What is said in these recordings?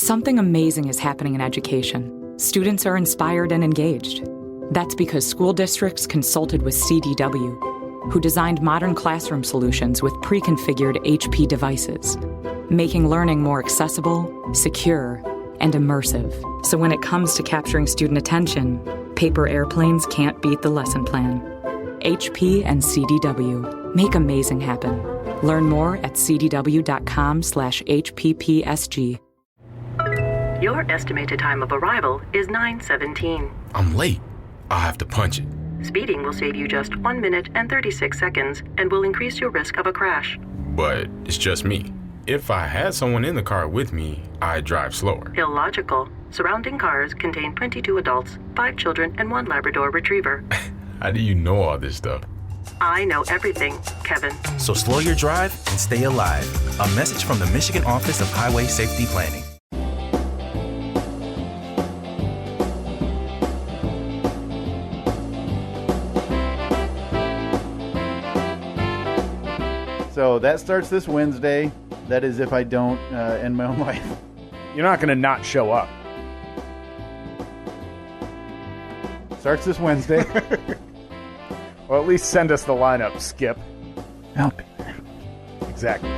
Something amazing is happening in education. Students are inspired and engaged. That's because school districts consulted with CDW, who designed modern classroom solutions with pre-configured HP devices, making learning more accessible, secure, and immersive. So when it comes to capturing student attention, paper airplanes can't beat the lesson plan. HP and CDW. Make amazing happen. Learn more at cdw.com/HPPSG. Your estimated time of arrival is 9:17. I'm late. I'll have to punch it. Speeding will save you just 1 minute and 36 seconds and will increase your risk of a crash. But it's just me. If I had someone in the car with me, I'd drive slower. Illogical. Surrounding cars contain 22 adults, 5 children, and 1 Labrador retriever. How do you know all this stuff? I know everything, Kevin. So slow your drive and stay alive. A message from the Michigan Office of Highway Safety Planning. So that starts this Wednesday. That is if I don't end my own life. You're not going to not show up. Starts this Wednesday. Well, at least send us the lineup, Skip. I'll be there. Exactly.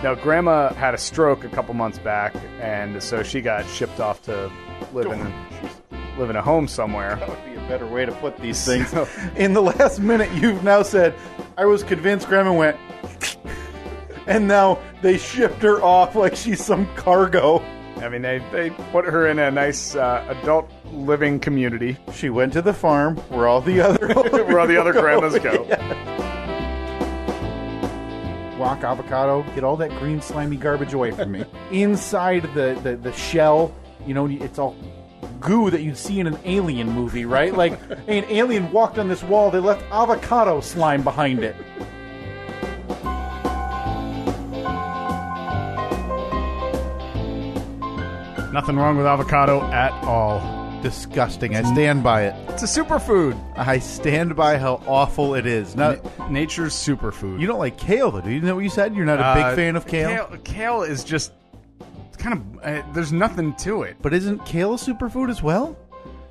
Now, Grandma had a stroke a couple months back, and so she got shipped off to live in a home somewhere. That would be a better way to put these things. In the last minute, you've now said, I was convinced Grandma went, and now they shipped her off like she's some cargo. I mean, they put her in a nice adult living community. She went to the farm where all the other grandmas go. Yeah. Guac, avocado, get all that green slimy garbage away from me. Inside the shell, you know, it's all goo that you'd see in an Alien movie, right? Like an alien walked on this wall, they left avocado slime behind it. Nothing wrong with avocado at all. Disgusting. I stand by it. It's a superfood. I stand by how awful it is. Now, nature's superfood. You don't like kale, though, do you? Know what you said? You're not a big fan of kale? Kale is just kind of... there's nothing to it. But isn't kale a superfood as well?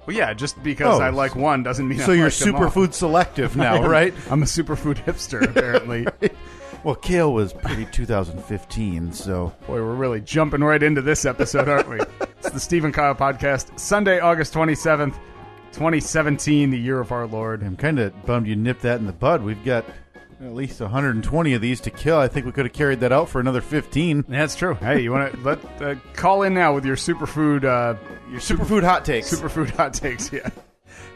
Well, yeah, just because I like one doesn't mean so you're superfood selective now, right? I'm a superfood hipster, apparently. Right. Well, kale was pretty 2015, so... Boy, we're really jumping right into this episode, aren't we? It's the Steve and Kyle Podcast, Sunday, August 27th, 2017, the year of our Lord. I'm kind of bummed you nipped that in the bud. We've got at least 120 of these to kill. I think we could have carried that out for another 15. That's true. Hey, you want to call in now with your superfood... your superfood hot takes. Superfood hot takes, yeah.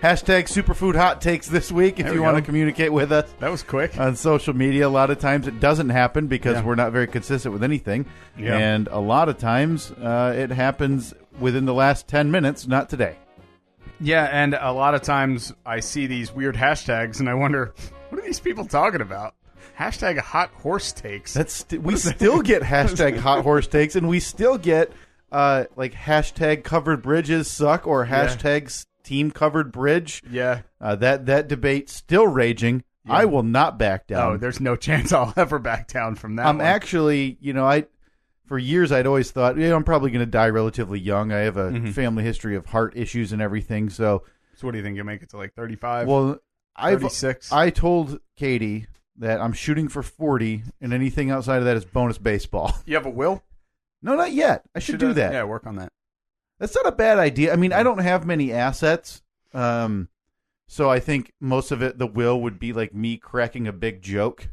Hashtag superfood hot takes this week if you want to communicate with us. That was quick. On social media, a lot of times it doesn't happen because we're not very consistent with anything. Yeah. And a lot of times it happens within the last 10 minutes, not today. Yeah, and a lot of times I see these weird hashtags and I wonder, what are these people talking about? Hashtag hot horse takes. We still get hashtag hot horse takes, and we still get like hashtag covered bridges suck or hashtags team covered bridge. Yeah. That debate still raging. Yeah. I will not back down. Oh, there's no chance I'll ever back down from that. I'm actually, for years I'd always thought, I'm probably going to die relatively young. I have a family history of heart issues and everything. So what do you think? You'll make it to like 35? Well, 36? I told Katie that I'm shooting for 40, and anything outside of that is bonus baseball. You have a will? No, not yet. I should do that. Yeah, work on that. That's not a bad idea. I mean, I don't have many assets, so I think most of it, the will would be like me cracking a big joke.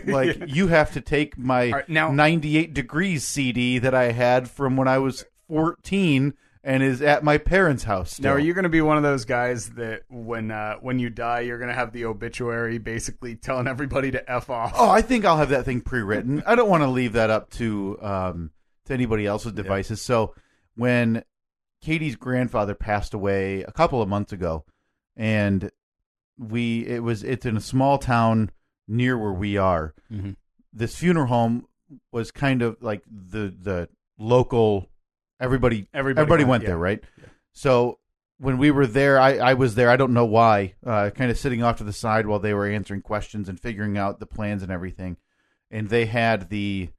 Like, you have to take my 98 Degrees CD that I had from when I was 14 and is at my parents' house still. Now, are you going to be one of those guys that when you die, you're going to have the obituary basically telling everybody to F off? Oh, I think I'll have that thing pre-written. I don't want to leave that up to anybody else's devices. Yeah. So when Katie's grandfather passed away a couple of months ago, and it's in a small town near where we are. Mm-hmm. This funeral home was kind of like the local. Everybody went there, right? Yeah. So when we were there, I was there. I don't know why. Kind of sitting off to the side while they were answering questions and figuring out the plans and everything. And they had the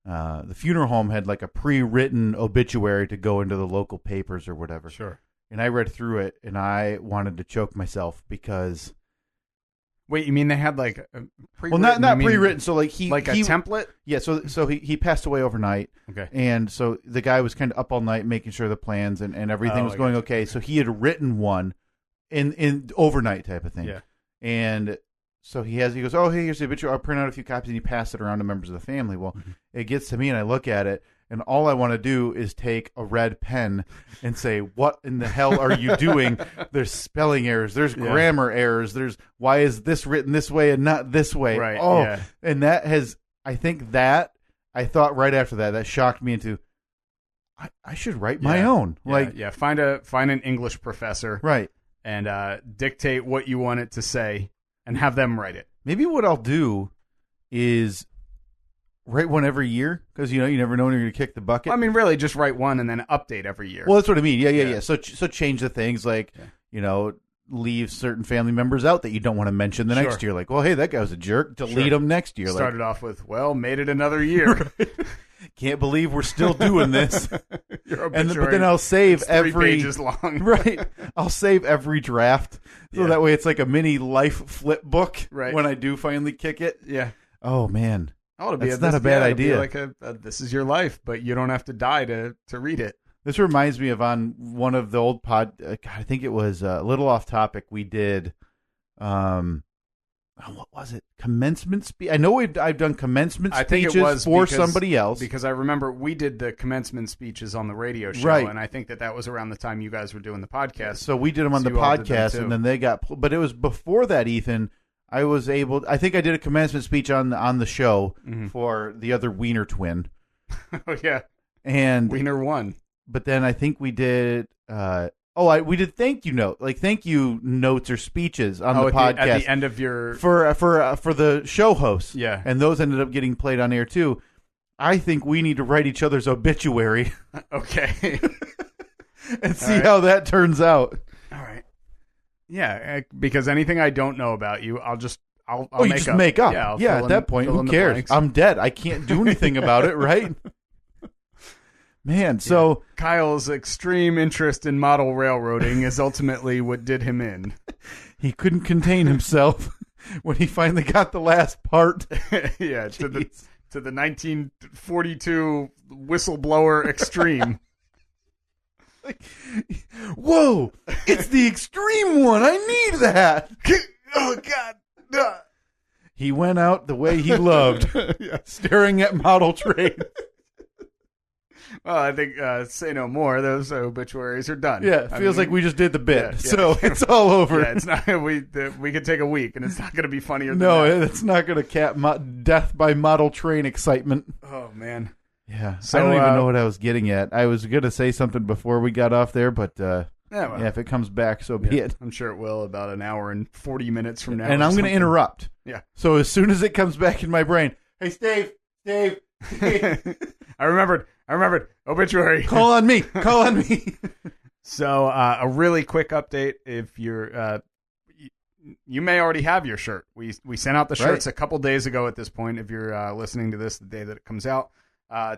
the funeral home had like a pre-written obituary to go into the local papers or whatever. Sure. And I read through it, and I wanted to choke myself because. Wait, you mean they had like a pre-written? Well, not pre-written. So like a template. Yeah. So he passed away overnight. Okay. And so the guy was kind of up all night making sure the plans and everything was going okay. So he had written one in overnight type of thing. Yeah. And so he goes, oh, hey, here's the obituary. I'll print out a few copies, and he passed it around to members of the family. Well, it gets to me, and I look at it, and all I want to do is take a red pen and say, what in the hell are you doing? There's spelling errors. There's grammar errors. There's why is this written this way and not this way? Right. Oh, yeah. And that has, I think that, I thought right after that shocked me into, I should write my own. Find an English professor. Right. And dictate what you want it to say and have them write it. Maybe what I'll do is write one every year because, you never know when you're going to kick the bucket. Well, I mean, really, just write one and then update every year. Well, that's what I mean. Yeah. So change the things like, leave certain family members out that you don't want to mention the next year. Like, well, hey, that guy was a jerk. Delete him next year. Started off with, well, made it another year. Can't believe we're still doing this. But then I'll save every 3 pages long. Right. I'll save every draft so that way it's like a mini life flip book when I do finally kick it. Yeah. Oh man. That's not a bad idea. Like this is your life, but you don't have to die to read it. This reminds me of on one of the old I think it was a little off topic. We did, what was it? Commencement speech. I know I've done commencement speeches for somebody else. Because I remember we did the commencement speeches on the radio show, and I think that was around the time you guys were doing the podcast. So we did them on the podcast, and then they got. But it was before that, Ethan. I think I did a commencement speech on the show for the other Wiener twin. Oh yeah, and Wiener one. But then I think we did. We did thank you notes or speeches on the podcast at the end of your for the show hosts. Yeah, and those ended up getting played on air too. I think we need to write each other's obituary. Okay, and see how that turns out. All right. Yeah, because anything I don't know about you, I'll make up. Yeah, at that point, who cares? I'm dead. I can't do anything about it, right? Man, so Kyle's extreme interest in model railroading is ultimately what did him in. He couldn't contain himself when he finally got the last part. Yeah, to the 1942 whistleblower extreme. Whoa! It's the extreme one. I need that. Oh God! He went out the way he loved, staring at model trains. Well, I think say no more. Those obituaries are done. Yeah, it feels like we just did the bit, so it's all over. Yeah, it's not. We could take a week, and it's not going to be funnier. No, than that. It's not going to cap death by model train excitement. Oh man. Yeah, so, I don't even know what I was getting at. I was going to say something before we got off there, but if it comes back, so be it. I'm sure it will about an hour and 40 minutes from now. And I'm going to interrupt. Yeah. So as soon as it comes back in my brain, hey, Steve. I remembered. Obituary. Call on me. So a really quick update. If you're, you may already have your shirt. We sent out the shirts a couple days ago at this point. If you're listening to this the day that it comes out.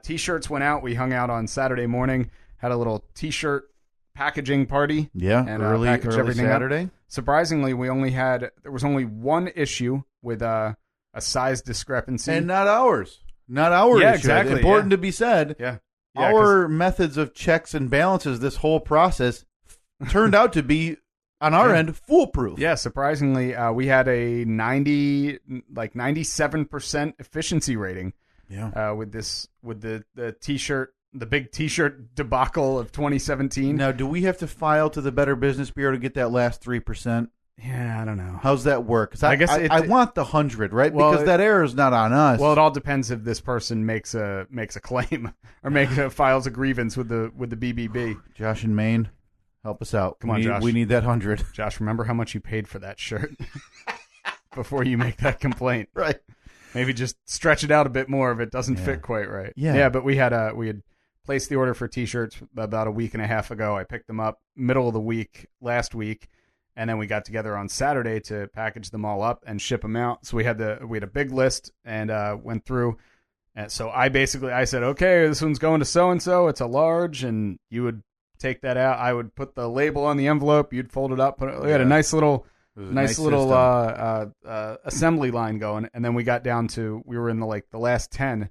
T-shirts went out. We hung out on Saturday morning, had a little T-shirt packaging party. Yeah, and early everything Saturday. Up. Surprisingly, there was only one issue with a size discrepancy. And not ours. Not our issue. Exactly. Important to be said. Yeah. Our methods of checks and balances, this whole process, turned out to be, on our end, foolproof. Yeah, surprisingly, we had a 97% efficiency rating. Yeah. With the T-shirt, the big T-shirt debacle of 2017. Now, do we have to file to the Better Business Bureau to get that last 3%? Yeah, I don't know. How's that work? Because I guess I want the 100, right? Well, because that error is not on us. Well, it all depends if this person makes a claim or files a grievance with the BBB. Josh in Maine, help us out. Come on, Josh. We need that 100. Josh, remember how much you paid for that shirt before you make that complaint. Right. Maybe just stretch it out a bit more if it doesn't fit quite right. Yeah. But we had placed the order for T-shirts about a week and a half ago. I picked them up middle of the week last week. And then we got together on Saturday to package them all up and ship them out. So we had a big list and went through. And so I said, okay, this one's going to so-and-so. It's a large, and you would take that out. I would put the label on the envelope. You'd fold it up. We had a nice little assembly line going. And then we got down to, we were in the last 10,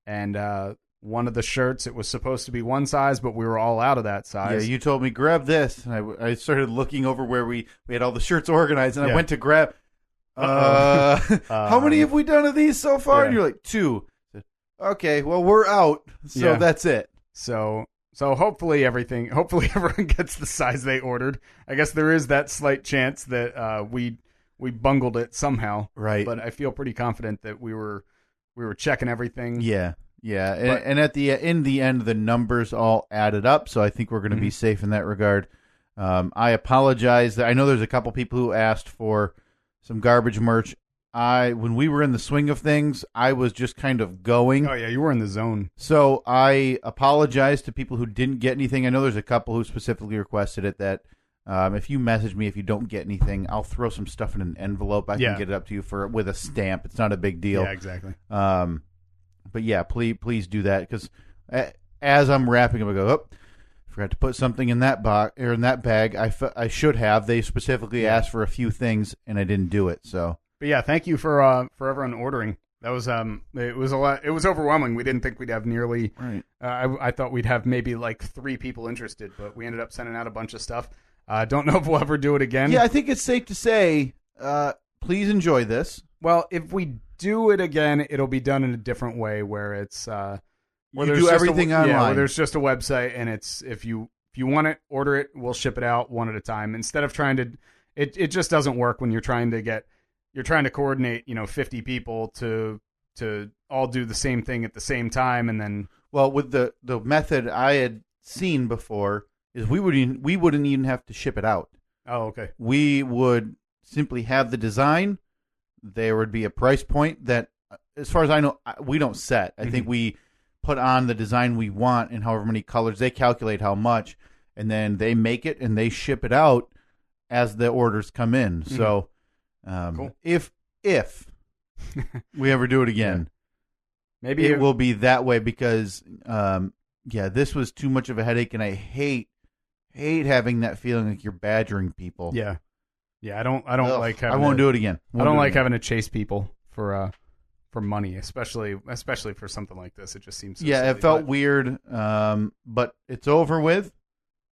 and one of the shirts, it was supposed to be one size, but we were all out of that size. Yeah, you told me, grab this. And I started looking over where we had all the shirts organized, and I went to grab. How many have we done of these so far? Yeah. And you're like, 2. Okay, well, we're out. So that's it. So hopefully everyone gets the size they ordered. I guess there is that slight chance that we bungled it somehow. Right. But I feel pretty confident that we were checking everything. Yeah. Yeah, and in the end, the numbers all added up, so I think we're going to be safe in that regard. I apologize. I know there's a couple people who asked for some garbage merch. When we were in the swing of things, I was just kind of going. Oh yeah, you were in the zone. So I apologize to people who didn't get anything. I know there's a couple who specifically requested it. That if you message me if you don't get anything, I'll throw some stuff in an envelope. I can get it up to you with a stamp. It's not a big deal. Yeah, exactly. But yeah, please do that, because as I'm wrapping up, I go, forgot to put something in that box or in that bag. I should have. They specifically asked for a few things, and I didn't do it. So, but yeah, thank you for everyone ordering. That was it was a lot. It was overwhelming. We didn't think we'd have nearly. Right. I thought we'd have maybe like 3 people interested, but we ended up sending out a bunch of stuff. Don't know if we'll ever do it again. Yeah, I think it's safe to say, please enjoy this. Well, if we do it again, it'll be done in a different way, where it's where you do everything online. Yeah, where there's just a website, and it's if you want it, order it. We'll ship it out one at a time. Instead of trying to, it just doesn't work when you're trying to coordinate 50 people to all do the same thing at the same time, and then with the method I had seen before is we wouldn't even have to ship it out. Oh, okay. We would simply have the design. There would be a price point that, as far as I know, we don't set. I think we put on the design we want and however many colors. They calculate how much, and then they make it and they ship it out as the orders come in. So cool. if we ever do it again, maybe it will be that way, because this was too much of a headache, and I hate having that feeling like you're badgering people. Yeah. Yeah, I don't like having. I won't do it again. I don't like having to chase people for money, especially for something like this. It just seems so silly, it felt weird. But it's over with.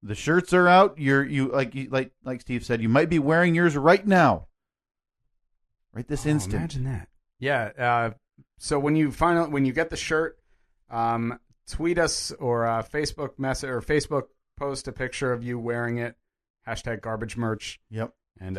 The shirts are out. Like Steve said, you might be wearing yours right now, right this instant. Imagine that. Yeah. So when you get the shirt, tweet us or Facebook message or Facebook post a picture of you wearing it. #GarbageMerch. Yep. And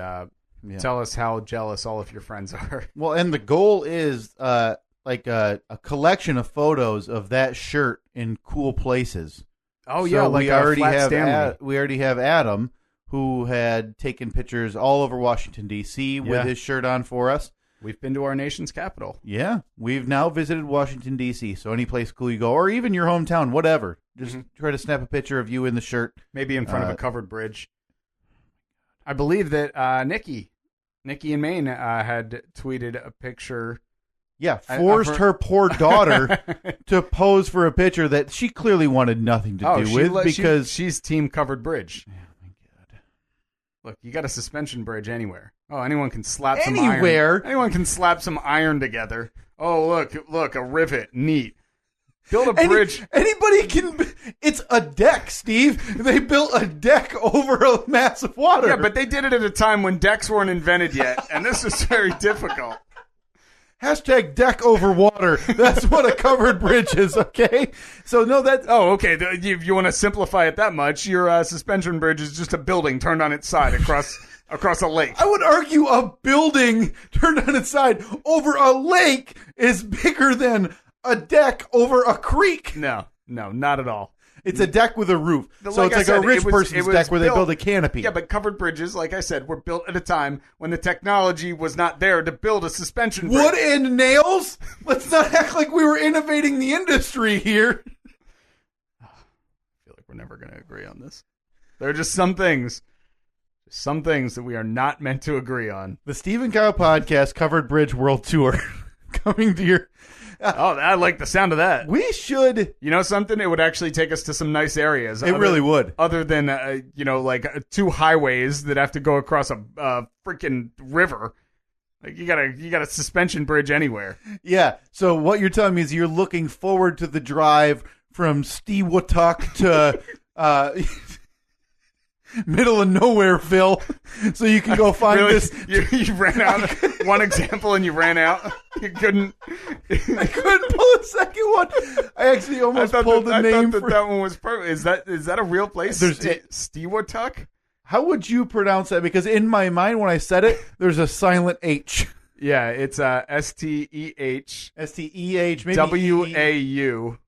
tell us how jealous all of your friends are. Well, and the goal is like a collection of photos of that shirt in cool places. Oh, so yeah, like we already have Adam, who had taken pictures all over Washington, D.C. with his shirt on for us. We've been to our nation's capital. Yeah, we've now visited Washington, D.C., so any place cool you go, or even your hometown, whatever. Just try to snap a picture of you in the shirt. Maybe in front of a covered bridge. I believe that Nikki in Maine had tweeted a picture. Yeah, forced her poor daughter to pose for a picture that she clearly wanted nothing to do with, because she's team covered bridge. Oh my God! Look, you got a suspension bridge anywhere. Oh, anyone can slap some anywhere. Iron. Anyone can slap some iron together. Oh, look, a rivet, neat. Build a bridge. Anybody can. It's a deck, Steve. They built a deck over a mass of water. Yeah, but they did it at a time when decks weren't invented yet, and this is very difficult. #deck over water. That's what a covered bridge is, okay? So, no, that's... Oh, okay. If you want to simplify it that much, your suspension bridge is just a building turned on its side across a lake. I would argue a building turned on its side over a lake is bigger than a deck over a creek. No, not at all. It's a deck with a roof. So it's like a rich person's deck where they build a canopy. Yeah, but covered bridges, like I said, were built at a time when the technology was not there to build a suspension bridge. Wood and nails? Let's not act like we were innovating the industry here. I feel like we're never going to agree on this. There are just some things that we are not meant to agree on. The Steve and Kyle Podcast Covered Bridge World Tour coming to your... Oh, I like the sound of that. We should. You know something? It would actually take us to some nice areas. It really would. Other than, like 2 highways that have to go across a freaking river. Like you got a suspension bridge anywhere. Yeah. So what you're telling me is you're looking forward to the drive from Stewatuk to middle of nowhereville, so you can go find really? this. You ran out. One example, and you ran out. You couldn't. I couldn't pull a second one. I actually almost pulled the name. I thought that one was perfect. Is that a real place? There's Stewatuk. How would you pronounce that? Because in my mind, when I said it, there's a silent H. Yeah, it's Steh. Steh, maybe Wau.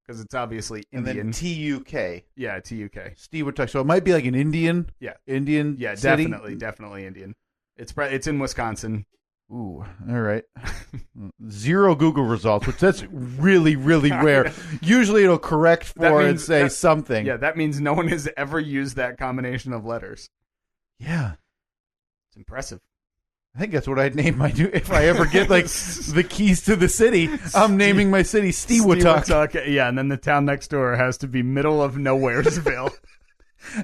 Because it's obviously Indian. And then Tuk. Yeah, Tuk. Stewatuk. So it might be like an Indian. Yeah. Indian. Yeah, city? definitely Indian. It's in Wisconsin. Ooh, all right. 0 Google results, which that's really, really rare. Usually it'll correct for and say something. Yeah, that means no one has ever used that combination of letters. Yeah. It's impressive. I think that's what I'd name my new, if I ever get like the keys to the city, I'm naming my city Stewatuk. Yeah, and then the town next door has to be middle of nowheresville.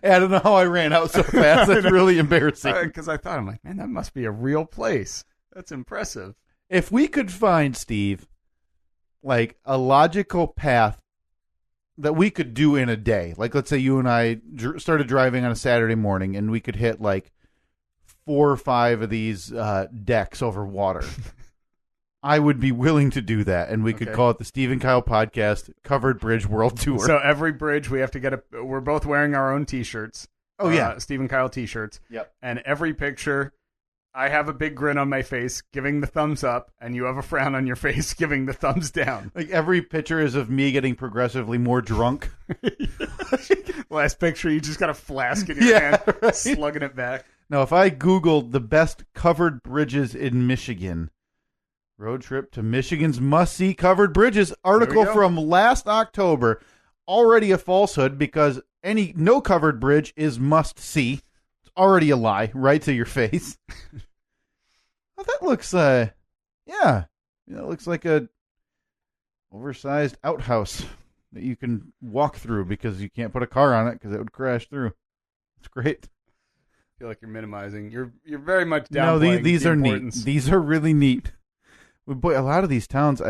I don't know how I ran out so fast. That's really embarrassing. Because I thought, I'm like, man, that must be a real place. That's impressive. If we could find, Steve, like a logical path that we could do in a day, like let's say you and I started driving on a Saturday morning and we could hit like 4 or 5 of these decks over water, I would be willing to do that. And we could call it the Steve and Kyle Podcast Covered Bridge World Tour. So every bridge we have to get we're both wearing our own t-shirts. Oh, yeah. Steve and Kyle t-shirts. Yep. And every picture, I have a big grin on my face giving the thumbs up, and you have a frown on your face giving the thumbs down. Like every picture is of me getting progressively more drunk. Last picture, you just got a flask in your hand, right? slugging it back. Now, if I Googled the best covered bridges in Michigan, road trip to Michigan's must-see covered bridges article from last October, already a falsehood because no covered bridge is must-see. Already a lie, right to your face. Well, that looks, it looks like a oversized outhouse that you can walk through because you can't put a car on it because it would crash through. It's great. I feel like you're minimizing. You're very much downplaying. No, these the are importance. neat. These are really neat. But boy, a lot of these towns,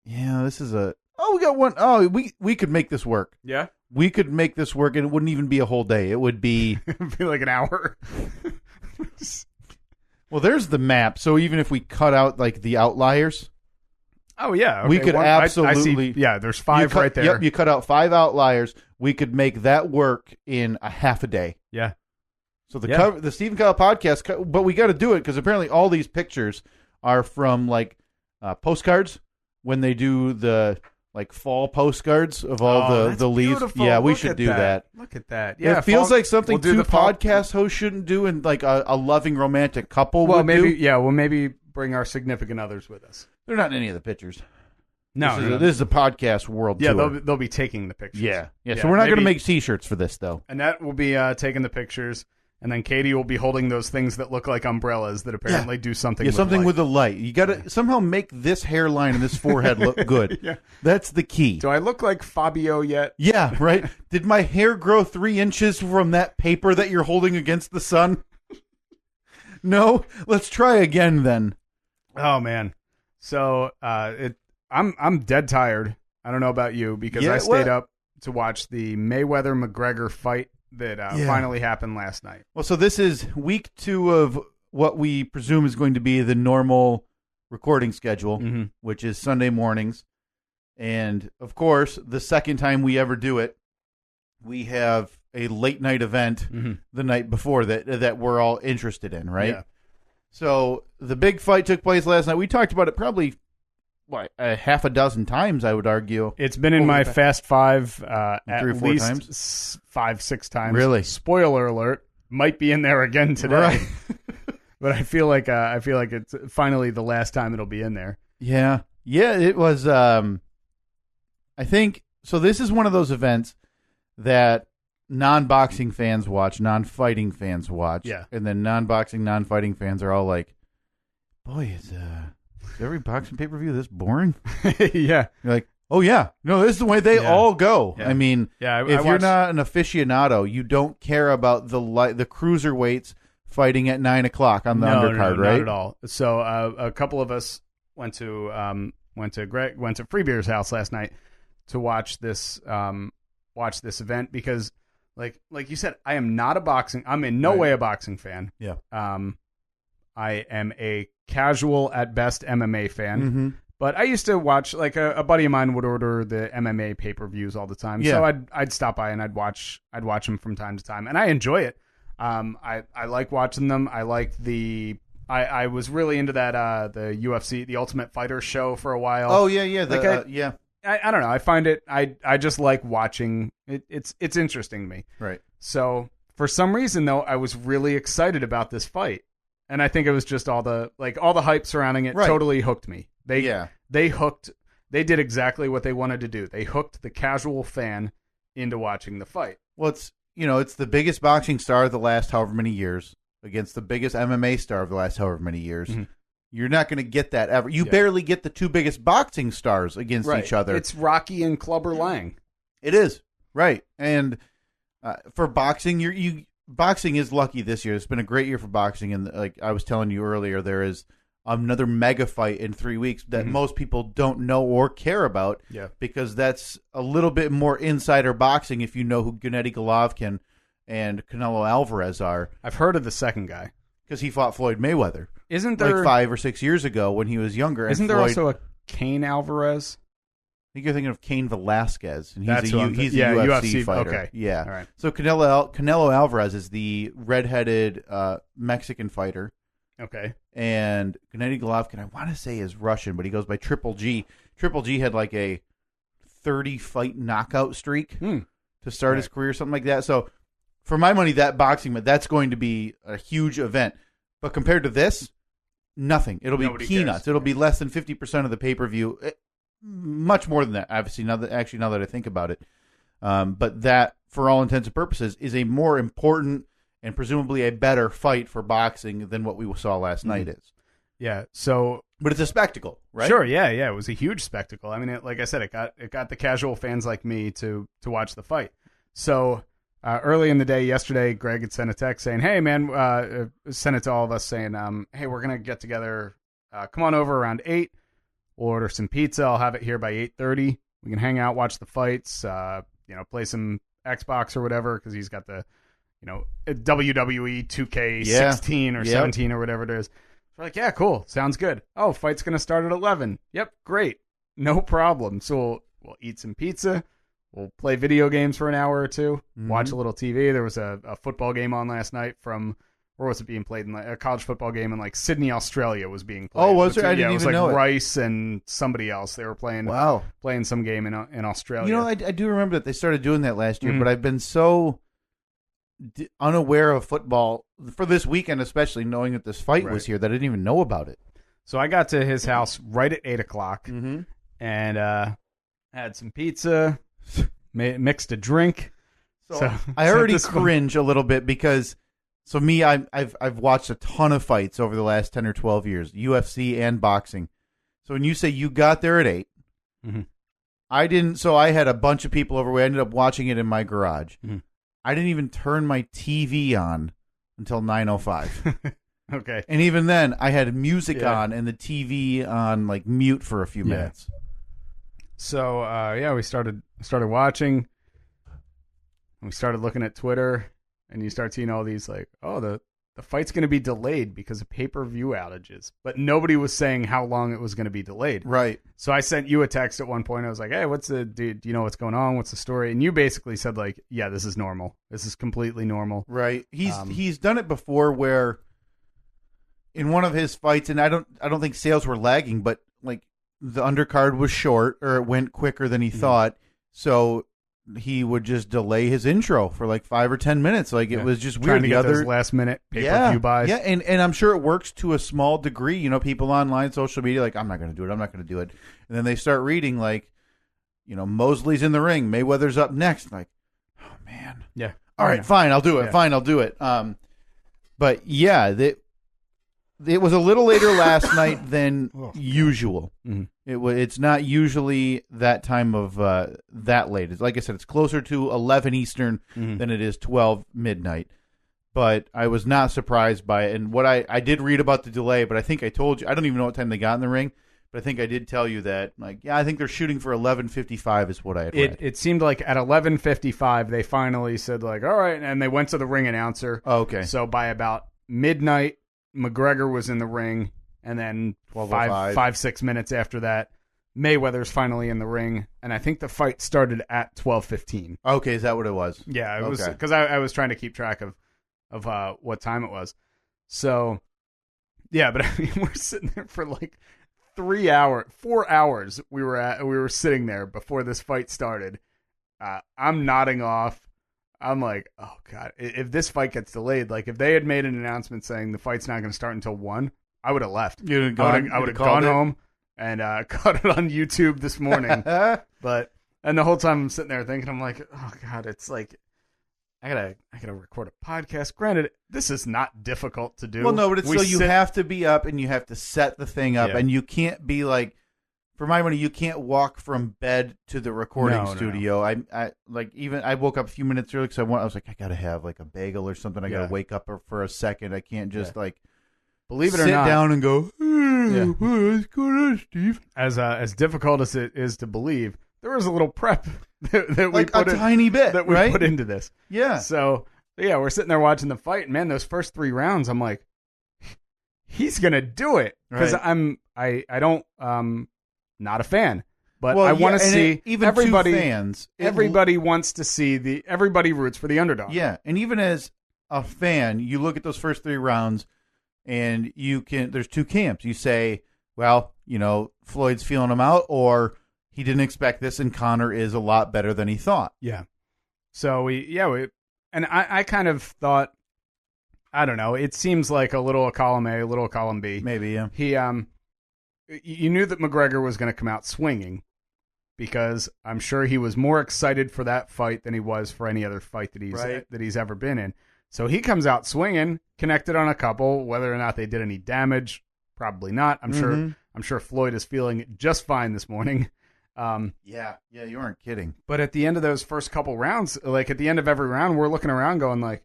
this is a. Oh, we got one. Oh, we could make this work. Yeah. We could make this work, and it wouldn't even be a whole day. It would be... It would be like an hour. Well, there's the map. So even if we cut out, like, the outliers... Oh, yeah. Okay. We could absolutely... I see, yeah, there's 5 right there. Yep, you cut out 5 outliers. We could make that work in a half a day. Yeah. So the Steve and Kyle podcast... But we got to do it, because apparently all these pictures are from, like, postcards when they do the... like fall postcards of all the leaves. Beautiful. Yeah, we Look should at do that. Look at that. Yeah, it feels like something we'll 2 podcast hosts shouldn't do, and like a loving romantic couple would do. We'll maybe bring our significant others with us. They're not in any of the pictures. No, this is a podcast world tour. Yeah, they'll be taking the pictures. Yeah. So we're not going to make T-shirts for this though. Annette will be taking the pictures. And then Katie will be holding those things that look like umbrellas that apparently do something with something light. with a light. You got to somehow make this hairline and this forehead look good. Yeah. That's the key. Do I look like Fabio yet? Yeah, right? Did my hair grow 3 inches from that paper that you're holding against the sun? No? Let's try again then. Oh, man. So I'm dead tired. I don't know about you because I stayed up to watch the Mayweather-McGregor fight that finally happened last night. Well, so this is week 2 of what we presume is going to be the normal recording schedule, which is Sunday mornings. And, of course, the second time we ever do it, we have a late night event the night before that we're all interested in, right? Yeah. So the big fight took place last night. We talked about it probably a half a dozen times, I would argue. It's been in my Fast Five 3 or 4 least times? 5-6 times. Really? Spoiler alert! Might be in there again today. Right. But I feel like it's finally the last time it'll be in there. Yeah. It was. I think so. This is one of those events that non-boxing fans watch, non-fighting fans watch, yeah, and then non-boxing, non-fighting fans are all like, "Boy, Is every boxing pay-per-view this boring? Yeah. You're like, oh, yeah. No, this is the way they all go. Yeah. I mean, if you're not an aficionado, you don't care about the cruiserweights fighting at 9 o'clock on the undercard, right? Not at all. So a couple of us went to Free Beer's house last night to watch this event because, like you said, I'm in no way a boxing fan. Yeah. I am a casual at best MMA fan. Mm-hmm. But I used to watch, like a buddy of mine would order the MMA pay-per-views all the time. Yeah. So I'd stop by and I'd watch them from time to time, and I enjoy it. I like watching them. I like I was really into that the UFC, the Ultimate Fighter show for a while. Oh yeah. Yeah. I don't know. I find it. I just like watching it. It's interesting to me. Right. So for some reason though, I was really excited about this fight, and I think it was just all the hype surrounding it totally hooked me. They did exactly what they wanted to do. They hooked the casual fan into watching the fight. Well, it's the biggest boxing star of the last however many years against the biggest MMA star of the last however many years. Mm-hmm. You're not going to get that ever. You barely get the two biggest boxing stars against each other. It's Rocky and Clubber Lang. It is, right. And for boxing, boxing is lucky this year. It's been a great year for boxing. And like I was telling you earlier, there is another mega fight in 3 weeks that most people don't know or care about because that's a little bit more insider boxing if you know who Gennady Golovkin and Canelo Alvarez are. I've heard of the second guy. Because he fought Floyd Mayweather. Isn't there... like 5 or 6 years ago when he was younger. Isn't there also a Cain Alvarez? I think you're thinking of Cain Velasquez. And he's a UFC fighter. Okay. Yeah. All right. So Canelo Alvarez is the redheaded Mexican fighter. Okay. And Gennady Golovkin, I want to say, is Russian, but he goes by Triple G. Triple G had like a 30-fight knockout streak to start his career, something like that. So, for my money, that's going to be a huge event. But compared to this, nothing. It'll be Nobody peanuts. cares. It'll be less than 50% of the pay-per-view. Much more than that, obviously, now that I think about it. But that, for all intents and purposes, is a more important and presumably a better fight for boxing than what we saw last night is. Yeah. So, but it's a spectacle, right? Sure. Yeah. It was a huge spectacle. I mean, like I said, it got the casual fans like me to watch the fight. So early in the day yesterday, Greg had sent a text saying, "Hey, man," sent it to all of us saying, "Hey, we're gonna get together. Come on over around 8. We'll order some pizza. I'll have it here by 8:30. We can hang out, watch the fights. Play some Xbox or whatever because he's got the." WWE 2K16 or 17 or whatever it is. We're like, yeah, cool. Sounds good. Oh, fight's going to start at 11. Yep, great. No problem. So we'll eat some pizza. We'll play video games for an hour or two. Watch a little TV. There was a football game on last night from, where was it being played? A college football game in Sydney, Australia was being played. Oh, was there? I didn't even know it. It was Rice and somebody else. They were playing some game in Australia. I do remember that they started doing that last year, but I've been so unaware of football for this weekend, especially knowing that this fight was here, that I didn't even know about it. So I got to his house right at 8 o'clock and had some pizza, mixed a drink. So I already cringe a little bit because, I've watched a ton of fights over the last 10 or 12 years, UFC and boxing. So when you say you got there at 8, I didn't. So I had a bunch of people over. We ended up watching it in my garage. I didn't even turn my TV on until 9:05. Okay. And even then, I had music on and the TV on mute for a few minutes. So we started watching. We started looking at Twitter, and you start seeing all these the fight's going to be delayed because of pay-per-view outages. But nobody was saying how long it was going to be delayed. Right. So I sent you a text at one point. I was like, hey, do you know what's going on? What's the story? And you basically said yeah, this is normal. This is completely normal. Right. He's done it before where in one of his fights, and I don't think sales were lagging, but the undercard was short or it went quicker than he thought. So he would just delay his intro for 5 or 10 minutes. It was just weird. Trying to get those last minute pay-per-view buys. Yeah, and I'm sure it works to a small degree. People online, social media, I'm not going to do it. I'm not going to do it. And then they start reading Mosley's in the ring. Mayweather's up next. Oh, man. Yeah. All right, fine. I'll do it. Yeah. Fine, I'll do it. But yeah, it was a little later last night than usual. Mm-hmm. It's not usually that time of that late. It's, like I said, it's closer to 11 Eastern than it is 12 midnight. But I was not surprised by it. And what I did read about the delay, but I think I told you, I don't even know what time they got in the ring, but I think I did tell you that, like, yeah, I think they're shooting for 11:55 is what I had read. It seemed like at 11:55 they finally said, like, all right, and they went to the ring announcer. Oh, okay. So by about midnight, McGregor was in the ring, and then 5-6 minutes after that, Mayweather's finally in the ring, and I think the fight started at 12:15. Okay, is that what it was? Yeah, it was, because I was trying to keep track of what time it was. So, yeah, but I mean, we're sitting there for like 4 hours. We were sitting there before this fight started. I'm nodding off. I'm like, oh God, if this fight gets delayed, like if they had made an announcement saying the fight's not going to start until 1, I would have left. I would have gone home and caught it on YouTube this morning. And the whole time I'm sitting there thinking, I'm like, oh God, it's like, I gotta record a podcast. Granted, this is not difficult to do. Well, no, but you have to be up and you have to set the thing up, and you can't be like, for my money, you can't walk from bed to the recording studio. No. I woke up a few minutes early because I was like, I gotta have like a bagel or something. I gotta wake up for a second. I can't just believe it or not, sit down and go, what's going on, Steve? As difficult as it is to believe, there was a little prep that we put tiny bit that we put into this. Yeah. So we're sitting there watching the fight, and man, those first 3 rounds, I'm like, he's gonna do it, because I'm not a fan, but I want to see even everybody. Fans, everybody wants to see everybody roots for the underdog. Yeah, and even as a fan, you look at those first 3 rounds, and there's 2 camps. You say, well, Floyd's feeling him out, or he didn't expect this, and Conor is a lot better than he thought. Yeah. So I kind of thought, I don't know, it seems like a little column A, a little column B. Maybe, yeah. You knew that McGregor was going to come out swinging, because I'm sure he was more excited for that fight than he was for any other fight that he's ever been in. So he comes out swinging, connected on a couple. Whether or not they did any damage, probably not. I'm sure Floyd is feeling just fine this morning. Yeah, you aren't kidding. But at the end of those first couple rounds, like at the end of every round, we're looking around going like,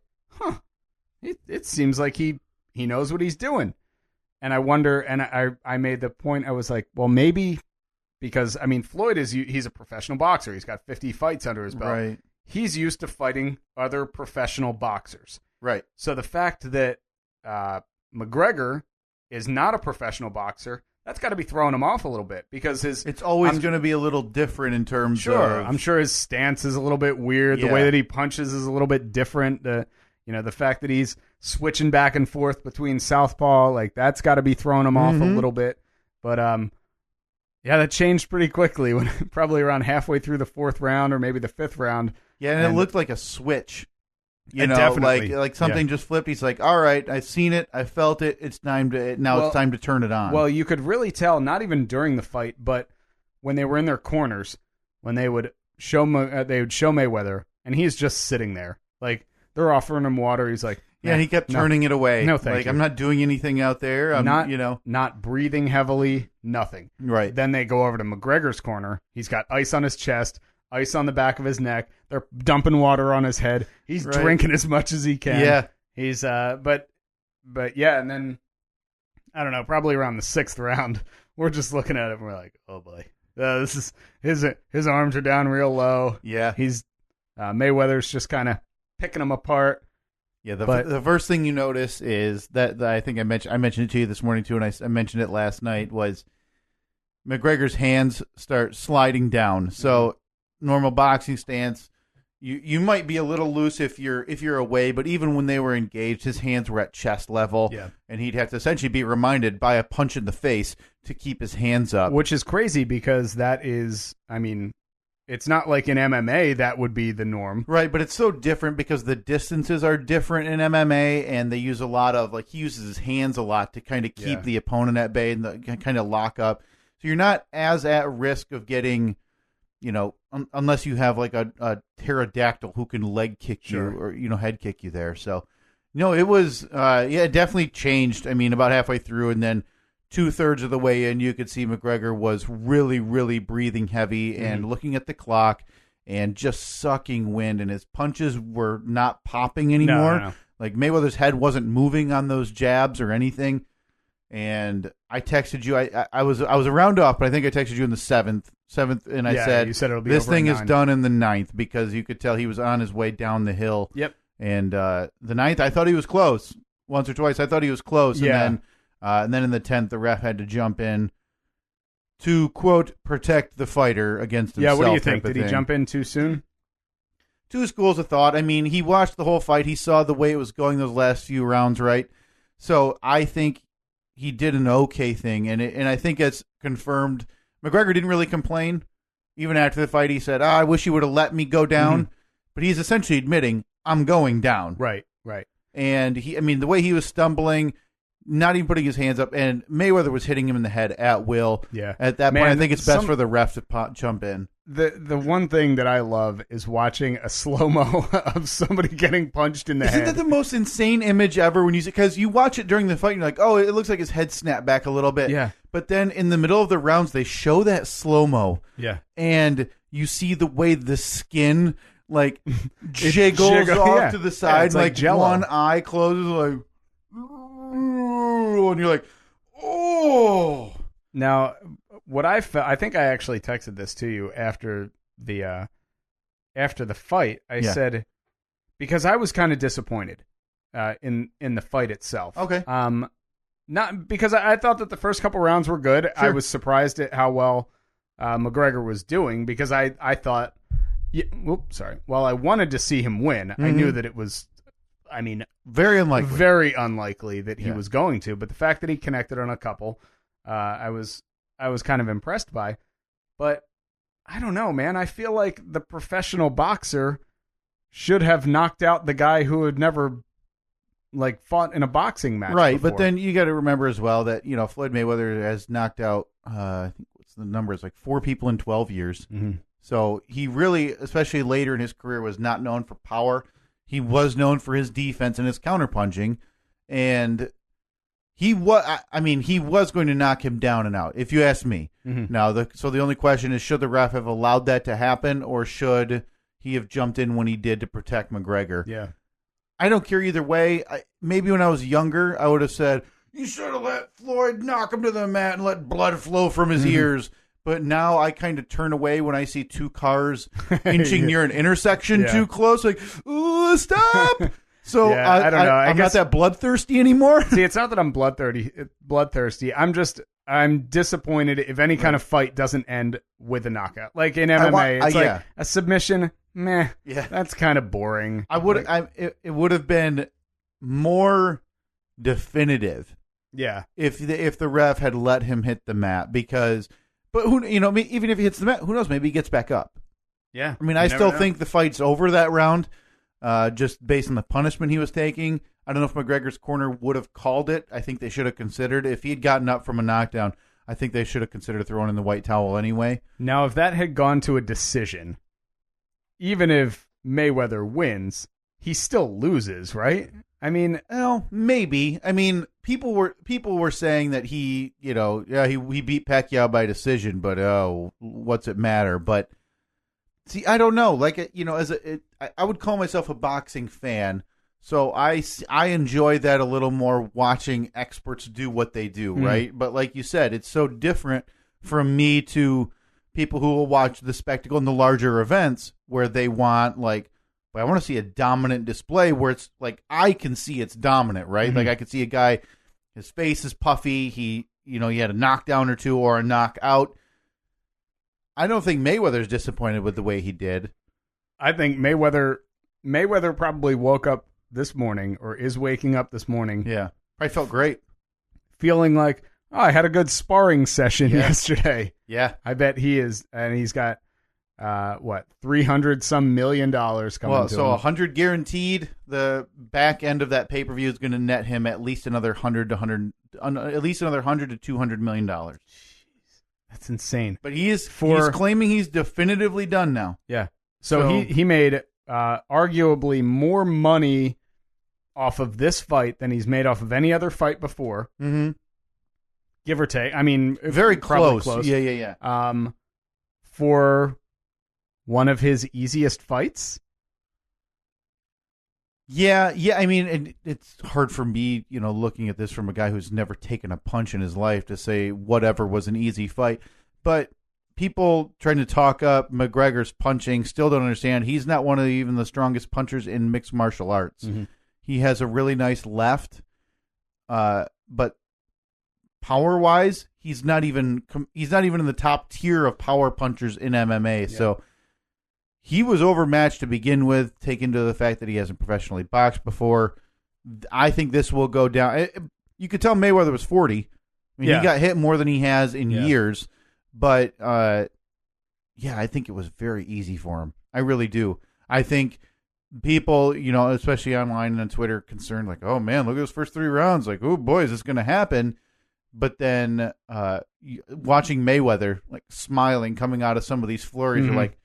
it seems like he knows what he's doing. And I wonder, and I made the point, I was like, well, maybe because, I mean, Floyd he's a professional boxer. He's got 50 fights under his belt. Right. He's used to fighting other professional boxers. Right. So the fact that McGregor is not a professional boxer, that's got to be throwing him off a little bit, because it's always going to be a little different in terms of... I'm sure his stance is a little bit weird. The way that he punches is a little bit different. The fact that he's switching back and forth between southpaw, like that's got to be throwing him off a little bit. But that changed pretty quickly when probably around halfway through the 4th round or maybe the 5th round. Yeah, and it looked like a switch. Definitely. like something just flipped. He's like, all right, I've seen it, I felt it. It's time to turn it on. Well, you could really tell, not even during the fight, but when they were in their corners, when they would show Mayweather, and he's just sitting there, like they're offering him water. He's like, and he kept turning it away. No, thank you. I'm not doing anything out there. I'm not breathing heavily. Nothing. Right. Then they go over to McGregor's corner. He's got ice on his chest, ice on the back of his neck. They're dumping water on his head. He's drinking as much as he can. Yeah. He's but yeah, and then I don't know, probably around the 6th round, we're just looking at it and we're like, oh boy. This is his arms are down real low. Yeah. He's Mayweather's just kind of picking him apart. Yeah, the first thing you notice is that I think I mentioned it to you this morning too, and I mentioned it last night, was McGregor's hands start sliding down. So normal boxing stance, you might be a little loose if you're away, but even when they were engaged, his hands were at chest level, and he'd have to essentially be reminded by a punch in the face to keep his hands up. Which is crazy, because that is, I mean, it's not like in MMA that would be the norm. Right, but it's so different because the distances are different in MMA, and they use a lot of, he uses his hands a lot to kind of keep the opponent at bay and kind of lock up. So you're not as at risk of getting, unless you have like a pterodactyl who can leg kick you or, head kick you there. So No, it was, it definitely changed. I mean, about halfway through, and then 2/3 of the way in, you could see McGregor was really, really breathing heavy and looking at the clock and just sucking wind, and his punches were not popping anymore. No. Like, Mayweather's head wasn't moving on those jabs or anything. And I texted you. I was a round off, but I think I texted you in the seventh, and I said, you said it'll be this over thing in is 9. done in the 9th, because you could tell he was on his way down the hill. Yep. And the 9th, I thought he was close. Once or twice, I thought he was close. Yeah. And then in the 10th, the ref had to jump in to, quote, protect the fighter against himself. Yeah, what do you think? Did he jump in too soon? Two schools of thought. I mean, he watched the whole fight. He saw the way it was going those last few rounds, right? So I think he did an okay thing, and I think it's confirmed. McGregor didn't really complain. Even after the fight, he said, I wish he would have let me go down. But he's essentially admitting, I'm going down. Right. And the way he was stumbling, not even putting his hands up, and Mayweather was hitting him in the head at will. Yeah. At that point, I think it's best for the ref to jump in. The one thing that I love is watching a slow-mo of somebody getting punched in the head. Isn't that the most insane image ever? Because you watch it during the fight, and you're like, oh, it looks like his head snapped back a little bit. Yeah. But then in the middle of the rounds, they show that slow-mo. Yeah. And you see the way the skin, like, jiggles off to the side. It's like Jell-O. One eye closes, like, and you're like, oh. Now, what I felt, I think I actually texted this to you after the fight. I said, because I was kind of disappointed in the fight itself. Okay. Not because I thought that the first couple rounds were good. Sure. I was surprised at how well McGregor was doing, because I thought, while I wanted to see him win, I knew that it was, very unlikely that he was going to. But the fact that he connected on a couple, I was kind of impressed by. But I don't know, man. I feel like the professional boxer should have knocked out the guy who had never fought in a boxing match. Right, before. but then you got to remember as well that Floyd Mayweather has knocked out, I think what's the number? It's like 4 people in 12 years. Mm-hmm. So he really, especially later in his career, was not known for power. He was known for his defense and his counterpunching, and he was going to knock him down and out, if you ask me. Mm-hmm. Now, so the only question is, should the ref have allowed that to happen, or should he have jumped in when he did to protect McGregor? Yeah. I don't care either way. Maybe when I was younger, I would have said, you should have let Floyd knock him to the mat and let blood flow from his ears. But now I kind of turn away when I see 2 cars inching near an intersection too close. Like, ooh, stop! So I don't know. I'm not that bloodthirsty anymore. See, it's not that I'm bloodthirsty. I'm disappointed if any kind of fight doesn't end with a knockout. Like in MMA, it's like a submission. Meh. Yeah, that's kind of boring. It would have been more definitive. Yeah. If the ref had let him hit the mat, because. But even if he hits the mat, who knows? Maybe he gets back up. Yeah. I still think the fight's over that round, just based on the punishment he was taking. I don't know if McGregor's corner would have called it. I think they should have considered, if he had gotten up from a knockdown, I think they should have considered throwing in the white towel anyway. Now, if that had gone to a decision, even if Mayweather wins, he still loses, right? Well, maybe. People were saying that he beat Pacquiao by decision, but what's it matter? But see, I don't know. I would call myself a boxing fan, so I enjoy that a little more, watching experts do what they do, right? But like you said, it's so different from me to people who will watch the spectacle and the larger events where they want but I want to see a dominant display where it's like I can see it's dominant, right? Mm-hmm. Like I could see a guy, his face is puffy. He had a knockdown or two or a knockout. I don't think Mayweather's disappointed with the way he did. I think Mayweather probably woke up this morning, or is waking up this morning. Yeah, probably felt great, feeling like, I had a good sparring session yesterday. Yeah, I bet he is, and he's got. $300-some million coming to him. So 100 guaranteed. The back end of that pay-per-view is going to net him at least another 100 to $200 million. Jeez, that's insane. But he's claiming he's definitively done now. Yeah. So he made arguably more money off of this fight than he's made off of any other fight before. Mm-hmm. Give or take. I mean, very close. close. Yeah. For one of his easiest fights. Yeah. I mean, it's hard for me, looking at this from a guy who's never taken a punch in his life to say whatever was an easy fight. But people trying to talk up McGregor's punching still don't understand. He's not one of even the strongest punchers in mixed martial arts. Mm-hmm. He has a really nice left, but power-wise, he's not even in the top tier of power punchers in MMA. Yeah. So he was overmatched to begin with, taken to the fact that he hasn't professionally boxed before. I think this will go down. You could tell Mayweather was 40. I mean, he got hit more than he has in years. But, I think it was very easy for him. I really do. I think people, especially online and on Twitter, concerned like, oh, man, look at those first 3 rounds. Like, oh, boy, is this going to happen? But then watching Mayweather, like, smiling, coming out of some of these flurries, you're like,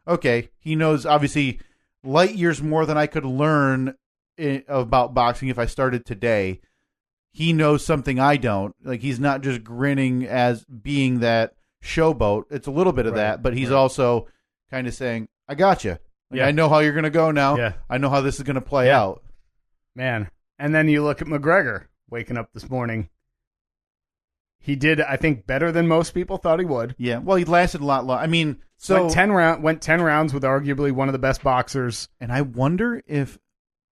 okay, he knows, obviously, light years more than I could learn about boxing if I started today. He knows something I don't. Like, he's not just grinning as being that showboat. It's a little bit of that, but he's also kind of saying, I got you. Like, I know how you're going to go now. Yeah. I know how this is going to play out. Man. And then you look at McGregor waking up this morning. He did, I think, better than most people thought he would. Yeah. Well, he lasted a lot longer. I mean, went 10 rounds with arguably one of the best boxers. And I wonder if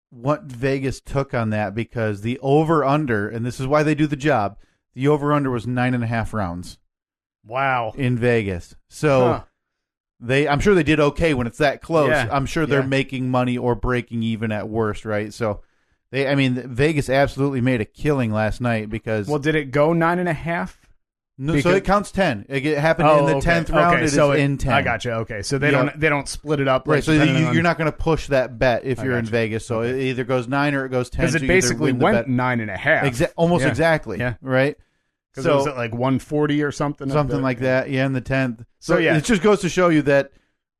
what Vegas took on that, because the over-under, and this is why they do the job, the over-under was 9.5 rounds. Wow. In Vegas. So I'm sure they did okay when it's that close. Yeah. I'm sure they're making money or breaking even at worst, right? So Vegas absolutely made a killing last night because... Well, did it go 9.5? No, so it counts 10. It happened in the 10th round. Okay, it so is in 10. I gotcha. Okay, so they don't split it up. Right, so you're not going to push that bet if you're in Vegas. So it either goes 9 or it goes 10. Because it basically went 9.5. Almost exactly. Yeah. Right? Because it was at like 140 or something. Something like that, in the 10th. So it just goes to show you that,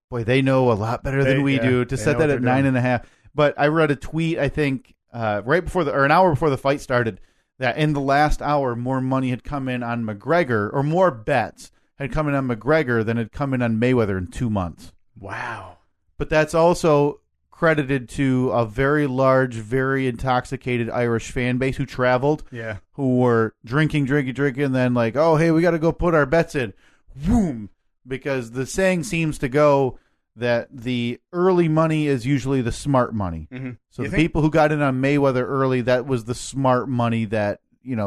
boy, they know a lot better than we do to set that at 9.5. But I read a tweet, I think, right before an hour before the fight started, that in the last hour, more money had come in on McGregor, or more bets had come in on McGregor than had come in on Mayweather in 2 months. Wow. But that's also credited to a very large, very intoxicated Irish fan base who traveled, who were drinking, and then like, oh, hey, we got to go put our bets in. Boom. Because the saying seems to go that the early money is usually the smart money. Mm-hmm. So the people who got in on Mayweather early, that was the smart money that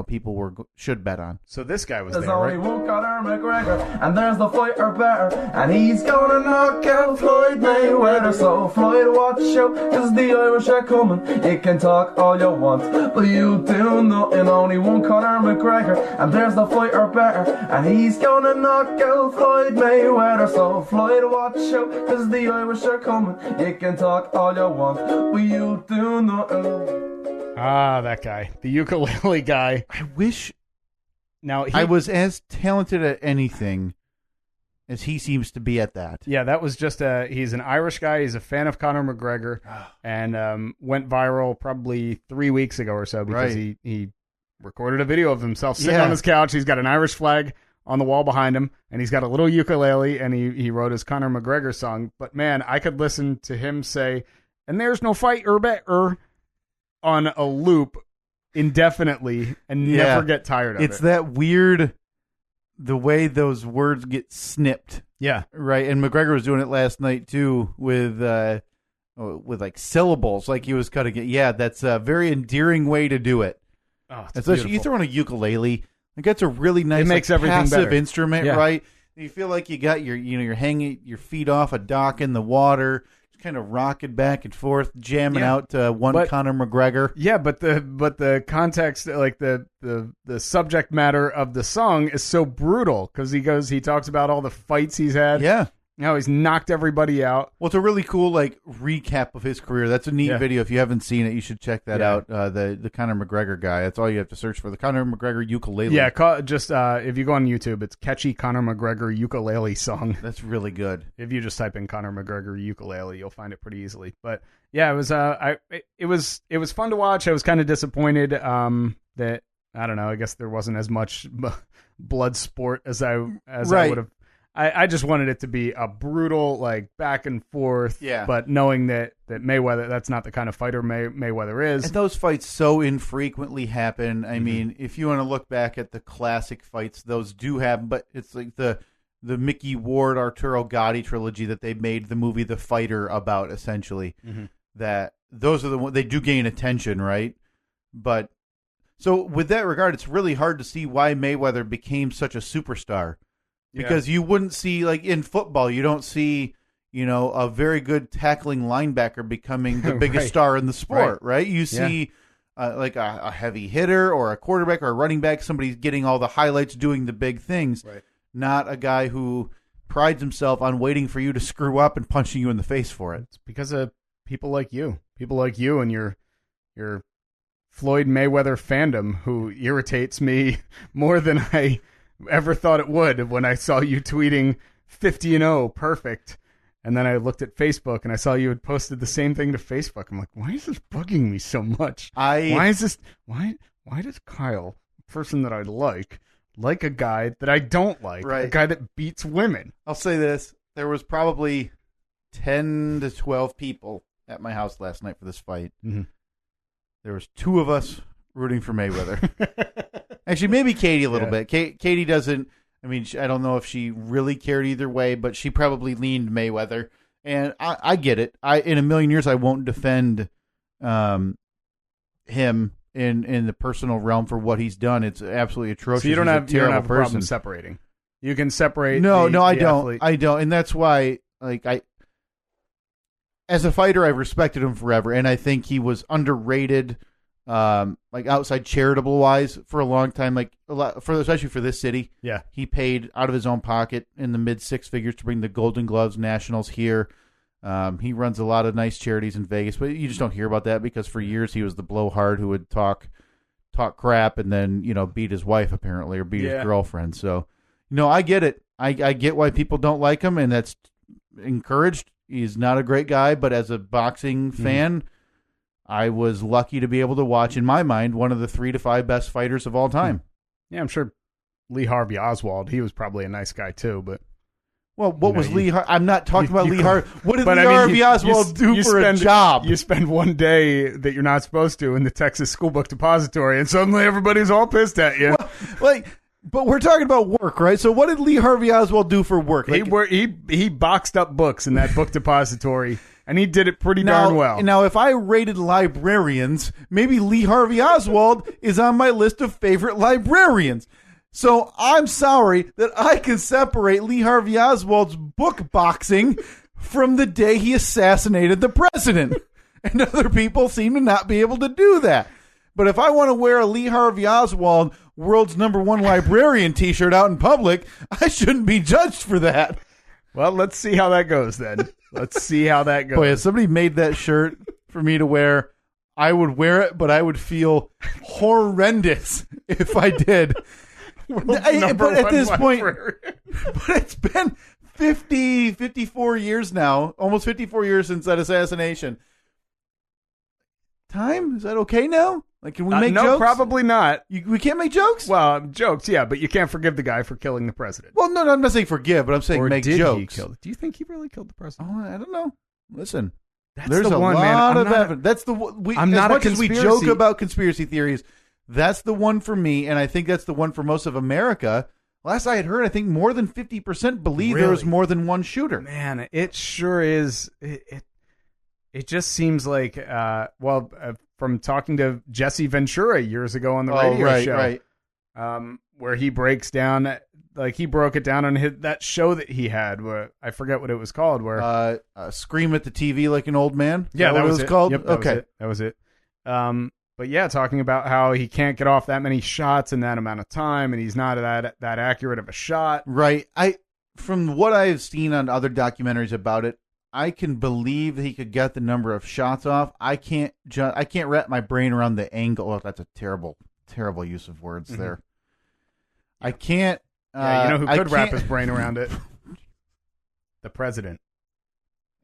people should bet on. So this guy was there, right? There's only one Conor McGregor, and there's the fighter better, and he's gonna knock out Floyd Mayweather. So Floyd, watch out, cause the Irish are coming. You can talk all you want, but you do nothing. Only one Conor McGregor, and there's the fighter better, and he's gonna knock out Floyd Mayweather. So Floyd, watch out, cause the Irish are coming. You can talk all you want, but you do nothing. Ah, that guy. The ukulele guy. I wish I was as talented at anything as he seems to be at that. Yeah, that was just he's an Irish guy. He's a fan of Conor McGregor and went viral probably 3 weeks ago or so because he recorded a video of himself sitting on his couch. He's got an Irish flag on the wall behind him, and he's got a little ukulele, and he wrote his Conor McGregor song. But, man, I could listen to him say, and there's no fight or bet on a loop indefinitely and never get tired of it. It's that weird, the way those words get snipped. Yeah. Right. And McGregor was doing it last night too with like syllables, like he was cutting it. Yeah, that's a very endearing way to do it. Oh, it's especially you throw on a ukulele. Like that's a really nice, it makes everything passive better. Instrument, right? You feel like you got you're hanging your feet off a dock in the water, kind of rocking back and forth, jamming out one Conor McGregor. Yeah, but the context, like the subject matter of the song is so brutal because he talks about all the fights he's had. Yeah, No, he's knocked everybody out. Well, it's a really cool recap of his career. That's a neat video. If you haven't seen it, you should check that out. The Conor McGregor guy. That's all you have to search for. The Conor McGregor ukulele. Yeah, just if you go on YouTube, it's catchy Conor McGregor ukulele song. That's really good. If you just type in Conor McGregor ukulele, you'll find it pretty easily. But yeah, it was fun to watch. I was kind of disappointed that I don't know. I guess there wasn't as much blood sport as I would have. I just wanted it to be a brutal, back and forth. Yeah. But knowing that Mayweather, that's not the kind of fighter Mayweather is. And those fights so infrequently happen. I mean, if you want to look back at the classic fights, those do happen. But it's like the Mickey Ward, Arturo Gatti trilogy that they made the movie The Fighter about, essentially. Mm-hmm. That those are the ones, they do gain attention, right? But so with that regard, it's really hard to see why Mayweather became such a superstar. Because you wouldn't see, in football, you don't see, a very good tackling linebacker becoming the biggest star in the sport, right? You see, a heavy hitter or a quarterback or a running back, somebody getting all the highlights, doing the big things, not a guy who prides himself on waiting for you to screw up and punching you in the face for it. It's because of people like you and your Floyd Mayweather fandom, who irritates me more than I ever thought it would when I saw you tweeting 50-0, perfect. And then I looked at Facebook and I saw you had posted the same thing to Facebook. I'm like, why is this bugging me so much? Why does Kyle, a person that I like a guy that I don't like, a guy that beats women? I'll say this. There was probably 10 to 12 people at my house last night for this fight. Mm-hmm. There was 2 of us rooting for Mayweather. Actually, maybe Katie a little bit. Katie doesn't. I mean, I don't know if she really cared either way, but she probably leaned Mayweather, and I get it. In a million years, I won't defend him in the personal realm for what he's done. It's absolutely atrocious. So you don't have a person. problem separating. You can separate. No, I don't. I don't, and that's why, as a fighter, I've respected him forever, and I think he was underrated. Outside charitable wise for a long time, especially for this city. Yeah. He paid out of his own pocket in the mid 6 figures to bring the Golden Gloves Nationals here. He runs a lot of nice charities in Vegas, but you just don't hear about that because for years he was the blowhard who would talk crap and then, beat his wife apparently or beat his girlfriend. So, I get it. I get why people don't like him, and that's encouraged. He's not a great guy, but as a boxing fan, I was lucky to be able to watch, in my mind, one of the 3 to 5 best fighters of all time. Yeah, I'm sure Lee Harvey Oswald, he was probably a nice guy too, but... Well, what was Lee Harvey? I'm not talking about Lee Harvey. What did Lee Harvey Oswald do for a job? You spend one day that you're not supposed to in the Texas School Book Depository, and suddenly everybody's all pissed at you. But we're talking about work, right? So what did Lee Harvey Oswald do for work? He boxed up books in that book depository. And he did it pretty darn well. Now, if I rated librarians, maybe Lee Harvey Oswald is on my list of favorite librarians. So I'm sorry that I can separate Lee Harvey Oswald's book boxing from the day he assassinated the president. And other people seem to not be able to do that. But if I want to wear a Lee Harvey Oswald world's #1 librarian t-shirt out in public, I shouldn't be judged for that. Well, let's see how that goes then. Let's see how that goes. Boy, if somebody made that shirt for me to wear, I would wear it, but I would feel horrendous if I did. But at this point, but it's been 54 years now, almost 54 years since that assassination. Time? Is that okay now? Can we make jokes? No, probably not. We can't make jokes? Well, jokes, yeah, but you can't forgive the guy for killing the president. Well, no, I'm not saying forgive, but I'm saying make jokes. Do you think he really killed the president? Oh, I don't know. Listen, there's a lot of evidence. That's the one. I'm not as much a as we joke about conspiracy theories, that's the one for me, and I think that's the one for most of America. Last I had heard, I think more than 50% believe there was more than one shooter. Man, it sure is. It just seems like, from talking to Jesse Ventura years ago on the radio show, where he breaks down, he broke it down on that show that he had, where I forget what it was called, where Scream at the TV like an old man. Yeah, that was it. Called. Yep, okay, that was it. But yeah, talking about how he can't get off that many shots in that amount of time, and he's not that accurate of a shot. Right. from what I've seen on other documentaries about it, I can believe that he could get the number of shots off. I can't wrap my brain around the angle. Oh, that's a terrible use of words there. I can't. Yeah, you know who could wrap his brain around it? The president.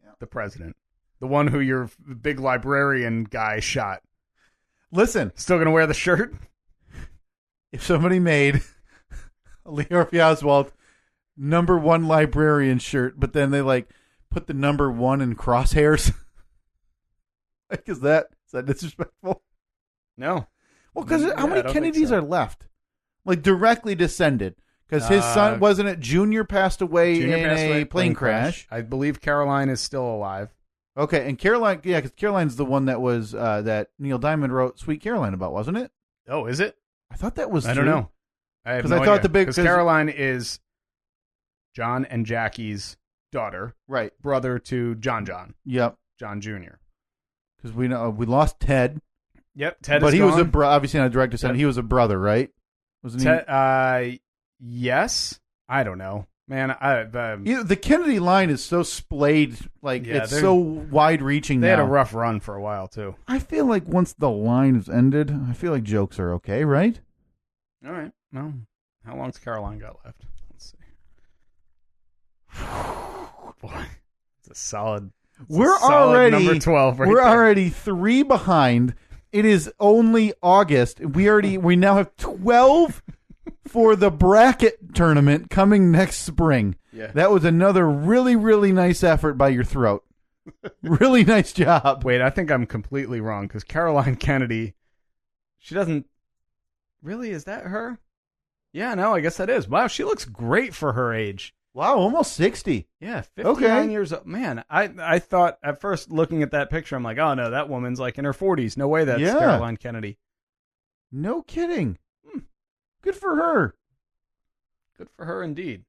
Yeah. The president. The one who your big librarian guy shot. Listen. Still going to wear the shirt? If somebody made a Lee Harvey Oswald #1 librarian shirt, but then they like put the #1 in crosshairs, like is that disrespectful? No. Well, because how many Kennedys are left? Like directly descended. Because his son, wasn't it, Junior passed away in a plane crash. I believe Caroline is still alive. Okay, and Caroline, yeah, because Caroline's the one that was, that Neil Diamond wrote Sweet Caroline about, wasn't it? Oh, is it? I thought that was I don't know. I have no idea. Thought because Caroline is John and Jackie's daughter. Right. Brother to John. Yep. John Jr. Because we know we lost Ted. Yep, Ted but is he gone. was obviously not a direct descendant. He was a brother, right? Wasn't he? Yes. I don't know. Man, the Kennedy line is so splayed, like it's so wide-reaching. They had a rough run for a while too. I feel like once the line is ended, I feel like jokes are okay, right? All right. Well, how long's Caroline got left? Let's see. Boy, it's a solid. We're already number 12. Right we're there. already 3 behind. It is only August. We now have 12 for the bracket tournament coming next spring. Yeah. That was another really, really nice effort by your throat. Really nice job. Wait, I think I'm completely wrong because Caroline Kennedy, she doesn't really. Is that her? Yeah, no, I guess that is. Wow, she looks great for her age. Wow, almost 60. Yeah, 59 years old. Man, I thought at first looking at that picture, I'm like, oh no, that woman's like in her 40s. No way that's Caroline Kennedy. No kidding. Good for her. Good for her indeed.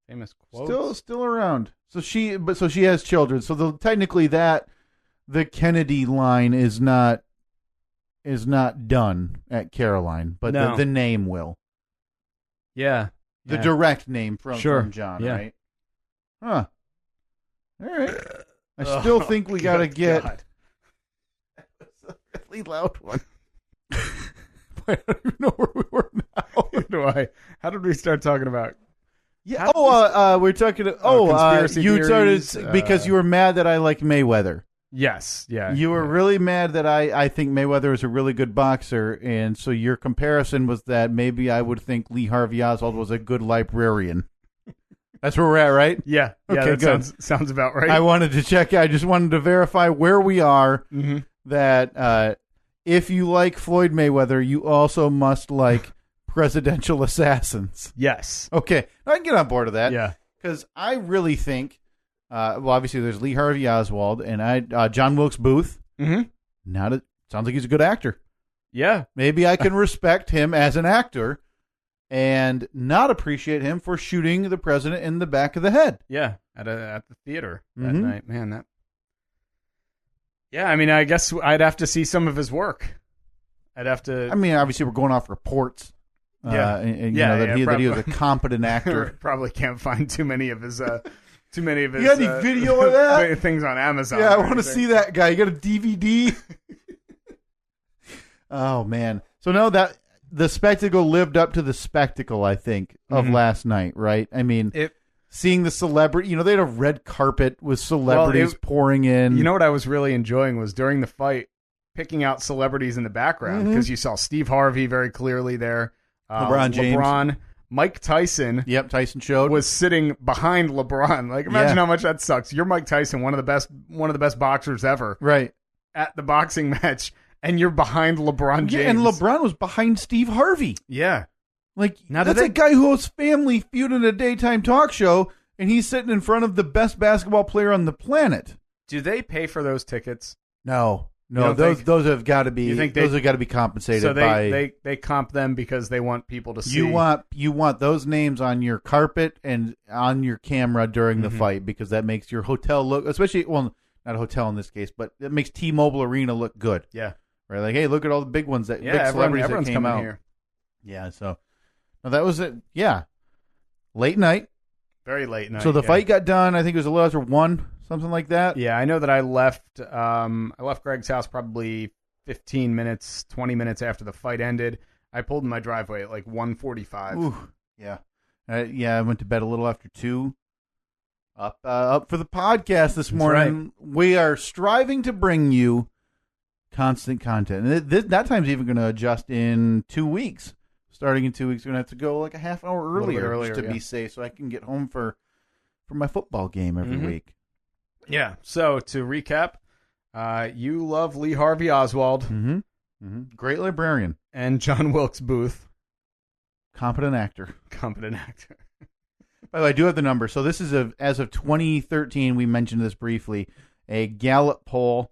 Famous quote. Still around. So she has children. So technically the Kennedy line is not done at Caroline, but the name will. Yeah. The direct name from John, right? Huh. All right. I still think we got to get... God. That was a really loud one. I don't even know where we were now. How did we start talking about... Yeah. We're talking... conspiracy you theories, started because you were mad that I like Mayweather. Yes. Yeah. You were really mad that I think Mayweather is a really good boxer, and so your comparison was that maybe I would think Lee Harvey Oswald was a good librarian. That's where we're at, right? Yeah. Okay, that sounds about right. I wanted to check. I just wanted to verify where we are. Mm-hmm. That if you like Floyd Mayweather, you also must like presidential assassins. Yes. Okay. I can get on board with that. Yeah. Because I really think, obviously there's Lee Harvey Oswald and John Wilkes Booth. Mm-hmm. Sounds like he's a good actor. Yeah. Maybe I can respect him as an actor and not appreciate him for shooting the president in the back of the head. Yeah. At the theater that night. Man, that... Yeah, I mean, I guess I'd have to see some of his work. I'd have to... I mean, obviously we're going off reports. That he was a competent actor. Probably can't find too many of his... You got any video of that? Things on Amazon. Yeah, I want to see that guy. You got a DVD? Oh, man. So, no, that the spectacle lived up to the spectacle, I think, of last night, right? I mean, seeing the celebrity, they had a red carpet with celebrities pouring in. You know what I was really enjoying was during the fight, picking out celebrities in the background, because you saw Steve Harvey very clearly there. LeBron James. Mike Tyson. Yep, Tyson showed. Was sitting behind LeBron. Like, imagine how much that sucks. You're Mike Tyson, one of the best boxers ever. Right. At the boxing match, and you're behind LeBron James. Yeah, and LeBron was behind Steve Harvey. Yeah. Like, that's a guy who hosts Family Feud in a daytime talk show, and he's sitting in front of the best basketball player on the planet. Do they pay for those tickets? No, those have got to be. Those have got to be compensated. So they comp them because they want people to see. You want those names on your carpet and on your camera during the fight, because that makes your hotel look, especially, well, not a hotel in this case, but it makes T-Mobile Arena look good. Yeah, right. Like, hey, look at all the big ones big celebrities everyone's that came coming out here. Yeah, so that was it. Yeah, late night. Very late night. So the fight got done, I think it was a little after 1, something like that. Yeah, I know that I left Greg's house probably 15 minutes, 20 minutes after the fight ended. I pulled in my driveway at like 1:45. Ooh, yeah. I went to bed a little after 2. Up for the podcast this morning. Right. We are striving to bring you constant content. And that time's even going to adjust in 2 weeks. Starting in 2 weeks, we're going to have to go like a half hour earlier just to be safe so I can get home for my football game every week. Yeah. So to recap, you love Lee Harvey Oswald. Great librarian. And John Wilkes Booth. Competent actor. By the way, I do have the number. So this is as of 2013, we mentioned this briefly, a Gallup poll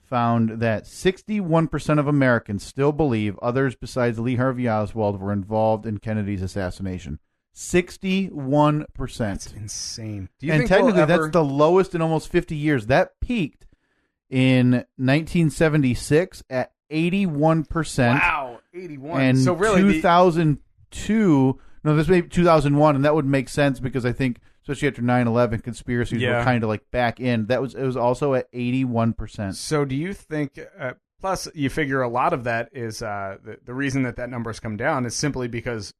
found that 61% of Americans still believe others besides Lee Harvey Oswald were involved in Kennedy's assassination. 61%. That's insane. Do you and think technically, that's the lowest in almost 50 years. That peaked in 1976 at 81%. Wow, 81. And so really 2002, this may be 2001, and that would make sense because I think, especially after 9/11, conspiracies were kind of like back in. It was also at 81%. So do you think, plus you figure a lot of that is, the reason that number's come down is simply because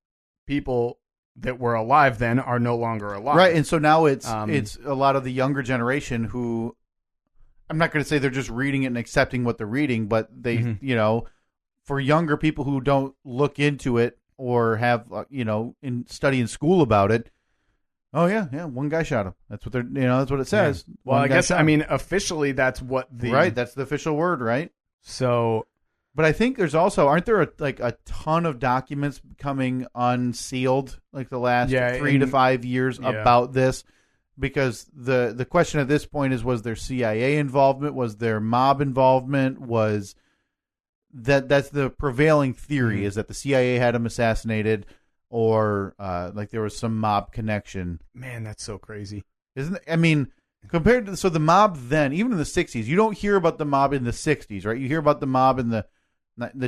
people that were alive then are no longer alive. Right, and so now it's a lot of the younger generation who, I'm not going to say they're just reading it and accepting what they're reading, but they, for younger people who don't look into it or have, study in school about it, oh yeah, one guy shot him. That's what that's what it says. Yeah. Well, I guess, officially that's what right, that's the official word, right? So, but I think there's also, aren't there a ton of documents coming unsealed like the last 3 to 5 years about this? Because the question at this point is, was there CIA involvement? Was there mob involvement? That's the prevailing theory, is that the CIA had him assassinated, or like there was some mob connection. Man, that's so crazy. Isn't it? I mean, compared to the mob then, even in the 60s, you don't hear about the mob in the 60s, right? You hear about the mob in the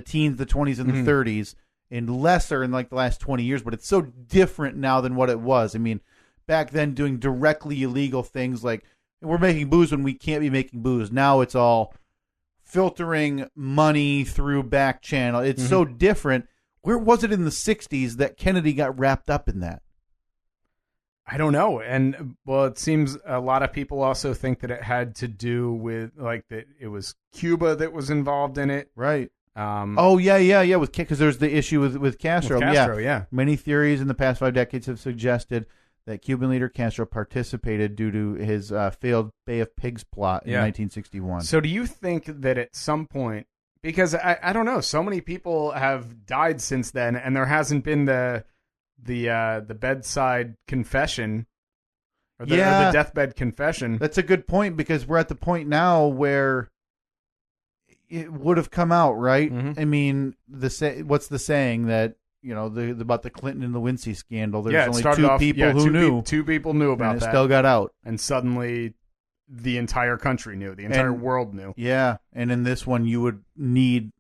teens, the 20s, and the 30s, and lesser in like the last 20 years, but it's so different now than what it was. I mean, back then doing directly illegal things like we're making booze when we can't be making booze. Now it's all filtering money through back channel. It's so different. Where was it in the 60s that Kennedy got wrapped up in that? I don't know. And well, it seems a lot of people also think that it had to do with like that it was Cuba that was involved in it. Right. Because there's the issue with Castro. Yeah. Many theories in the past 5 decades have suggested that Cuban leader Castro participated due to his failed Bay of Pigs plot in 1961. So do you think that at some point, because I don't know, so many people have died since then, and there hasn't been the bedside confession or the deathbed confession. That's a good point, because we're at the point now where it would have come out, right? I mean, what's the saying that, about the Clinton and Lewinsky scandal? There's only 2 people who knew. 2 people knew about and it that. Still got out. And suddenly the entire country knew. The entire world knew. Yeah. And in this one, you would need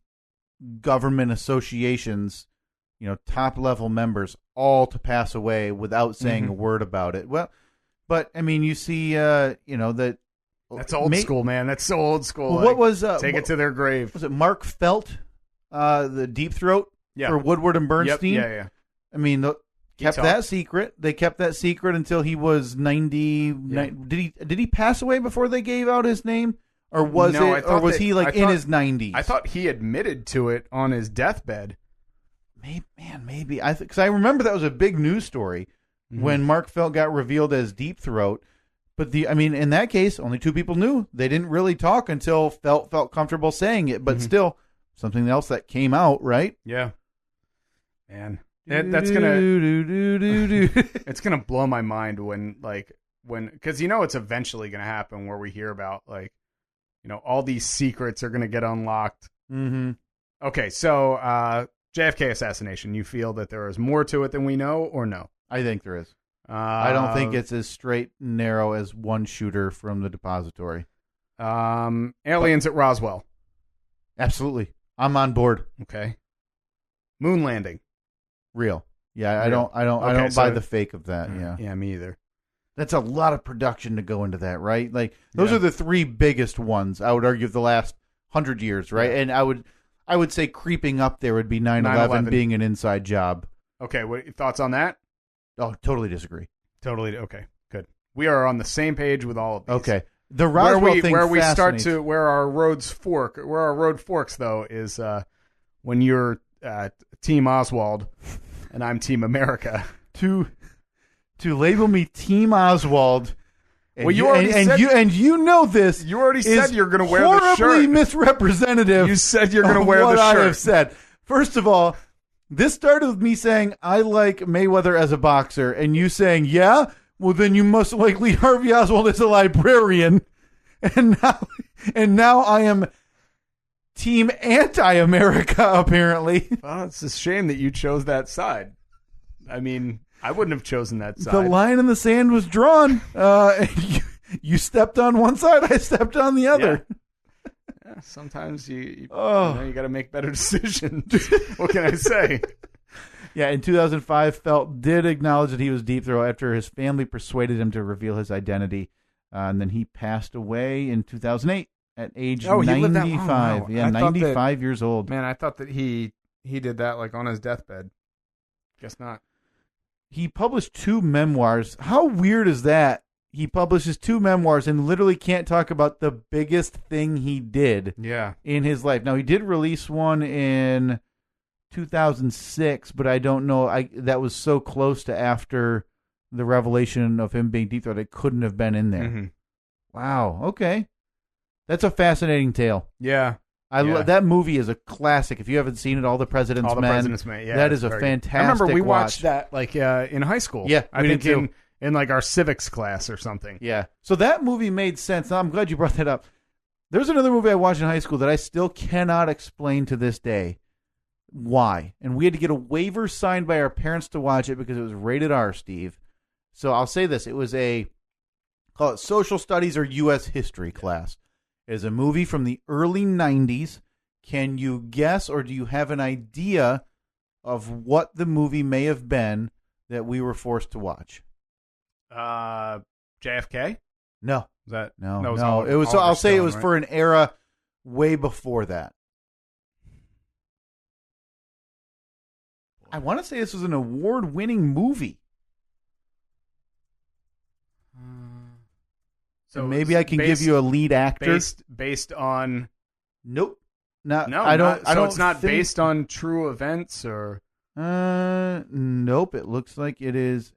government associations, top level members, all to pass away without saying a word about it. Well, but I mean, you see, that. That's old school, man. That's so old school. Well, what was take it to their grave? Was it Mark Felt, the Deep Throat for Woodward and Bernstein? Yep. Yeah. I mean, kept that secret. They kept that secret until he was 90. Yeah. Did he pass away before they gave out his name, or was he like in his 90s? I thought he admitted to it on his deathbed. Maybe. Because I remember that was a big news story when Mark Felt got revealed as Deep Throat. But in that case, only 2 people knew. They didn't really talk until felt comfortable saying it. But still, something else that came out, right? Yeah, man, that's gonna it's gonna blow my mind when because it's eventually gonna happen where we hear about all these secrets are gonna get unlocked. Okay, so JFK assassination. You feel that there is more to it than we know, or no? I think there is. I don't think it's as straight and narrow as one shooter from the depository. Aliens at Roswell. Absolutely. I'm on board. Okay. Moon landing. Real. Yeah, real. I don't buy the fake of that. Yeah. Yeah, me either. That's a lot of production to go into that, right? Like those are the three biggest ones, I would argue, of the last 100 years, right? And I would say creeping up there would be 9/11 being an inside job. Okay, what thoughts on that? Oh, totally disagree. Totally. Okay, good. We are on the same page with all of these. Okay. The Roswell thing where we fascinates. start to where our road forks though is when you're Team Oswald and I'm Team America. To label me Team Oswald. And well, you know this. You already said you're going to wear the shirt. Horribly misrepresentative. You said you're going to wear what the shirt. I have said. First of all, this started with me saying I like Mayweather as a boxer, and you saying, yeah, well then you must like Lee Harvey Oswald as a librarian, and now I am Team Anti-America. Apparently, well, it's a shame that you chose that side. I mean, I wouldn't have chosen that side. The line in the sand was drawn. And you stepped on one side, I stepped on the other. Yeah, sometimes you got to make better decisions. What can I say? Yeah, in 2005, Felt did acknowledge that he was Deep Throat after his family persuaded him to reveal his identity. And then he passed away in 2008 at age 95. He lived that long. Wow. Yeah, 95 years old. Man, I thought that he did that like on his deathbed. Guess not. He published 2 memoirs. How weird is that? He publishes 2 memoirs and literally can't talk about the biggest thing he did in his life. Now, he did release one in 2006, but I don't know. That was so close to after the revelation of him being Deep Throat, it couldn't have been in there. Mm-hmm. Wow. Okay. That's a fascinating tale. Yeah. That movie is a classic. If you haven't seen it, All the President's Men. Yeah, that is a fantastic I remember we watch. watched that like in high school. Yeah, I think in like our civics class or something. Yeah. So that movie made sense. Now, I'm glad you brought that up. There's another movie I watched in high school that I still cannot explain to this day why. And we had to get a waiver signed by our parents to watch it because it was rated R, Steve. So I'll say this. It was call it social studies or U.S. history class. It is a movie from the early 90s. Can you guess or do you have an idea of what the movie may have been that we were forced to watch? JFK? No. Was that no? It was. So I'll say it was for an era way before that. I want to say this was an award-winning movie. So maybe I can give you a lead actor based on. Nope. No, I don't. So it's not based on true events or. Nope. It looks like it is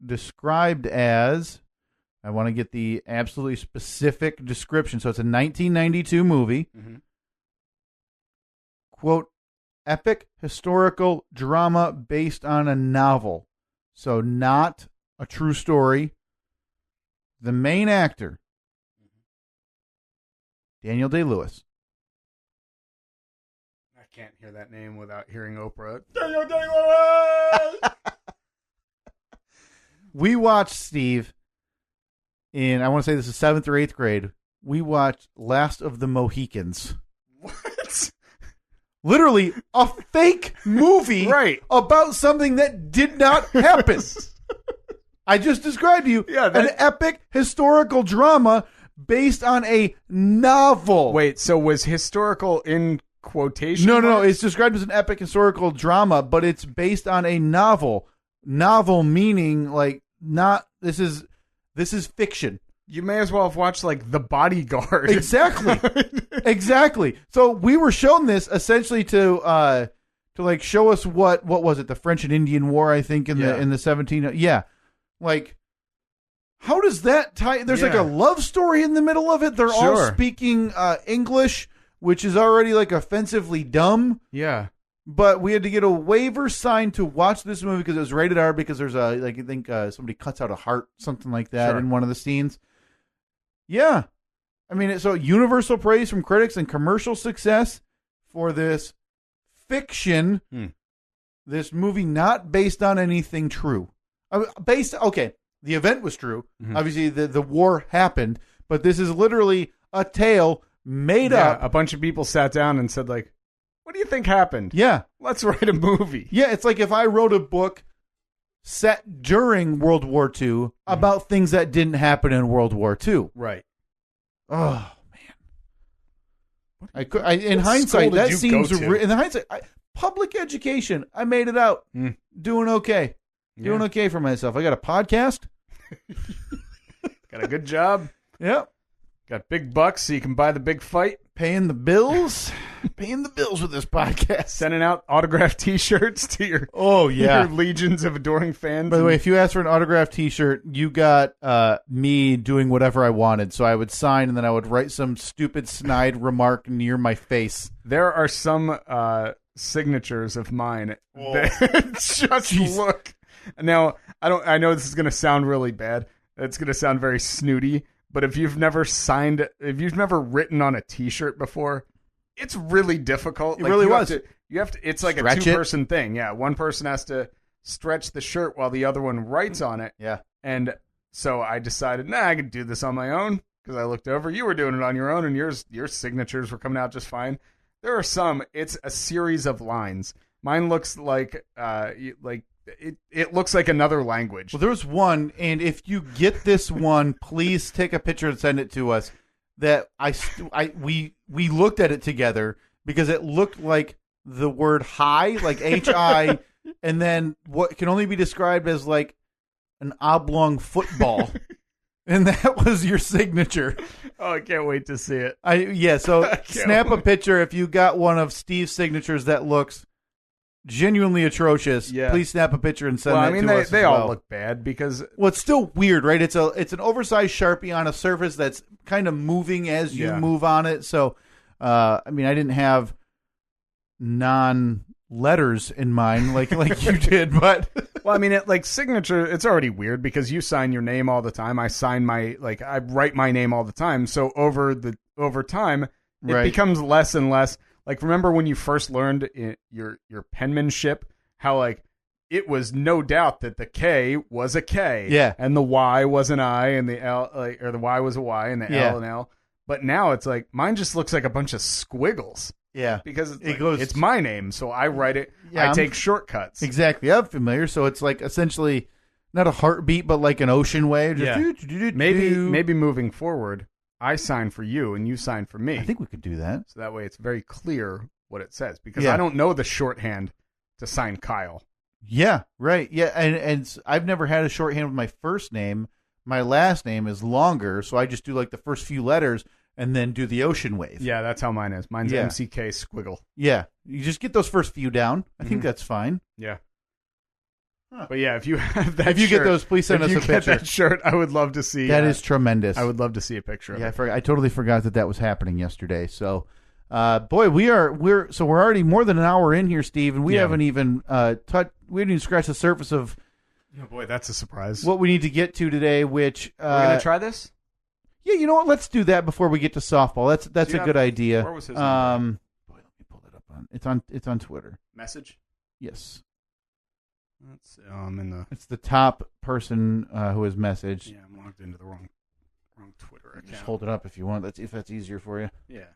described as. I want to get the absolutely specific description. So it's a 1992 movie. Mm-hmm. Quote, epic historical drama based on a novel. So not a true story. The main actor, Daniel Day-Lewis. I can't hear that name without hearing Oprah. Daniel Day-Lewis! We watched, Steve, I want to say this is 7th or 8th grade. We watched Last of the Mohicans. What? Literally a fake movie about something that did not happen. I just described to you an epic historical drama based on a novel. Wait, so was historical in quotation? No. It's described as an epic historical drama, but it's based on a novel. Novel meaning like not. This is fiction. You may as well have watched like The Bodyguard. Exactly. Exactly. So we were shown this essentially to like show us what was it, the French and Indian War, I think in the 17. Yeah. Like, how does that tie? There's like a love story in the middle of it. They're all speaking English, which is already like offensively dumb. Yeah. But we had to get a waiver signed to watch this movie because it was rated R because there's I think somebody cuts out a heart, something like that in one of the scenes. Yeah. I mean, so universal praise from critics and commercial success for this fiction, this movie not based on anything true. The event was true. Mm-hmm. Obviously, the war happened, but this is literally a tale made up. A bunch of people sat down and said, like, what do you think happened? Yeah. Let's write a movie. Yeah, it's like if I wrote a book set during World War II about things that didn't happen in World War II. Right. Oh man. In hindsight, that seems in hindsight. Public education. I made it out. Doing okay. Doing okay for myself. I got a podcast. Got a good job. Yep. Got big bucks so you can buy the big fight. Paying the bills. Paying the bills with this podcast. Sending out autographed T-shirts to your your legions of adoring fans. By the way, if you asked for an autographed T-shirt, you got me doing whatever I wanted. So I would sign and then I would write some stupid snide remark near my face. There are some signatures of mine that just look. Now, I know this is going to sound really bad. It's going to sound very snooty. But if you've never written on a T-shirt before, it's really difficult. It really was. You have to. It's like Stretch a two-person thing. Yeah, one person has to stretch the shirt while the other one writes on it. Yeah. And so I decided, I could do this on my own because I looked over. You were doing it on your own, and your signatures were coming out just fine. There are some. It's a series of lines. Mine looks like It looks like another language. Well, there was one, and if you get this one, please take a picture and send it to us. That we looked at it together because it looked like the word "hi," like H-I, and then what can only be described as like an oblong football, and that was your signature. Oh, I can't wait to see it. So snap a picture if you got one of Steve's signatures that looks genuinely atrocious. Yeah. Please snap a picture and send that to us. They all look bad because it's still weird, right? It's an oversized Sharpie on a surface that's kind of moving as you move on it. So, I didn't have non-letters in mine like you did, but signature. It's already weird because you sign your name all the time. I sign I write my name all the time. So over time, it becomes less and less. Like, remember when you first learned your penmanship, how, it was no doubt that the K was a K. Yeah. And the Y was an I, and the L, or the Y was a Y, and the L an L. But now it's mine just looks like a bunch of squiggles. Yeah. Because it's my name, so I write it. Yeah, I take shortcuts. Exactly. I'm familiar. So it's essentially not a heartbeat, but like an ocean wave. Just Maybe moving forward, I sign for you and you sign for me. I think we could do that. So that way it's very clear what it says. Because I don't know the shorthand to sign Kyle. Yeah, right. Yeah, and I've never had a shorthand with my first name. My last name is longer, so I just do the first few letters and then do the ocean wave. Yeah, that's how mine is. Mine's MCK squiggle. Yeah, you just get those first few down. I think that's fine. Yeah. Huh. But yeah, if you have that, get those, please send us a picture. If you get that shirt, I would love to see. That is tremendous. I would love to see a picture. Yeah, I totally forgot that was happening yesterday. So, boy, we're already more than an hour in here, Steve, and we haven't even we haven't even scratched the surface of. Oh boy, that's a surprise. What we need to get to today, which we're gonna try this. Yeah, you know what? Let's do that before we get to softball. That's a good idea. Where was his number? Boy, let me pull that up it's on Twitter. Message. Yes. Let's in the. It's the top person who has messaged. Yeah, I'm logged into the wrong Twitter account. Just hold it up if you want. If that's easier for you. Yeah.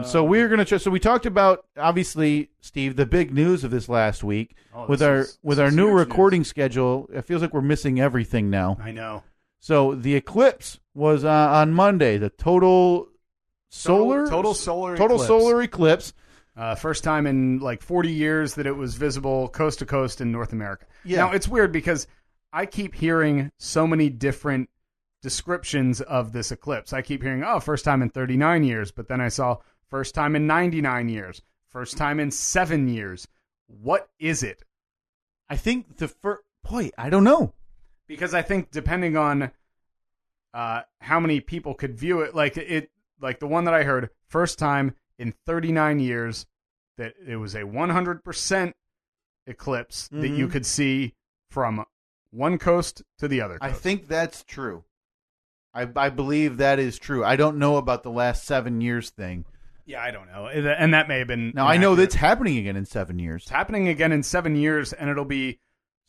So we're gonna try. So we talked about, obviously, Steve, the big news of this last week with our new recording schedule. It feels like we're missing everything now. I know. So the eclipse was on Monday. The total solar eclipse. First time in 40 years that it was visible coast to coast in North America. Yeah. Now, it's weird because I keep hearing so many different descriptions of this eclipse. I keep hearing, first time in 39 years, but then I saw first time in 99 years, first time in 7 years. What is it? I think I don't know. Because I think depending on how many people could view it, like the one that I heard, first time in 39 years that it was a 100% eclipse that you could see from one coast to the other coast. I think that's true. I believe that is true. I don't know about the last 7 years thing. Yeah, I don't know. And that may have been... Now, I know that's happening again in 7 years. It's happening again in 7 years, and it'll be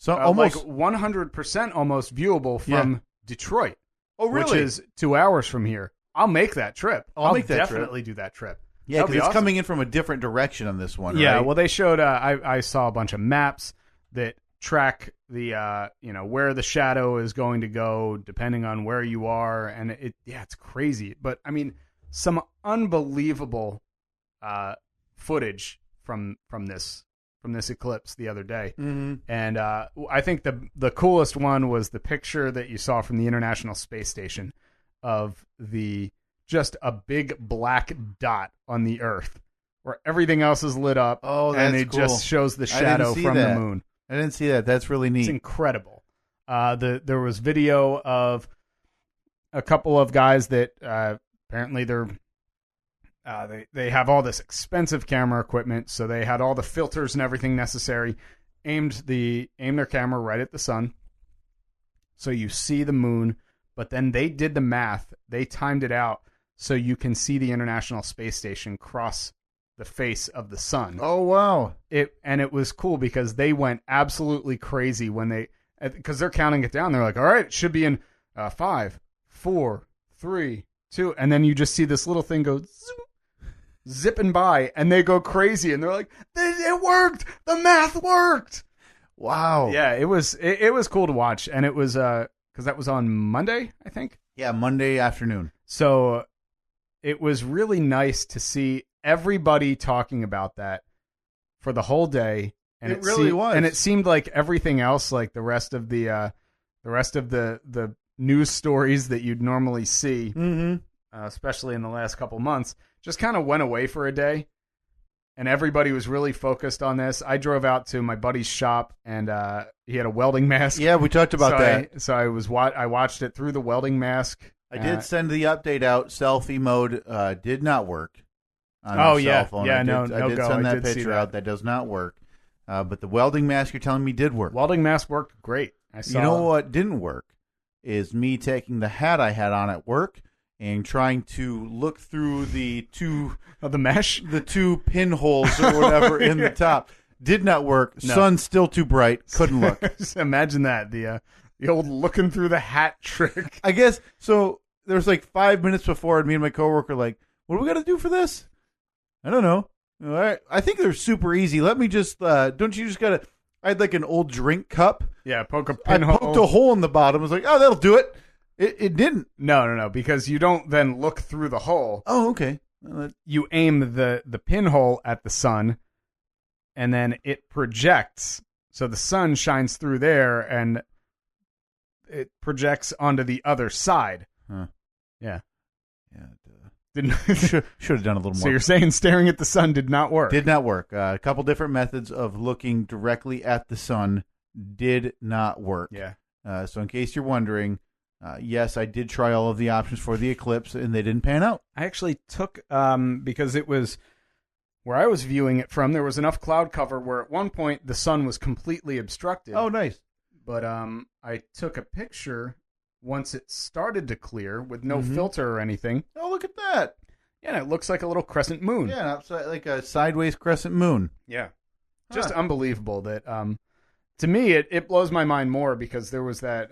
almost 100% almost viewable from Detroit. Oh, really? Which is 2 hours from here. I'll make that trip. I'll make that definitely do that trip. Yeah, because it's coming in from a different direction on this one, yeah, right? Well, they showed... I saw a bunch of maps that track the where the shadow is going to go depending on where you are, and it's crazy. But I mean, some unbelievable footage from this eclipse the other day. Mm-hmm. And I think the coolest one was the picture that you saw from the International Space Station of just a big black dot on the Earth where everything else is lit up. Oh, that's and it cool. just shows the shadow from the moon. I didn't see that. That's really neat. It's incredible. There was video of a couple of guys that apparently they have all this expensive camera equipment, so they had all the filters and everything necessary. Aimed their camera right at the sun, so you see the moon. But then they did the math. They timed it out so you can see the International Space Station cross the face of the sun. Oh, wow. It was cool because they went absolutely crazy because they're counting it down. They're like, all right, it should be in 5, 4, 3, 2. And then you just see this little thing go zipping by, and they go crazy. And they're like, it worked. The math worked. Wow. Yeah, it was cool to watch. And it was because that was on Monday, I think. Yeah, Monday afternoon. So it was really nice to see everybody talking about that for the whole day, and it really was. And it seemed like everything else, like the rest of the news stories that you'd normally see, especially in the last couple months, just kind of went away for a day, and everybody was really focused on this. I drove out to my buddy's shop, and he had a welding mask. Yeah, we talked about that. So I watched it through the welding mask. I did send the update out. Selfie mode did not work. On the cell phone. Yeah, I did go. send I that did see picture that. out. That does not work. But the welding mask you're telling me did work. Welding mask worked great. I saw. You know what didn't work is me taking the hat I had on at work and trying to look through the two the mesh, the two pinholes or whatever in the top. Did not work. No. Sun's still too bright. Couldn't look. Just imagine that the old looking through the hat trick. I guess so. There was like 5 minutes before, and me and my coworker like, "What do we got to do for this?" I don't know. All right. I think they're super easy. Let me just, don't you just got to, I had like an old drink cup. Yeah, poke a I pinhole. poked a hole in the bottom. I was like, oh, that'll do it. It didn't. No, because you don't then look through the hole. Oh, okay. You aim the pinhole at the sun, and then it projects. So the sun shines through there, and it projects onto the other side. Huh. Yeah. Yeah. Didn't Should have done a little more. So you're saying staring at the sun did not work? Did not work. A couple different methods of looking directly at the sun did not work. Yeah. So in case you're wondering, yes, I did try all of the options for the eclipse, and they didn't pan out. I actually took, because it was where I was viewing it from, there was enough cloud cover where at one point the sun was completely obstructed. Oh, nice. But I took a picture once it started to clear with no filter or anything. Oh, look at that. Yeah, it looks like a little crescent moon. Yeah, like a sideways crescent moon. Yeah. Just unbelievable that, to me, it blows my mind more because there was that,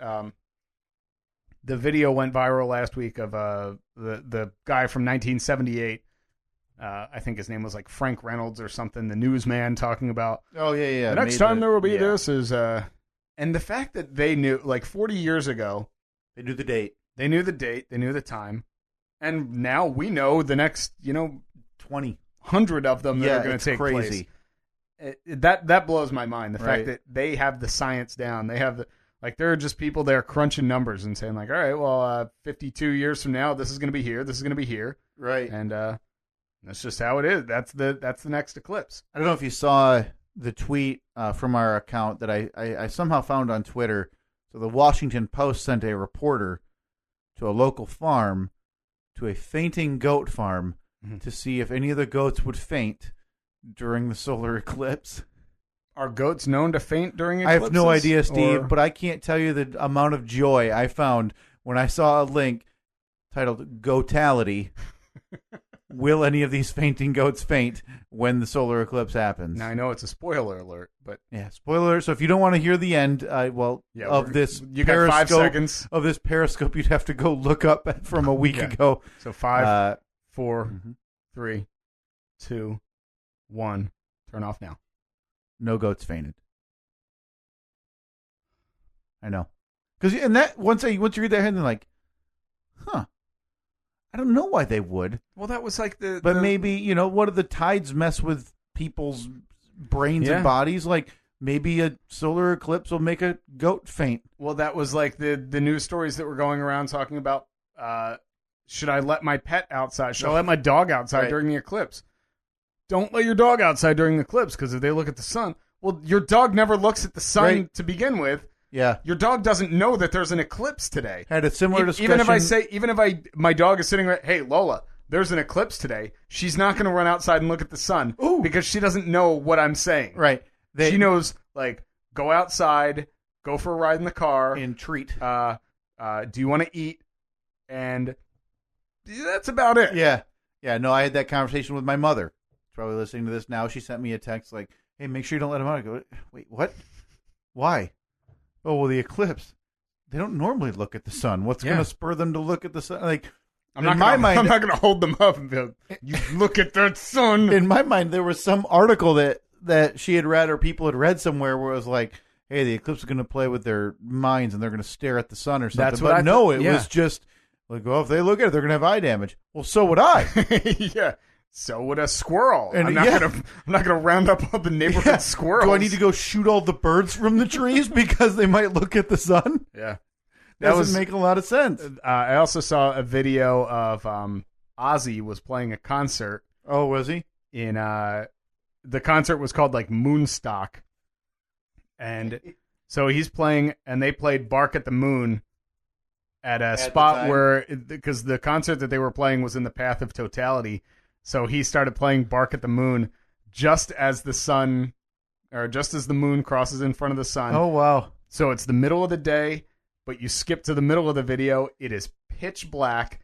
the video went viral last week of the guy from 1978. I think his name was like Frank Reynolds or something, the newsman talking about, Oh, yeah. the next time there will be this is, and the fact that they knew, like 40 years ago, They knew the date. they knew the date, they knew the time, and now we know the next, 20. 100 of them that Yeah, are going it's to take crazy. place. That blows my mind. The fact Right. that they have the science down. They have there are just people there crunching numbers and saying like, all right, well, 52 years from now, this is going to be here. This is going to be here. Right. And that's just how it is. That's the next eclipse. I don't know if you saw the tweet from our account that I somehow found on Twitter. So the Washington Post sent a reporter to a local farm, to a fainting goat farm, to see if any of the goats would faint during the solar eclipse. Are goats known to faint during I eclipses? have no idea, Steve, Or- but I can't tell you the amount of joy I found when I saw a link titled Goatality. Will any of these fainting goats faint when the solar eclipse happens? Now I know it's a spoiler alert, but Yeah, spoiler. So if you don't want to hear the end, of this you got 5 seconds. of this Periscope, you'd have to go look up from a week ago. So 5, 4, Mhm. 3, 2, 1. Turn off now. No goats fainted. I know. Because and that once you read that headline, like, huh. I don't know why they would. Well, that was like But maybe, what do the tides mess with people's brains and bodies? Like, maybe a solar eclipse will make a goat faint. Well, that was like the news stories that were going around talking about, should I let my pet outside? Should I let my dog outside during the eclipse? Don't let your dog outside during the eclipse, because if they look at the sun, well, your dog never looks at the sun to begin with. Yeah. Your dog doesn't know that there's an eclipse today. Had a similar discussion. Even if my dog is sitting there, hey, Lola, there's an eclipse today, she's not going to run outside and look at the sun because she doesn't know what I'm saying. Right. She knows, like, go outside, go for a ride in the car. And treat. Do you want to eat? And that's about it. Yeah. Yeah, no, I had that conversation with my mother. She's probably listening to this now. She sent me a text like, hey, make sure you don't let him out. I go, wait, what? Why? Oh, well, the eclipse. They don't normally look at the sun. What's going to spur them to look at the sun? Like, I'm not going to hold them up and be like, you look at that sun. In my mind, there was some article that she had read or people had read somewhere where it was like, hey, the eclipse is going to play with their minds and they're going to stare at the sun or something. That's what it was just like, well, if they look at it, they're going to have eye damage. Well, so would I. Yeah. So would a squirrel. And I'm not gonna round up all the neighborhood squirrels. Do I need to go shoot all the birds from the trees because they might look at the sun? Yeah. That doesn't make a lot of sense. I also saw a video of Ozzy was playing a concert. Oh, was he? In the concert was called like Moonstock. And so he's playing, and they played Bark at the Moon at a spot where, because the concert that they were playing was in the path of totality. So he started playing Bark at the Moon just as the moon crosses in front of the sun. Oh, wow. So it's the middle of the day, but you skip to the middle of the video. It is pitch black.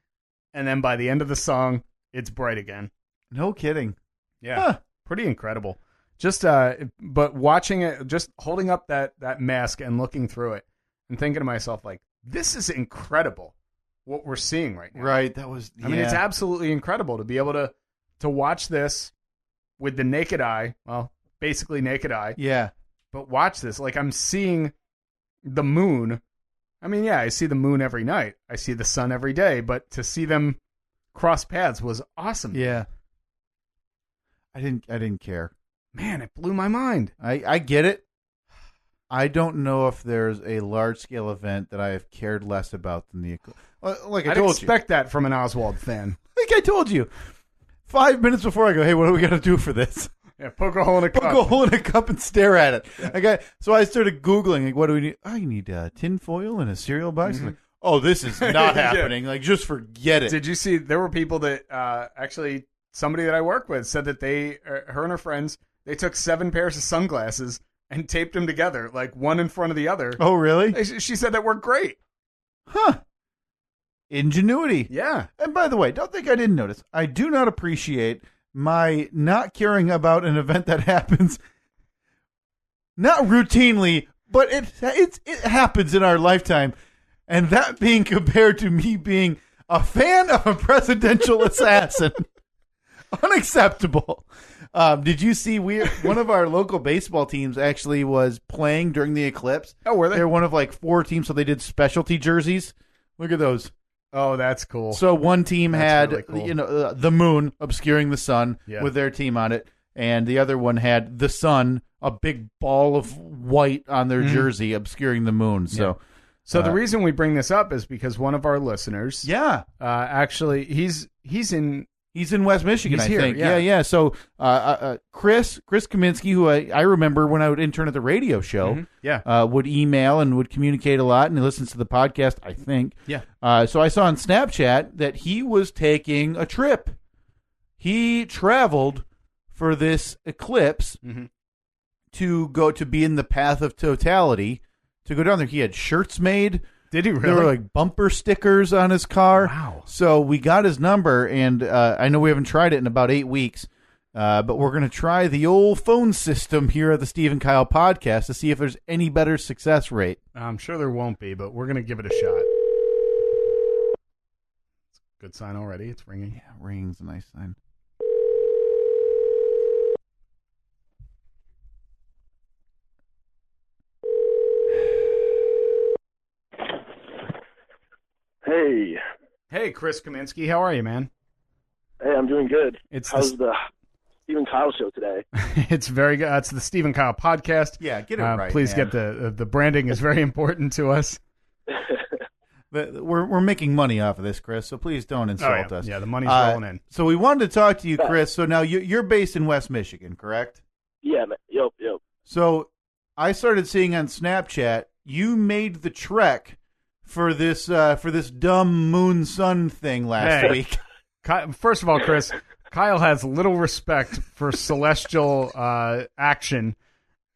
And then by the end of the song, it's bright again. No kidding. Yeah. Huh. Pretty incredible. Just, but watching it, just holding up that mask and looking through it and thinking to myself, like, this is incredible what we're seeing right now. Right. That was, I mean, it's absolutely incredible to be able to watch this with the naked eye. Well, basically naked eye. Yeah. But watch this. Like, I'm seeing the moon. I mean, yeah, I see the moon every night. I see the sun every day. But to see them cross paths was awesome. Yeah. I didn't care. Man, it blew my mind. I get it. I don't know if there's a large-scale event that I have cared less about than the eclipse. Like I told you. I'd expect that from an Oswald fan. Like I told you. 5 minutes before I go, hey, what do we got to do for this? Yeah, poke a hole in a cup. Poke a hole in a cup and stare at it. Yeah. So I started Googling, like, what do we need? Oh, you need tin foil and a cereal box. Mm-hmm. Like, oh, this is not happening. Like, just forget it. Did you see, there were people that, actually, somebody that I work with said that her and her friends, they took 7 pairs of sunglasses and taped them together, like one in front of the other. Oh, really? She said that worked great. Huh. Ingenuity. Yeah. And by the way, don't think I didn't notice. I do not appreciate my not caring about an event that happens, not routinely, but it happens in our lifetime. And that being compared to me being a fan of a presidential assassin. Unacceptable. Did you see one of our local baseball teams actually was playing during the eclipse? Oh, were they? They're one of like 4 teams, so they did specialty jerseys. Look at those. Oh, that's cool. So one team had really cool. The moon obscuring the sun with their team on it, and the other one had the sun, a big ball of white on their jersey obscuring the moon. So the reason we bring this up is because one of our listeners, actually he's in West Michigan, I think. Yeah. So Chris Kaminsky, who I remember when I would intern at the radio show, would email and would communicate a lot, and he listens to the podcast, I think. Yeah. So I saw on Snapchat that he was taking a trip. He traveled for this eclipse to go to be in the path of totality, to go down there. He had shirts made. Did he really? There were like bumper stickers on his car. Wow. So we got his number, and I know we haven't tried it in about 8 weeks, but we're going to try the old phone system here at the Steve and Kyle podcast to see if there's any better success rate. I'm sure there won't be, but we're going to give it a shot. It's a good sign already. It's ringing. Yeah, ringing's a nice sign. Hey, Chris Kaminsky, how are you, man? Hey, I'm doing good. How's the Stephen Kyle show today? It's very good. It's the Stephen Kyle podcast. Yeah, get it right. Please man. get the branding is very important to us. We're making money off of this, Chris, so please don't insult us. Yeah, the money's rolling in. So we wanted to talk to you, Chris. So now you're based in West Michigan, correct? Yeah, man. Yep. So I started seeing on Snapchat you made the trek for this dumb moon sun thing last week. First of all, Chris, Kyle has little respect for celestial action,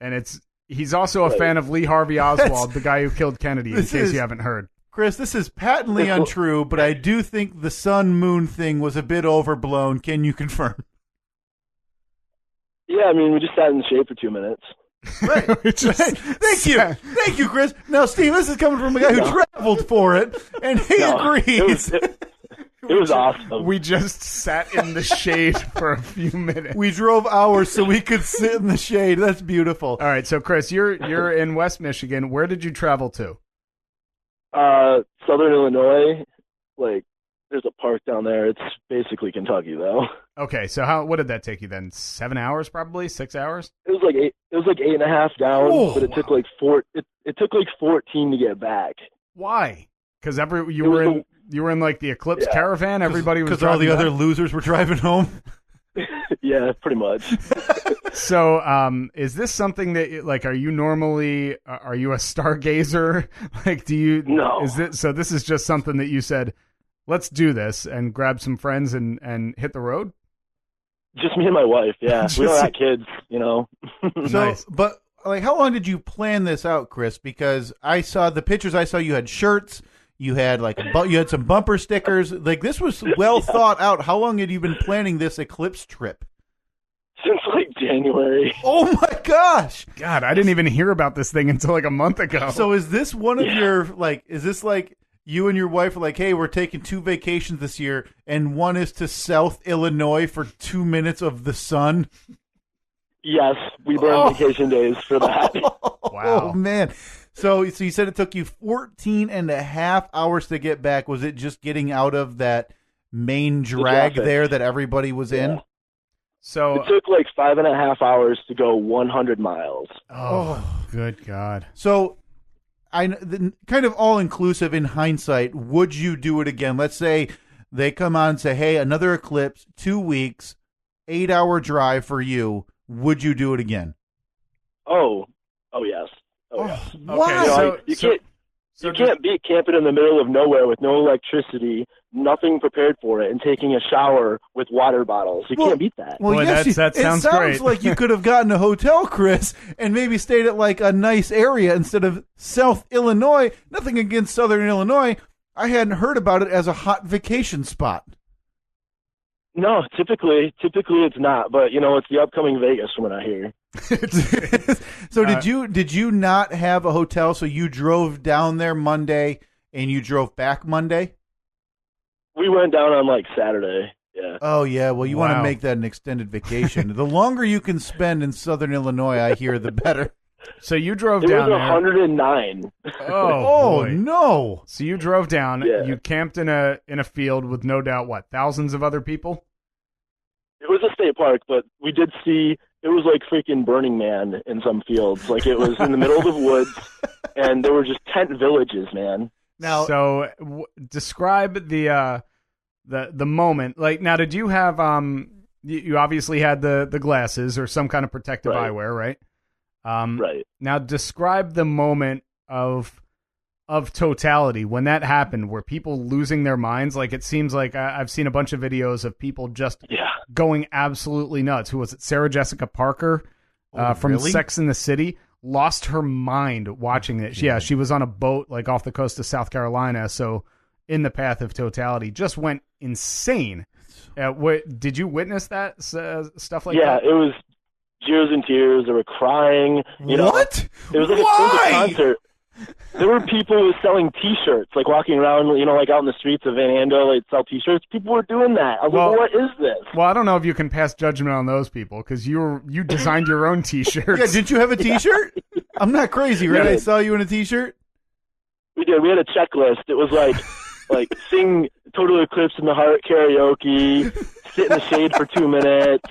and he's also a fan of Lee Harvey Oswald, the guy who killed Kennedy, in case you haven't heard. Chris, this is patently untrue, but I do think the sun-moon thing was a bit overblown. Can you confirm? Yeah, I mean, we just sat in the shade for 2 minutes. Right. Thank you, Chris. Now, Steve, this is coming from a guy who traveled for it, and he agrees. It was awesome. We just sat in the shade for a few minutes. We drove hours so we could sit in the shade. That's beautiful. All right, so Chris, you're in West Michigan. Where did you travel to? Southern Illinois. Like, there's a park down there. It's basically Kentucky, though. Okay, so what did that take you then? 7 hours, probably 6 hours. It was like 8. It was like 8.5 down, but it took like 4. It took like 14 to get back. Why? Because you were in like the Eclipse caravan. Everybody was because all the other losers were driving home. Yeah, pretty much. So, is this something that like? Are you normally? Are you a stargazer? Like, do you? No. So this is just something that you said, let's do this and grab some friends and hit the road? Just me and my wife, yeah. We don't have kids, So, nice. But like, how long did you plan this out, Chris? Because I saw the pictures. I saw you had shirts. You had you had some bumper stickers. Like, this was well thought out. How long had you been planning this Eclipse trip? Since like January. Oh my gosh! God, I didn't even hear about this thing until like a month ago. So is this one of your Is this like you and your wife are like, hey, we're taking 2 vacations this year, and one is to South Illinois for 2 minutes of the sun? Yes, we burn vacation days for that. Wow. Oh, man. So you said it took you 14 and a half hours to get back. Was it just getting out of that main drag there that everybody was in? So it took like 5.5 hours to go 100 miles. Oh, good God. So kind of all-inclusive in hindsight, would you do it again? Let's say they come on and say, hey, another eclipse, 2 weeks, 8-hour drive for you. Would you do it again? Oh yes. Oh, yes. Why? You can't be camping in the middle of nowhere with no electricity, nothing prepared for it, and taking a shower with water bottles. You can't beat that. Well, boy, yes, that sounds great. It sounds like you could have gotten a hotel, Chris, and maybe stayed at like a nice area instead of South Illinois. Nothing against Southern Illinois. I hadn't heard about it as a hot vacation spot. No, typically it's not, but it's the upcoming Vegas from what I hear. So did you not have a hotel? So you drove down there Monday and you drove back Monday? We went down on like Saturday. Yeah. Oh yeah. Well, you want to make that an extended vacation. The longer you can spend in Southern Illinois, I hear, the better. So you drove down there. It was 109. Oh no! So you drove down. Yeah. You camped in a field with no doubt thousands of other people. It was a state park, but we did see it was like freaking Burning Man in some fields. Like, it was in the middle of the woods, and there were just tent villages, man. Now, so describe the moment. Like, now, did you have you obviously had the glasses or some kind of protective eyewear, right? Right. Now, describe the moment of totality when that happened. Were people losing their minds? Like, it seems like I've seen a bunch of videos of people just going absolutely nuts. Who was it? Sarah Jessica Parker from Sex and the City lost her mind watching it. Yeah, she was on a boat like off the coast of South Carolina. So in the path of totality, just went insane. Did you witness that stuff like that? Yeah, it was tears and tears. They were crying. What? It was like it was a concert. There were people selling T-shirts, like walking around, like out in the streets of Van Andel, they'd sell T-shirts. People were doing that. I was like, what is this? Well, I don't know if you can pass judgment on those people because you designed your own T-shirts. Yeah, didn't you have a T-shirt? I'm not crazy, right? Yeah. I saw you in a T-shirt. We did. We had a checklist. It was like like sing Total Eclipse in the Heart karaoke, sit in the shade for 2 minutes.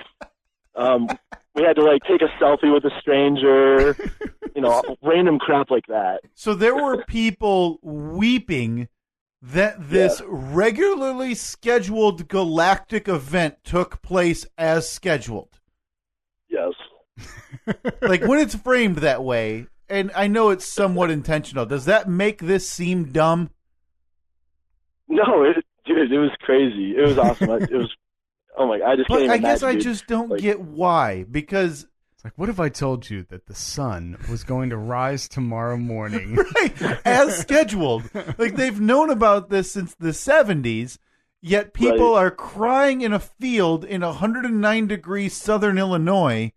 We had to like take a selfie with a stranger, random crap like that. So there were people weeping that this regularly scheduled galactic event took place as scheduled. Yes. Like when it's framed that way, and I know it's somewhat intentional, does that make this seem dumb? No, it was crazy. It was awesome. It was, oh my, I just can't even I guess imagine, I just don't get why, because... It's like, what if I told you that the sun was going to rise tomorrow morning? Right, as scheduled. Like, they've known about this since the 70s, yet people are crying in a field in 109-degree southern Illinois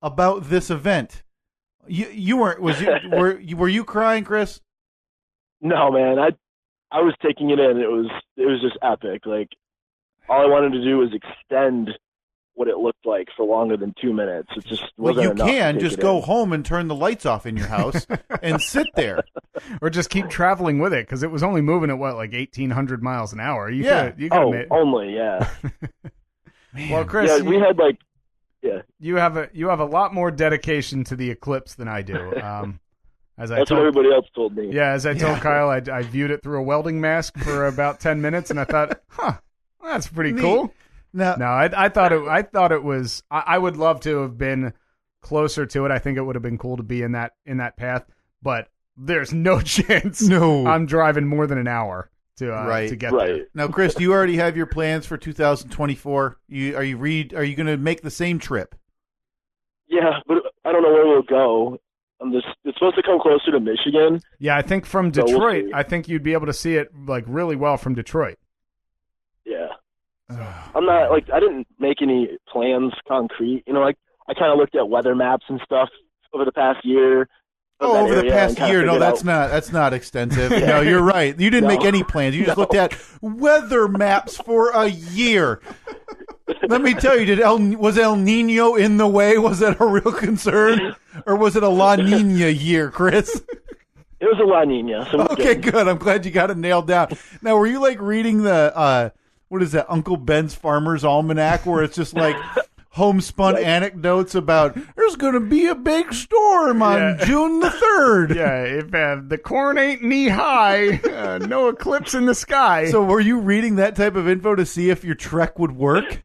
about this event. You weren't, were you crying, Chris? No, man, I was taking it in. It was just epic. Like, all I wanted to do was extend what it looked like for longer than 2 minutes. It just wasn't enough. You can just go home and turn the lights off in your house and sit there. Or just keep traveling with it, because it was only moving at, what, like 1,800 miles an hour? Only, yeah. Well, Chris, we had like... Yeah, you have a lot more dedication to the eclipse than I do. That's what everybody else told me. Yeah, as I told Kyle, I viewed it through a welding mask for about 10 minutes, and I thought, that's pretty cool. No, I thought it was. I would love to have been closer to it. I think it would have been cool to be in that path, but there's no chance. No, I'm driving more than an hour to get there. Now, Chris, do you already have your plans for 2024? Are you going to make the same trip? Yeah, but I don't know where we'll go. It's supposed to come closer to Michigan. Yeah, I think from Detroit, I think you'd be able to see it like really well from Detroit. Yeah. I'm not like, I didn't make any plans concrete. Like I kind of looked at weather maps and stuff over the past year. Over the past year, no, that's not extensive. No, you're right. You didn't make any plans. You just looked at weather maps for a year. Let me tell you, was El Nino in the way? Was that a real concern? Or was it a La Nina year, Chris? It was a La Nina. So okay, good. I'm glad you got it nailed down. Now, were you like reading the, what is that, Uncle Ben's Farmer's Almanac, where it's just like homespun anecdotes about there's going to be a big storm on June the 3rd. Yeah, if the corn ain't knee high, no eclipse in the sky. So were you reading that type of info to see if your trek would work?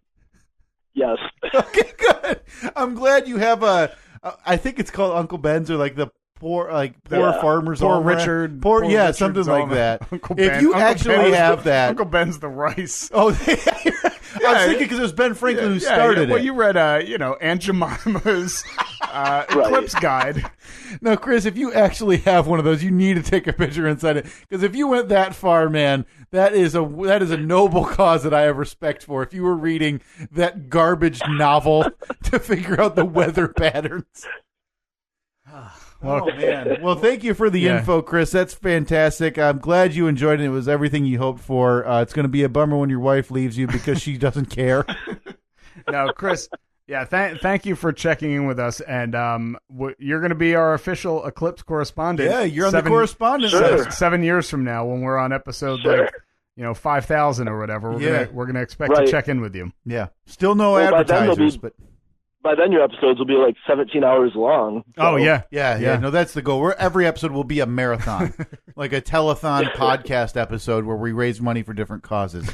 Yes. Okay, good. I'm glad you have I think it's called Uncle Ben's, or like the poor farmers, poor Richard, poor something like that. If you actually have that, Uncle Ben's the rice. Oh, I was thinking because it was Ben Franklin who started it. Well, you read, Aunt Jemima's Eclipse Guide. Now, Chris, if you actually have one of those, you need to take a picture inside it, because if you went that far, man, that is a noble cause that I have respect for. If you were reading that garbage novel to figure out the weather patterns. Oh, man. Well, thank you for the info, Chris. That's fantastic. I'm glad you enjoyed it. It was everything you hoped for. It's going to be a bummer when your wife leaves you because she doesn't care. No, Chris, thank you for checking in with us. And you're going to be our official Eclipse correspondent. Yeah, you're on the correspondent list. 7 years from now when we're on episode 5,000 or whatever. We're gonna expect to check in with you. Yeah. Still no advertisers, but... By then, your episodes will be like 17 hours long. So. Oh, yeah. No, that's the goal. Every episode will be a marathon, like a telethon podcast episode where we raise money for different causes.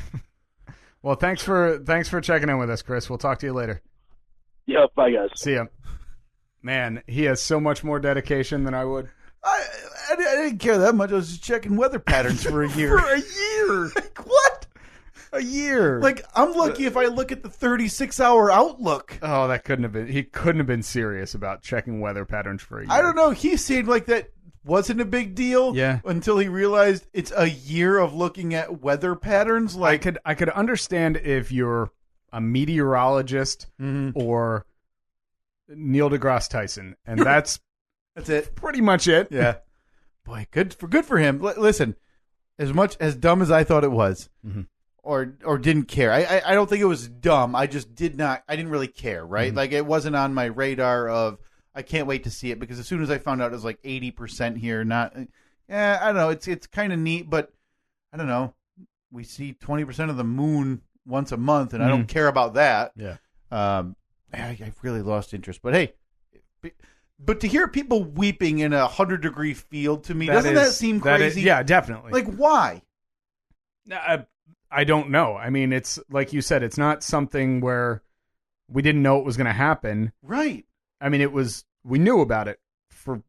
Well, thanks for checking in with us, Chris. We'll talk to you later. Yep, bye, guys. See ya. Man, he has so much more dedication than I would. I didn't care that much. I was just checking weather patterns for a year. For a year? Like, what? A year. Like, I'm lucky if I look at the 36-hour outlook. Oh, that couldn't have been. He couldn't have been serious about checking weather patterns for a year. I don't know. He seemed like that wasn't a big deal. Yeah. Until he realized it's a year of looking at weather patterns. Like, I could understand if you're a meteorologist or Neil deGrasse Tyson, and that's it. Pretty much it. Yeah. Boy, good for him. Listen, as dumb as I thought it was. Or didn't care. I don't think it was dumb. I just didn't really care, right? Like, it wasn't on my radar of, I can't wait to see it, because as soon as I found out it was like 80% here, I don't know, it's kind of neat, but I don't know, we see 20% of the moon once a month, and I don't care about that. Yeah. I've really lost interest. But hey, but to hear people weeping in a 100-degree field, to me, doesn't that seem crazy? Yeah, definitely. Like, why? I don't know. I mean, it's like you said, it's not something where we didn't know it was going to happen. Right. I mean, we knew about it for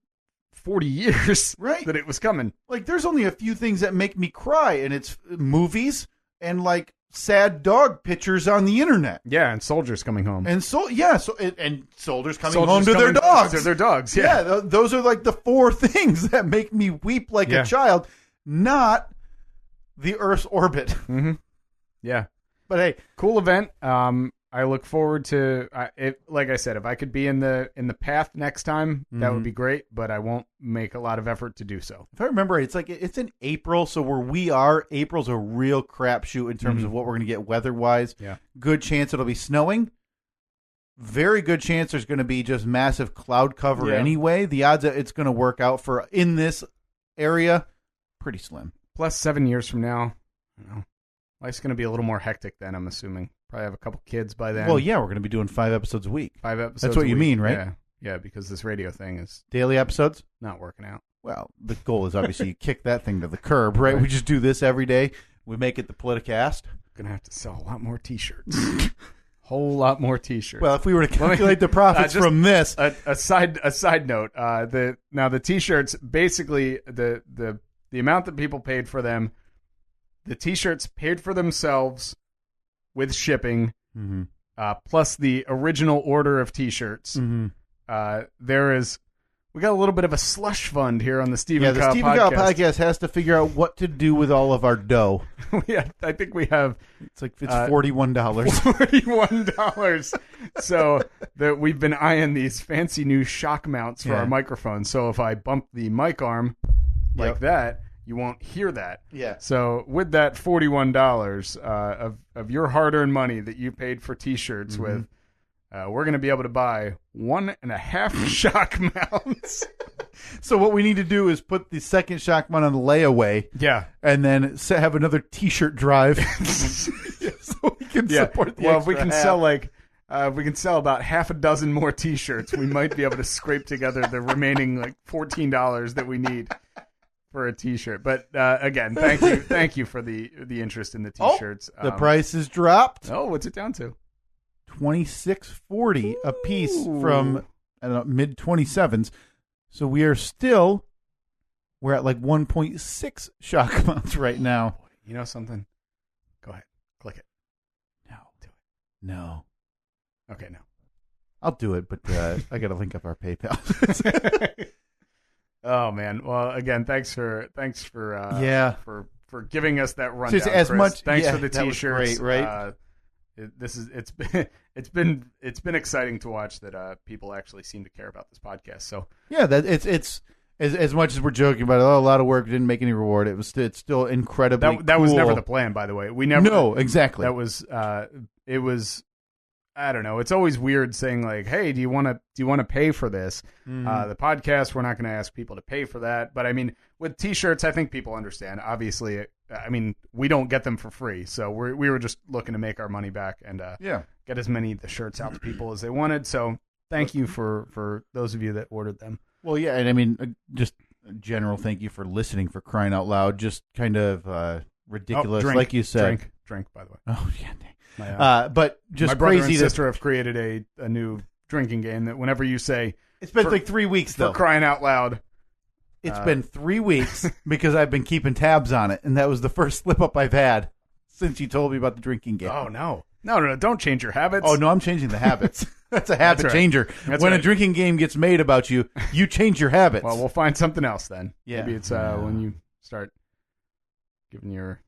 40 years, right, that it was coming. Like, there's only a few things that make me cry, and it's movies and like sad dog pictures on the internet. Yeah, and soldiers coming home. And and soldiers coming home to their dogs. To their dogs, yeah. Those are like the four things that make me weep like a child, not the Earth's orbit. Mm-hmm. Yeah. But hey, cool event. I look forward to it. Like I said, if I could be in the path next time, that would be great. But I won't make a lot of effort to do so. If I remember, it's in April, so where we are, April's a real crapshoot in terms of what we're going to get weather-wise. Yeah, good chance it'll be snowing. Very good chance there's going to be just massive cloud cover anyway. The odds that it's going to work out for in this area, pretty slim. Plus, 7 years from now, life's going to be a little more hectic then, I'm assuming. Probably have a couple kids by then. Well, yeah, we're going to be doing 5 episodes a week. 5 episodes. That's what you mean, right? Yeah, because this radio thing is daily episodes. Not working out. Well, the goal is obviously you kick that thing to the curb, right? We just do this every day. We make it the Politicast. Going to have to sell a lot more T-shirts. Whole lot more T-shirts. Well, if we were to calculate the profits from this, a side note. The T-shirts, basically the amount that people paid for them, the T-shirts paid for themselves with shipping, plus the original order of T-shirts. We got a little bit of a slush fund here on the Stephen Kyle podcast. The Stephen Kyle podcast has to figure out what to do with all of our dough. I think we have. It's like it's $41. $41. So we've been eyeing these fancy new shock mounts for our microphones. So if I bump the mic arm like that, you won't hear that. Yeah. So with that $41 of your hard-earned money that you paid for T-shirts with, we're going to be able to buy 1.5 shock mounts. So what we need to do is put the second shock mount on layaway. Yeah. And then have another T-shirt drive so we can support the Well, if we can sell about half a dozen more T-shirts, we might be able to scrape together the remaining $14 that we need for a T-shirt. But again, thank you for the interest in the T-shirts. The price is dropped. Oh, what's it down to? $26.40 a piece from mid 27s. So we're at like 1.6 shock mounts right now. You know something? Go ahead, click it. No, do it. No. Okay, no. I'll do it, but I got to link up our PayPal. Oh man! Well, again, thanks for giving us that rundown. As Chris. much. Thanks for the T-shirts. Great, right? It's been exciting to watch that people actually seem to care about this podcast. So yeah, it's as much as we're joking about it. Oh, a lot of work didn't make any reward. It's still incredibly. That cool. was never the plan, by the way. We never. No, exactly. That was it was. I don't know. It's always weird saying like, "Hey, do you want to pay for this?" The podcast, we're not going to ask people to pay for that. But I mean, with T-shirts, I think people understand. Obviously, I mean, we don't get them for free, so we were just looking to make our money back and get as many of the shirts out to people as they wanted. So thank you for those of you that ordered them. Well, yeah, and I mean, just a general thank you for listening, for crying out loud. Just kind of ridiculous, like you said. Drink, by the way. Oh yeah. But just my brother crazy and sister have created a new drinking game that whenever you say it's been like 3 weeks though, for crying out loud, it's been 3 weeks because I've been keeping tabs on it, and that was the first slip up I've had since you told me about the drinking game. Oh no, don't change your habits. Oh no, I'm changing the habits. That's a habit changer. When a drinking game gets made about you, you change your habits. Well, we'll find something else then. Yeah. Maybe it's when you start giving your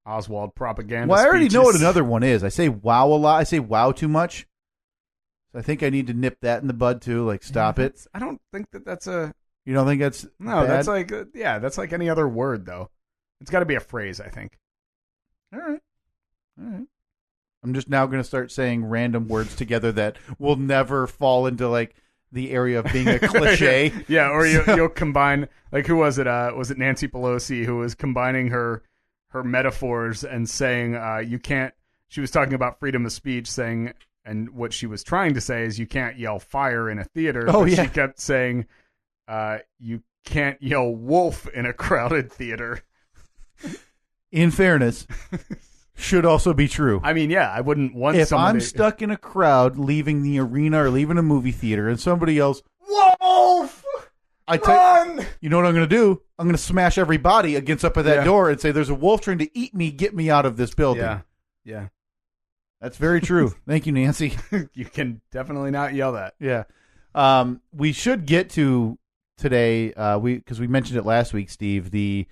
Oswald propaganda. Well, I already speeches. know what another one is. I say wow a lot. I say wow too much. So I think I need to nip that in the bud too. Like stop it. I don't think that's a. You don't think that's no? bad? That's like that's like any other word though. It's got to be a phrase. I think. All right. I'm just now going to start saying random words together that will never fall into like the area of being a cliche. Yeah, or you'll combine like who was it? Was it Nancy Pelosi who was combining her her metaphors and saying you can't. She was talking about freedom of speech, saying, and what she was trying to say is you can't yell fire in a theater. Oh, but yeah. She kept saying you can't yell wolf in a crowded theater. In fairness, should also be true. I mean, yeah, I wouldn't want If somebody... I'm stuck in a crowd leaving the arena or leaving a movie theater and somebody yells, wolf! Run! You know what I'm going to do? I'm going to smash every body against up at that door and say, there's a wolf trying to eat me. Get me out of this building. Yeah. That's very true. Thank you, Nancy. You can definitely not yell that. Yeah. We should get to today, because we mentioned it last week, Steve. The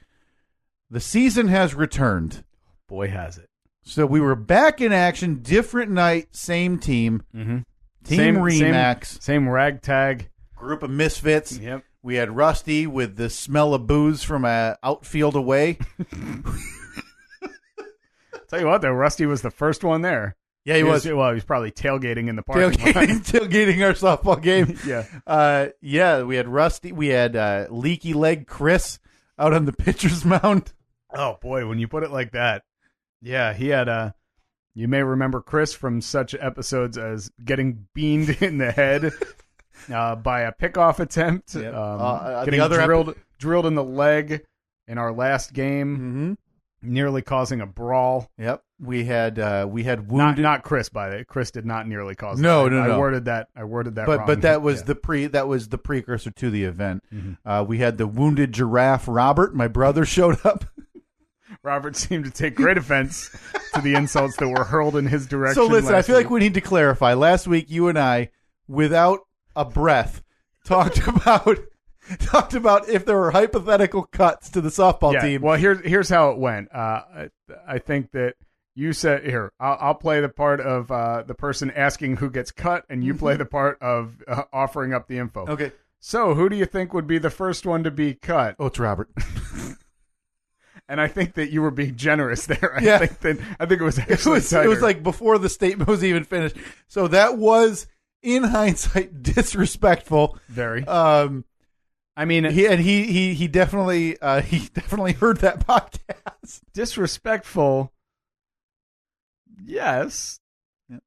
season has returned. Boy, has it. So we were back in action, different night, same team. Mm-hmm. Team Remax. Same ragtag. Group of misfits. Yep. We had Rusty with the smell of booze from a outfield away. Tell you what, though, Rusty was the first one there. Yeah, he was. Well, he was probably tailgating in the parking lot. Tailgating our softball game. Yeah. We had Rusty. We had leaky leg Chris out on the pitcher's mound. Oh, boy, when you put it like that. Yeah, he had you may remember Chris from such episodes as getting beamed in the head by a pickoff attempt, getting drilled in the leg in our last game, nearly causing a brawl. Yep, we had wounded. Not Chris, by the way. Chris did not nearly cause. No. I worded that wrong. But that was the precursor to the event. We had the wounded giraffe Robert. My brother showed up. Robert seemed to take great offense to the insults that were hurled in his direction. So listen, I feel like we need to clarify. Last week, you and I, without a breath, talked about if there were hypothetical cuts to the softball team. Well, here's how it went. I think that you said, here, I'll play the part of the person asking who gets cut, and you play the part of offering up the info. Okay. So who do you think would be the first one to be cut? Oh, it's Robert. And I think that you were being generous there. I think it was actually it was like before the statement was even finished. So that was, in hindsight, disrespectful. Very. I mean, he definitely heard that podcast. Disrespectful. Yes. Yeah.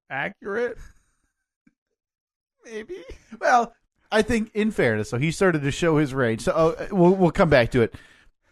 Accurate. Maybe. Well, I think in fairness, so he started to show his rage. So we'll come back to it.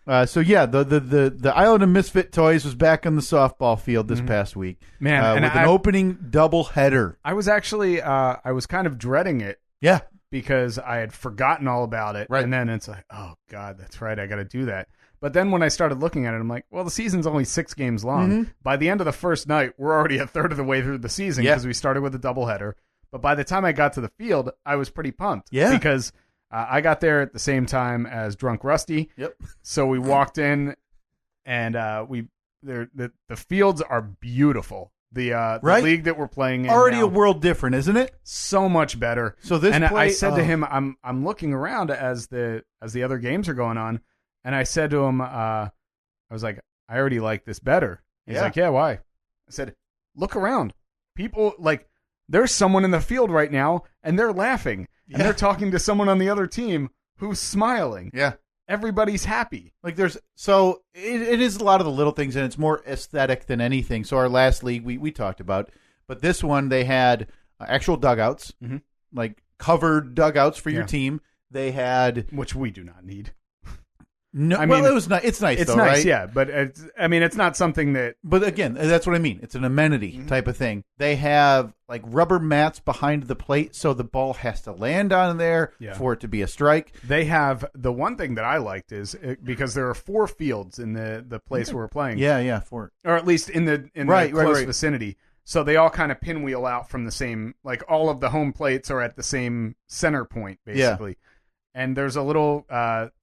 The Island of Misfit Toys was back on the softball field this past week. Man, with an opening double header. I was actually I was kind of dreading it. Yeah. Because I had forgotten all about it. Right. And then it's like, oh God, that's right, I gotta do that. But then when I started looking at it, I'm like, well, the season's only 6 games long. By the end of the first night, we're already a third of the way through the season because we started with a doubleheader. But by the time I got to the field, I was pretty pumped. Yeah. Because I got there at the same time as Drunk Rusty. Yep. So we walked in, and the fields are beautiful. The league that we're playing in already now, a world different, isn't it? so much better. So this I said to him, I'm looking around as the other games are going on, and I said to him, I was like, I already like this better. He's like, yeah, why? I said, look around. People, like, there's someone in the field right now, and they're laughing, and they're talking to someone on the other team who's smiling. Yeah. Everybody's happy. Like it is a lot of the little things, and it's more aesthetic than anything. So our last league we talked about, but this one they had actual dugouts, like covered dugouts for your team. They had, which we do not need. No, I mean, it was nice. It's nice. It's though, nice, right? yeah. But it's not something that. But again, that's what I mean. It's an amenity type of thing. They have like rubber mats behind the plate, so the ball has to land on there for it to be a strike. They have the one thing that I liked is because there are 4 fields in the place where we're playing. Yeah, 4, or at least in the close vicinity. So they all kind of pinwheel out from the same. Like all of the home plates are at the same center point, basically. Yeah. And there's a little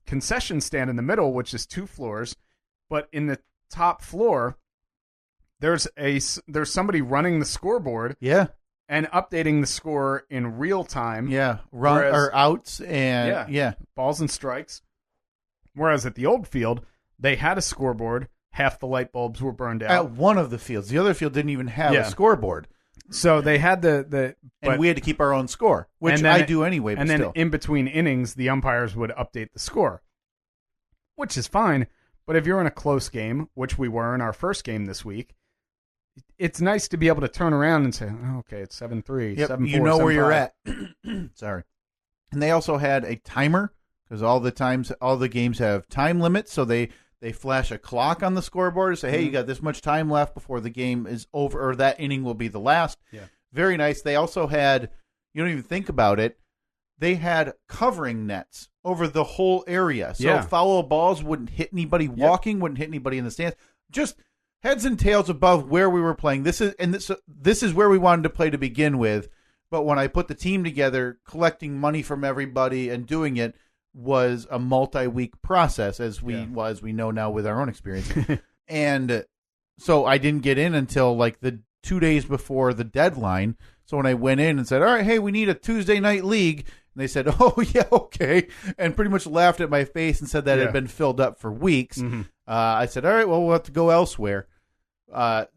concession stand in the middle, which is 2 floors. But in the top floor, there's somebody running the scoreboard, and updating the score in real time, or outs and balls and strikes. Whereas at the old field, they had a scoreboard. Half the light bulbs were burned out. At one of the fields, the other field didn't even have a scoreboard. So they had and we had to keep our own score, which I do anyway. But then in between innings, the umpires would update the score, which is fine. But if you're in a close game, which we were in our first game this week, it's nice to be able to turn around and say, oh, okay, it's 7-3, Yep, 7-4, you know where you're 7-5. at. Sorry. And they also had a timer because all the games have time limits, so they flash a clock on the scoreboard and say, hey, you got this much time left before the game is over, or that inning will be the last. Yeah. Very nice. They also had, you don't even think about it, they had covering nets over the whole area. So foul balls wouldn't hit anybody walking, wouldn't hit anybody in the stands. Just heads and tails above where we were playing. This is where we wanted to play to begin with. But when I put the team together, collecting money from everybody and doing it was a multi-week process, as we know now with our own experience. And so I didn't get in until like the 2 days before the deadline. So when I went in and said, all right, hey, we need a Tuesday night league, and they said, oh, yeah, okay, and pretty much laughed at my face and said that it had been filled up for weeks. I said, all right, well, we'll have to go elsewhere.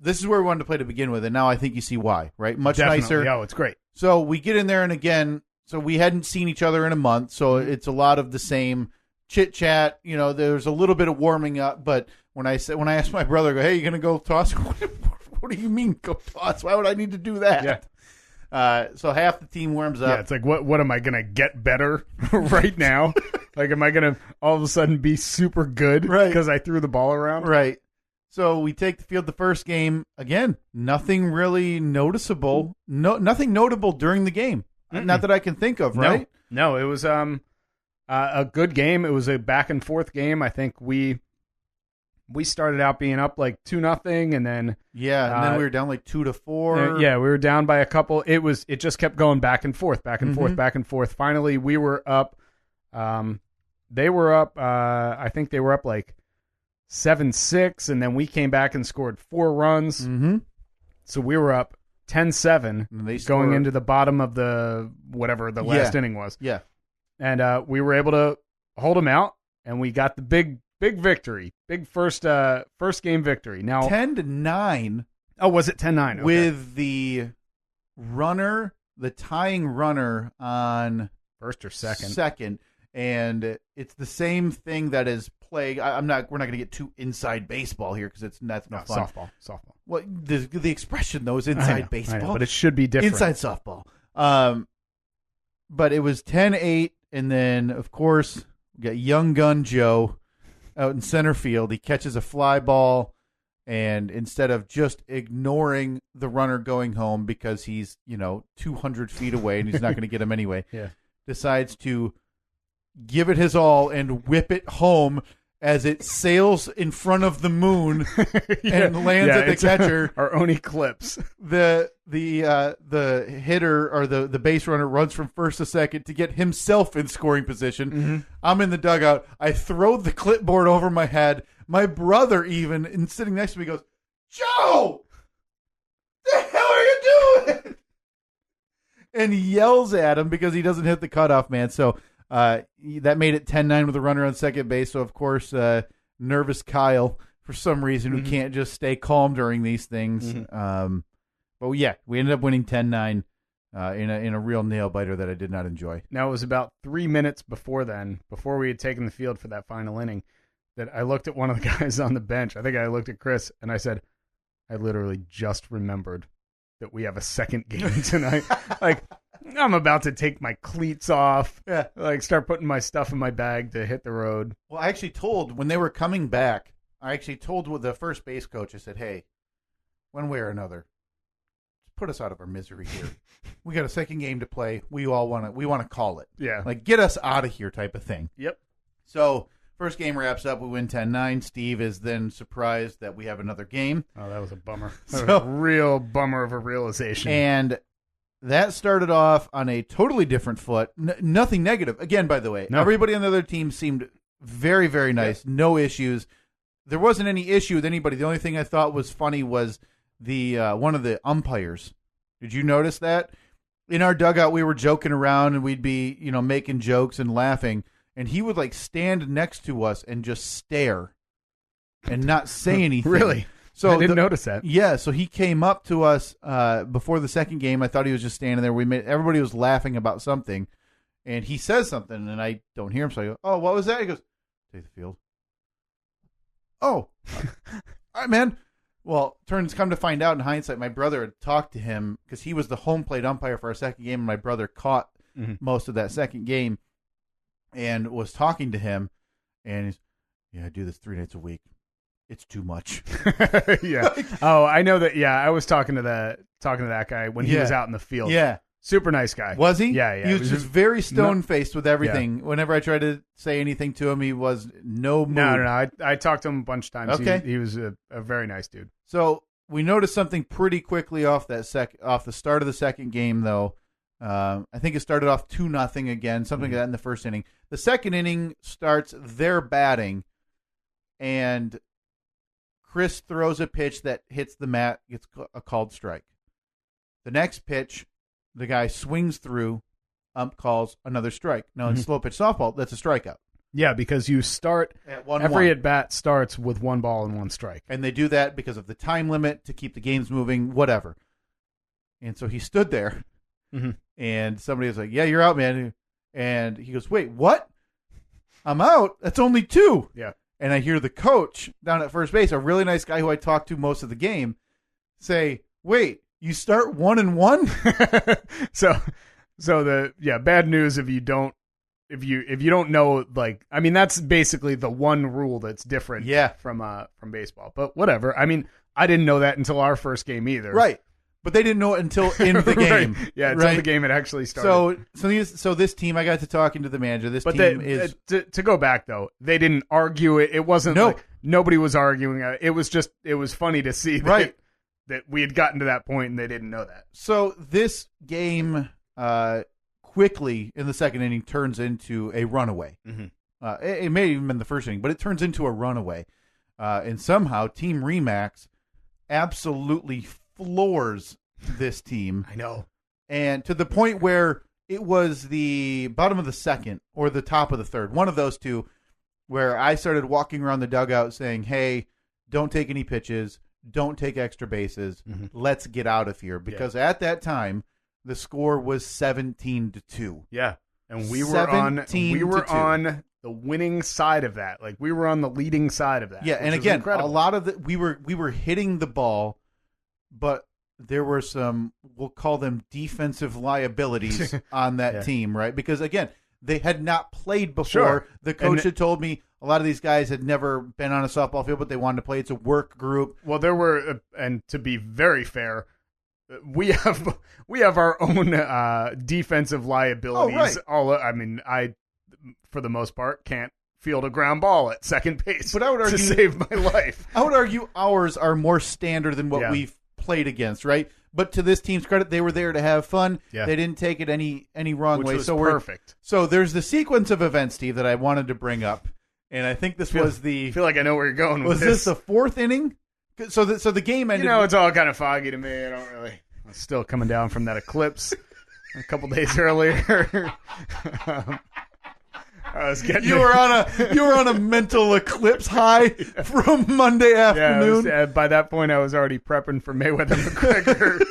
This is where we wanted to play to begin with, and now I think you see why, right? Much nicer. Oh, it's great. So we get in there, and again, so we hadn't seen each other in a month, so it's a lot of the same chit-chat. You know, there's a little bit of warming up, but when I asked my brother, hey, you going to go toss? What do you mean go toss? Why would I need to do that? Yeah. So half the team warms up. Yeah, it's like, what am I going to get better right now? Like, am I going to all of a sudden be super good because I threw the ball around? Right. So we take the field the first game. Again, nothing really noticeable. Nothing notable during the game. Not that I can think of, right? No, it was a good game. It was a back-and-forth game. I think we started out being up like 2-0, and then and then we were down like 2-4. We were down by a couple. It just kept going back and forth, back and forth, back and forth. Finally, we were up. They were up. I think they were up like 7-6, and then we came back and scored 4 runs. So we were up 10-7 going into the bottom of the whatever the last inning was. Yeah, and we were able to hold them out, and we got the big victory, big first game victory. Now 10-9. Oh, was it 10-9? Okay. With the tying runner on first or second. Second, and it's the same thing that is plague. We're not going to get too inside baseball here because that's no fun. Softball. Well, the expression though is inside baseball, I know, but it should be different. Inside softball. But it was 10-8, and then of course we got young gun Joe out in center field. He catches a fly ball, and instead of just ignoring the runner going home because he's 200 feet away and he's not going to get him anyway, decides to give it his all and whip it home as it sails in front of the moon and lands at the catcher. Our own eclipse. The hitter or the base runner runs from first to second to get himself in scoring position. I'm in the dugout. I throw the clipboard over my head. My brother even, and sitting next to me, goes, "Joe, the hell are you doing?" And he yells at him because he doesn't hit the cutoff man. So that made it 10-9 with a runner on second base. So, of course, nervous Kyle, for some reason, who can't just stay calm during these things. But, yeah, we ended up winning 10-9 in a real nail-biter that I did not enjoy. Now, it was about 3 minutes before we had taken the field for that final inning, that I looked at one of the guys on the bench. I think I looked at Chris, and I said, I literally just remembered that we have a second game tonight. Like, I'm about to take my cleats off, start putting my stuff in my bag to hit the road. Well, I actually told, when they were coming back, with the first base coach, I said, hey, one way or another, just put us out of our misery here. We got a second game to play. We want to call it. Yeah. Like, get us out of here type of thing. Yep. So, first game wraps up. We win 10-9. Steve is then surprised that we have another game. Oh, that was a bummer. That was a real bummer of a realization. And that started off on a totally different foot. Nothing negative. Again, by the way, everybody on the other team seemed very, very nice. Yeah. No issues. There wasn't any issue with anybody. The only thing I thought was funny was the one of the umpires. Did you notice that? In our dugout, we were joking around and we'd be, making jokes and laughing. And he would stand next to us and just stare and not say anything. Really? So I didn't notice that. Yeah, so he came up to us before the second game. I thought he was just standing there. Everybody was laughing about something, and he says something, and I don't hear him. So I go, "Oh, what was that?" He goes, "Take the field." oh, all right, man. Well, come to find out in hindsight, my brother had talked to him because he was the home plate umpire for our second game, and my brother caught most of that second game and was talking to him, and he's, I do this 3 nights a week. It's too much. Yeah. Oh, I know that. Yeah, I was talking to that guy when he was out in the field. Yeah. Super nice guy. Was he? Yeah. He was just very stone-faced with everything. Yeah. Whenever I tried to say anything to him, he was no mood. No. I talked to him a bunch of times. Okay. He was a very nice dude. So we noticed something pretty quickly off the start of the second game, though. I think it started off 2-0 again, something like that in the first inning. The second inning starts their batting, and Chris throws a pitch that hits the mat, gets a called strike. The next pitch, the guy swings through, ump calls another strike. Now, in slow pitch softball, that's a strikeout. Yeah, because you start at 1-1. Every at-bat starts with 1 ball and 1 strike. And they do that because of the time limit to keep the games moving, whatever. And so he stood there, and somebody was like, yeah, you're out, man. And he goes, wait, what? I'm out? That's only 2. Yeah. And I hear the coach down at first base, a really nice guy who I talked to most of the game, say, wait, you start 1-1? So the bad news if you don't know, like, I mean, that's basically the one rule that's different from baseball. But whatever. I mean, I didn't know that until our first game either. Right. But they didn't know it until in the game. Right. Yeah, until the game had actually started. So this team, I got to talking to the manager. To go back though, they didn't argue it. It wasn't like nobody was arguing it. It was funny to see that we had gotten to that point and they didn't know that. So this game quickly in the second inning turns into a runaway. It may have even been the first inning, but it turns into a runaway. And somehow Team Remax absolutely floors this team. I know. And to the point where it was the bottom of the second or the top of the third, one of those two, where I started walking around the dugout saying, hey, don't take any pitches, don't take extra bases, let's get out of here. Because at that time, the score was 17-2. Yeah. And we were on the winning side of that. Like, we were on the leading side of that. Yeah, and again, incredible. A lot of we were hitting the ball, but there were some, we'll call them defensive liabilities on that team, right? Because again, they had not played before. Sure. The coach had told me a lot of these guys had never been on a softball field, but they wanted to play. It's a work group. Well, there were, and to be very fair, we have our own defensive liabilities. Oh, right. I mean, I, for the most part, can't field a ground ball at second base. But I would argue, to save my life. I would argue ours are more standard than what we've played against, right? But to this team's credit, they were there to have fun. Yeah. They didn't take it any wrong way. Was perfect. So there's the sequence of events, Steve, that I wanted to bring up, and I think this was the. I feel like I know where you're going. Was this the fourth inning? So the game ended. It's all kind of foggy to me. I'm still coming down from that eclipse a couple days earlier. I was getting you were on a mental eclipse high from Monday afternoon. By that point, I was already prepping for Mayweather McGregor.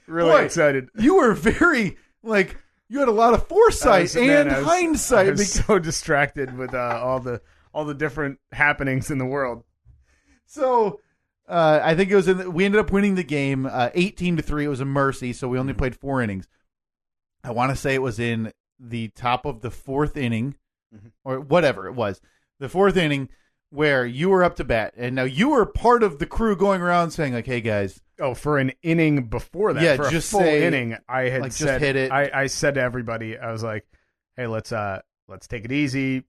Really excited. You were very you had a lot of foresight and hindsight. I was so distracted with all the different happenings in the world. So I think it was we ended up winning the game 18-3. It was a mercy, so we only played 4 innings. I want to say it was in the top of the 4th inning, or whatever it was, the 4th inning, where you were up to bat, and now you were part of the crew going around saying, like, "Hey guys." Oh, for an inning before that, for just a full inning, I had said, just hit it. I said to everybody, I was like, "Hey, let's take it easy.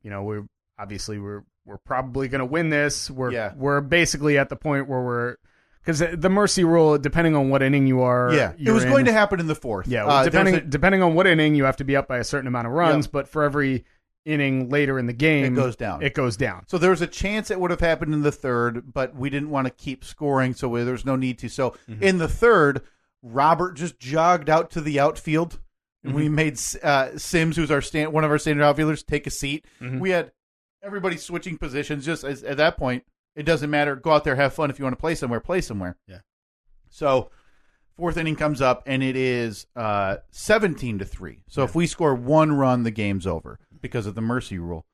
We're probably going to win this. We're basically at the point where because the mercy rule, depending on what inning you are, it was going to happen in the 4th. Yeah, depending on what inning, you have to be up by a certain amount of runs. But for every inning later in the game, it goes down. So there was a chance it would have happened in the 3rd, but we didn't want to keep scoring, so there's no need to. So in the 3rd, Robert just jogged out to the outfield, and we made Sims, who's one of our standard outfielders, take a seat. We had everybody switching positions. Just at that point, it doesn't matter. Go out there, have fun. If you want to play somewhere, play somewhere. Yeah. So 4th inning comes up, and it is 17-3. So if we score 1 run, the game's over because of the mercy rule.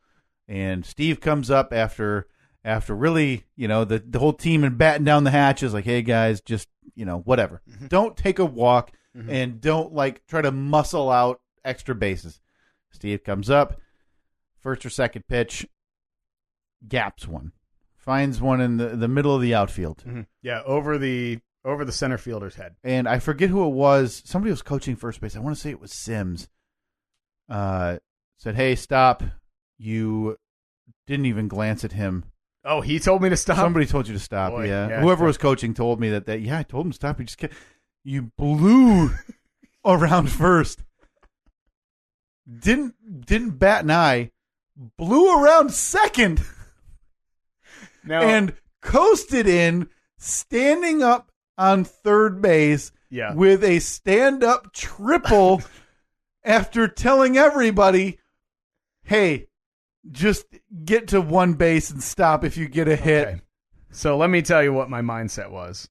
And Steve comes up after after really, the whole team and batting down the hatches, like, hey guys, just, whatever. Mm-hmm. Don't take a walk and don't try to muscle out extra bases. Steve comes up, first or second pitch, gaps one, finds one in the middle of the outfield. Mm-hmm. Yeah, over the center fielder's head. And I forget who it was. Somebody was coaching first base. I want to say it was Sims. Said, hey, stop. You didn't even glance at him. Oh, he told me to stop? Somebody told you to stop, Boy, yeah. Whoever was coaching told me that I told him to stop. You blew around first. Didn't bat an eye. Blew around second. Now, and coasted in, standing up on third base with a stand-up triple after telling everybody, hey, just get to one base and stop if you get a hit. Okay. So let me tell you what my mindset was.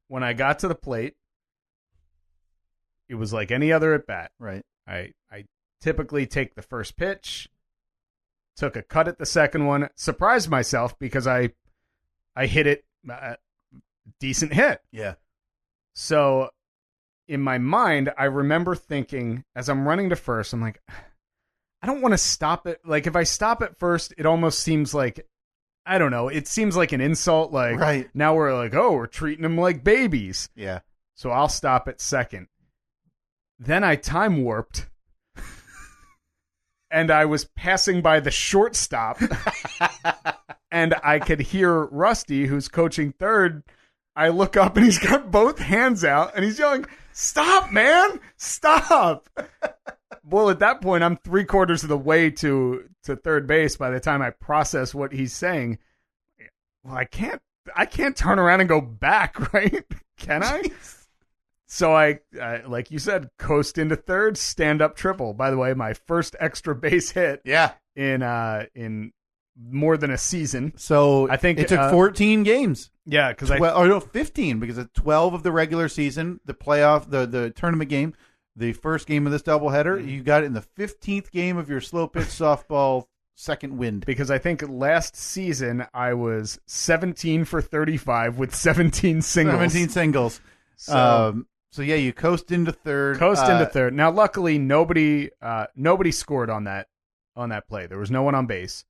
When I got to the plate, it was like any other at bat. Right. I typically take the first pitch, took a cut at the second one, surprised myself because I hit it, decent hit. Yeah. So in my mind, I remember thinking as I'm running to first, I'm like, I don't want to stop it. Like, if I stop at first, it almost seems like, I don't know, it seems like an insult. Like, right. Now we're like, oh, we're treating them like babies. Yeah. So I'll stop at second. Then I time warped. And I was passing by the shortstop. And I could hear Rusty, who's coaching third. I look up and he's got both hands out and he's yelling, stop, man, stop. Well, at that point, I'm 3/4 of the way to third base by the time I process what he's saying. Well, I can't turn around and go back, right? Can I? So I, like you said, coast into third, stand up triple. By the way, my first extra base hit. Yeah. In more than a season. So I think it took 14 games. Yeah, because 15 because it's 12 of the regular season, the playoff, the tournament game, the first game of this doubleheader. You got it in the 15th game of your slow pitch softball second wind. Because I think last season I was 17 for 35 with 17 singles. 17 singles. So yeah, you coast into third. Now, luckily, nobody scored on that play. There was no one on base.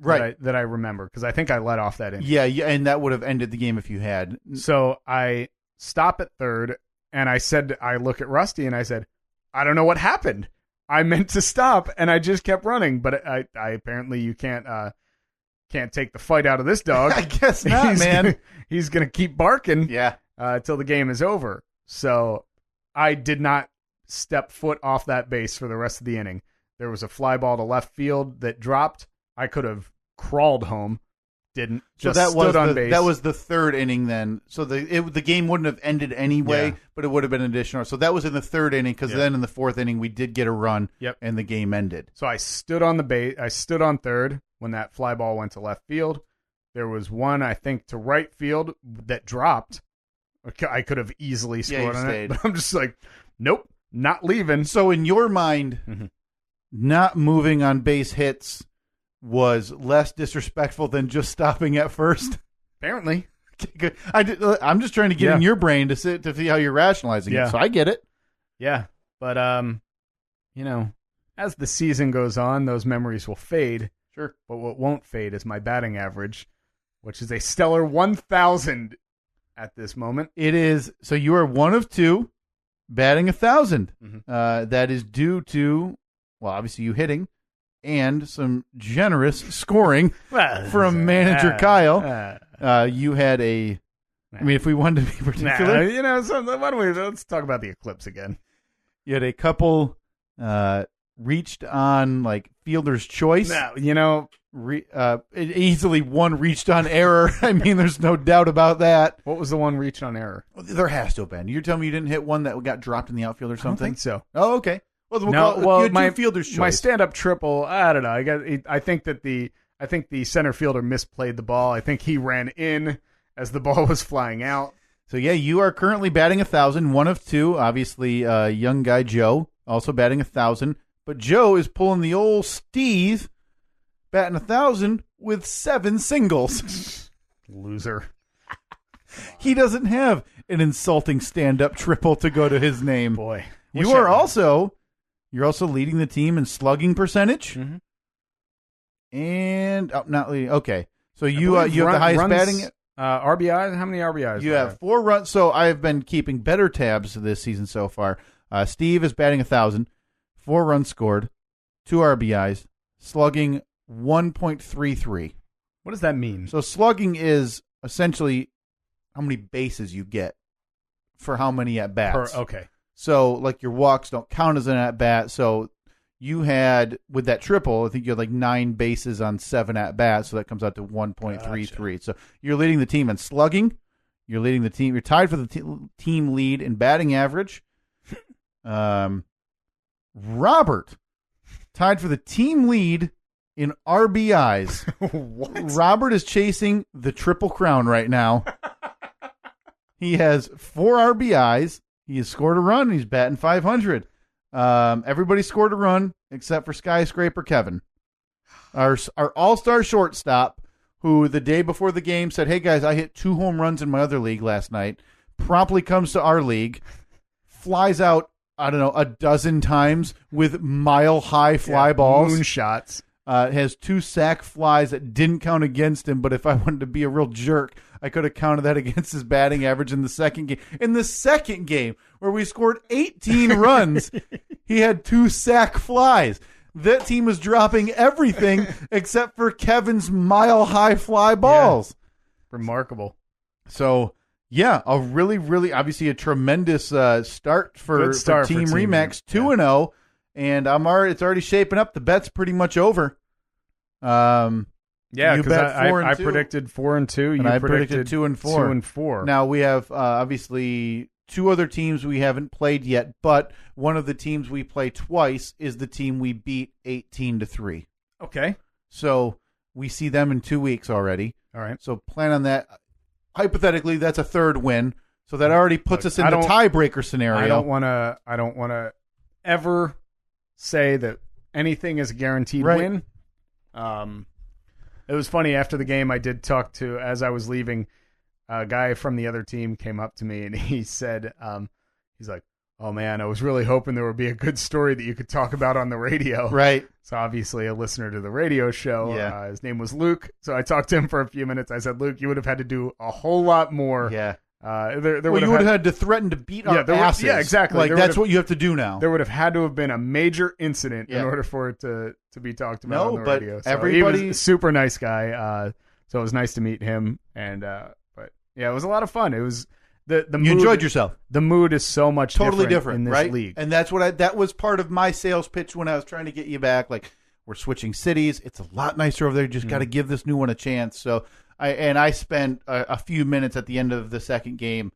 Right. That I remember, because I think I let off that inning. Yeah, and that would have ended the game if you had. So I stop at third, and I look at Rusty, and I said, I don't know what happened. I meant to stop, and I just kept running. But I apparently you can't take the fight out of this dog. I guess not, man. He's gonna keep barking. Yeah. Till the game is over. So I did not step foot off that base for the rest of the inning. There was a fly ball to left field that dropped. I could have crawled home, didn't. Just stood on base. That was the third inning then. So the game wouldn't have ended anyway, but it would have been additional. So that was in the third inning because then in the fourth inning we did get a run and the game ended. So I stood on the base. I stood on third when that fly ball went to left field. There was one, I think, to right field that dropped. I could have easily scored on it, but I'm just like, nope, not leaving. So in your mind, not moving on base hits was less disrespectful than just stopping at first? Apparently. Good. I'm just trying to get in your brain to see how you're rationalizing it, so I get it. Yeah, but, as the season goes on, those memories will fade. Sure. But what won't fade is my batting average, which is a stellar 1,000 at this moment. It is. So you are one of two batting 1,000. That is due to, well, obviously you hitting and some generous scoring from manager Kyle. You had I mean, if we wanted to be particular, why don't let's talk about the eclipse again. You had a couple reached on like fielder's choice. Easily one reached on error. I mean, there's no doubt about that. What was the one reached on error? There has to have been. You're telling me you didn't hit one that got dropped in the outfield or something? I don't think so. Oh, okay. Well, you had two fielder's choice. My stand-up triple, I don't know. I think the center fielder misplayed the ball. I think he ran in as the ball was flying out. So yeah, you are currently batting 1,000, one of two. Obviously, young guy Joe also batting 1,000, but Joe is pulling the old Steve, batting 1,000 with 7 singles. Loser. He doesn't have an insulting stand-up triple to go to his name. Boy. You're also leading the team in slugging percentage. Mm-hmm. And not leading. Okay. So you have the highest batting RBIs. How many RBIs? You have 4 runs. So I have been keeping better tabs this season so far. Steve is batting 1,000, 4 runs scored, 2 RBIs, slugging 1.33. What does that mean? So slugging is essentially how many bases you get for how many at bats. Okay. So like your walks don't count as an at bat. So you had with that triple, I think you had like 9 bases on 7 at bats. So that comes out to 1.33. Gotcha. So you're leading the team in slugging. You're leading the team. You're tied for the team lead in batting average. Robert tied for the team lead in RBIs. What? Robert is chasing the Triple Crown right now. He has 4 RBIs. He has scored a run. He's batting 500. Everybody scored a run except for Skyscraper Kevin, our all-star shortstop, who the day before the game said, "Hey guys, I hit 2 home runs in my other league last night." Promptly comes to our league, flies out, I don't know, a dozen times with mile-high fly balls. Moonshots. Has 2 sac flies that didn't count against him, but if I wanted to be a real jerk, I could have counted that against his batting average in the second game. In the second game, where we scored 18 runs, he had 2 sac flies. That team was dropping everything except for Kevin's mile-high fly balls. Yeah. Remarkable. So, yeah, a really, really, obviously a tremendous start for Team Remax, 2-0. And it's already shaping up. The bet's pretty much over. Yeah, because I predicted 4-2. And I predicted 2-4. 2-4. Now we have obviously 2 other teams we haven't played yet, but one of the teams we play twice is the team we beat 18-3. Okay. So we see them in 2 weeks already. All right. So plan on that. Hypothetically, that's a 3rd win. So that already puts us in the tiebreaker scenario. I don't want to ever say that anything is a guaranteed win. It was funny after the game. I did talk to, as I was leaving, a guy from the other team came up to me and he said, he's like, "Oh man, I was really hoping there would be a good story that you could talk about on the radio." Right. So obviously a listener to the radio show. Yeah. His name was Luke. So I talked to him for a few minutes. I said, "Luke, you would have had to do a whole lot more." Yeah. You would have had to threaten to beat our asses. Yeah, exactly. Like that's what you have to do now. There would have had to have been a major incident in order for it to be talked about on the radio. So he was a super nice guy. So it was nice to meet him. And but yeah, it was a lot of fun. It was the mood, you enjoyed yourself. The mood is so much totally different in this right? league. And that's what that was part of my sales pitch when I was trying to get you back. Like, we're switching cities. It's a lot nicer over there. You just got to give this new one a chance. So I spent a few minutes at the end of the second game,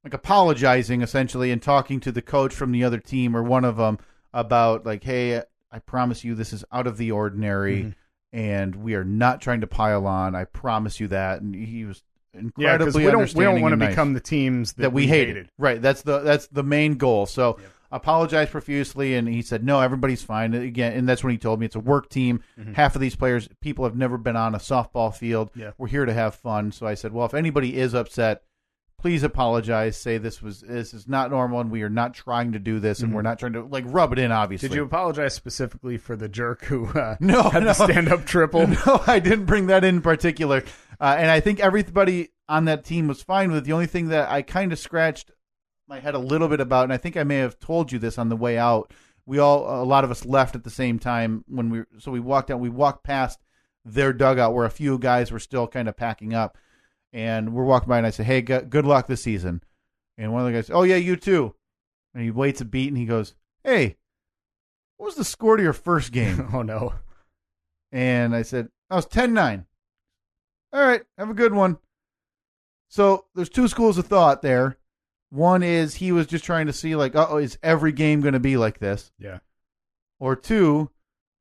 like apologizing essentially and talking to the coach from the other team or one of them about like, "Hey, I promise you this is out of the ordinary and we are not trying to pile on. I promise you that." And he was incredibly understanding. We don't want to nice. become the teams that we hated. Right. That's the main goal. So apologized profusely, and he said, "No, everybody's fine." Again, and that's when he told me it's a work team. Half of these people have never been on a softball field. Yeah. We're here to have fun. So I said, "Well, if anybody is upset, please apologize. Say this is not normal, and we are not trying to do this, and we're not trying to like rub it in." Obviously, did you apologize specifically for the jerk who had no the stand-up triple? No, I didn't bring that in particular, and I think everybody on that team was fine with it. The only thing that I kind of scratched my head a little bit about, and I think I may have told you this on the way out. A lot of us left at the same time we walked out. We walked past their dugout where a few guys were still kind of packing up. And we're walking by, and I say, "Hey, good luck this season." And one of the guys, "Oh, yeah, you too." And he waits a beat, and he goes, "Hey, what was the score to your first game?" Oh, no. And I said, "I was 10-9. All right, have a good one. So there's 2 schools of thought there. One is he was just trying to see, like, is every game going to be like this? Yeah. Or 2,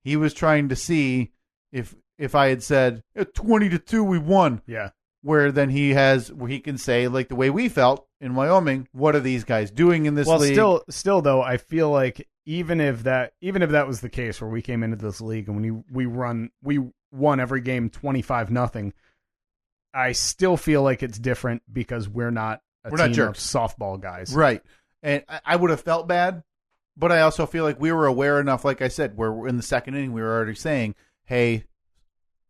he was trying to see if I had said, 20-2, we won. Yeah. Where he can say, like the way we felt in Wyoming, what are these guys doing in this league? Well, still though, I feel like even if that was the case, where we came into this league and we won every game 25-0. I still feel like it's different because we're not team of softball guys. Right. And I would have felt bad, but I also feel like we were aware enough, like I said, we're in the second inning, we were already saying, hey,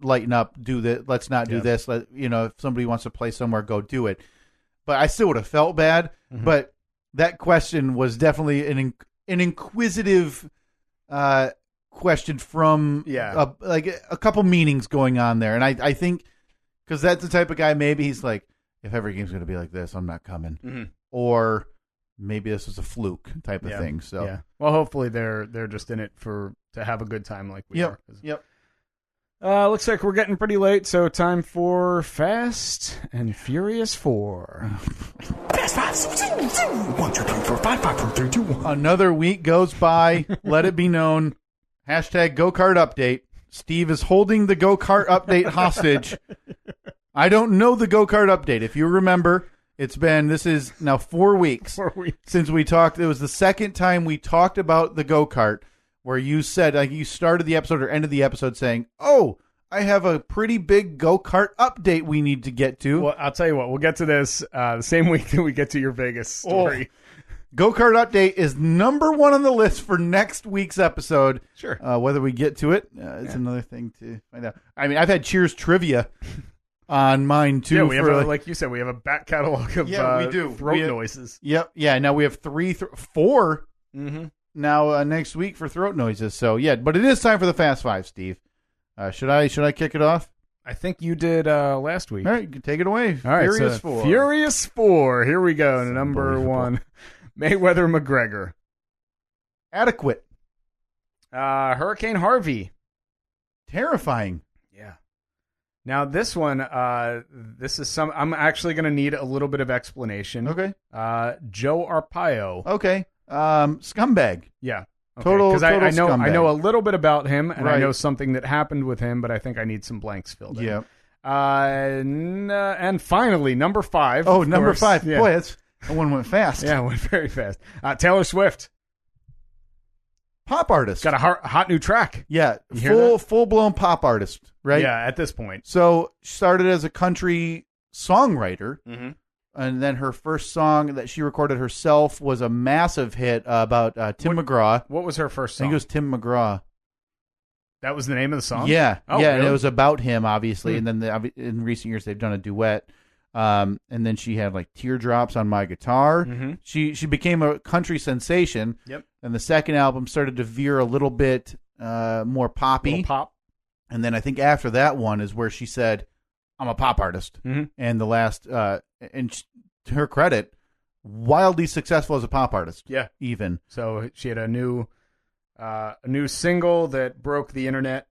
lighten up, do that. Let's not do this. If somebody wants to play somewhere, go do it. But I still would have felt bad. Mm-hmm. But that question was definitely an inquisitive question from a couple meanings going on there. And I think because that's the type of guy, maybe he's like, if every game's going to be like this, I'm not coming. Mm-hmm. Or maybe this was a fluke type of thing. So well, hopefully they're just in it to have a good time like we are. Yep. Looks like we're getting pretty late, so time for Fast and Furious 4. Fast 5, 1, 2, 3, 4, 5, 5, 4, 3, 2, 1. Another week goes by. Let it be known. Hashtag go-kart update. Steve is holding the go-kart update hostage. I don't know the go-kart update. If you remember, this is now 4 weeks. 4 weeks. Since we talked. It was the second time we talked about the go-kart where you said, you started the episode or ended the episode saying, oh, I have a pretty big go-kart update we need to get to. Well, I'll tell you what. We'll get to this the same week that we get to your Vegas story. Go-kart update is number 1 on the list for next week's episode. Sure. Whether we get to it, it's another thing to find out. I mean, I've had Cheers trivia on mine too. Yeah, we have like you said, we have a back catalog of we do. Throat noises. Yep. Yeah. Now we have 4 now next week for throat noises. So but it is time for the Fast Five, Steve. Should I kick it off? I think you did last week. All right, you can take it away. All right, Furious 4. Furious 4. Here we go. Number 1, Mayweather McGregor. Adequate. Hurricane Harvey. Terrifying. Yeah. Now this one, this is I'm actually going to need a little bit of explanation. Okay. Joe Arpaio. Okay. Scumbag. Yeah. Okay. Total I know scumbag. I know a little bit about him, and I know something that happened with him, but I think I need some blanks filled in. Yeah. And finally, number 5. Oh, number course. 5. Yeah. Boy, that one went fast. Yeah, it went very fast. Taylor Swift. Pop artist. Got a hot new track. Yeah, full blown pop artist, right? Yeah, at this point. So started as a country songwriter, mm-hmm. and then her first song that she recorded herself was a massive hit about Tim McGraw. What was her first song? I think it was Tim McGraw. That was the name of the song? Yeah, oh, yeah, really? and it was about him, obviously. And then in recent years they've done a duet. And then she had like Teardrops on My Guitar. Mm-hmm. She became a country sensation. Yep. And the second album started to veer a little bit more poppy. Little pop. And then I think after that one is where she said, I'm a pop artist. Mm-hmm. And the last, to her credit, wildly successful as a pop artist. Yeah. Even. So she had a new single that broke the internet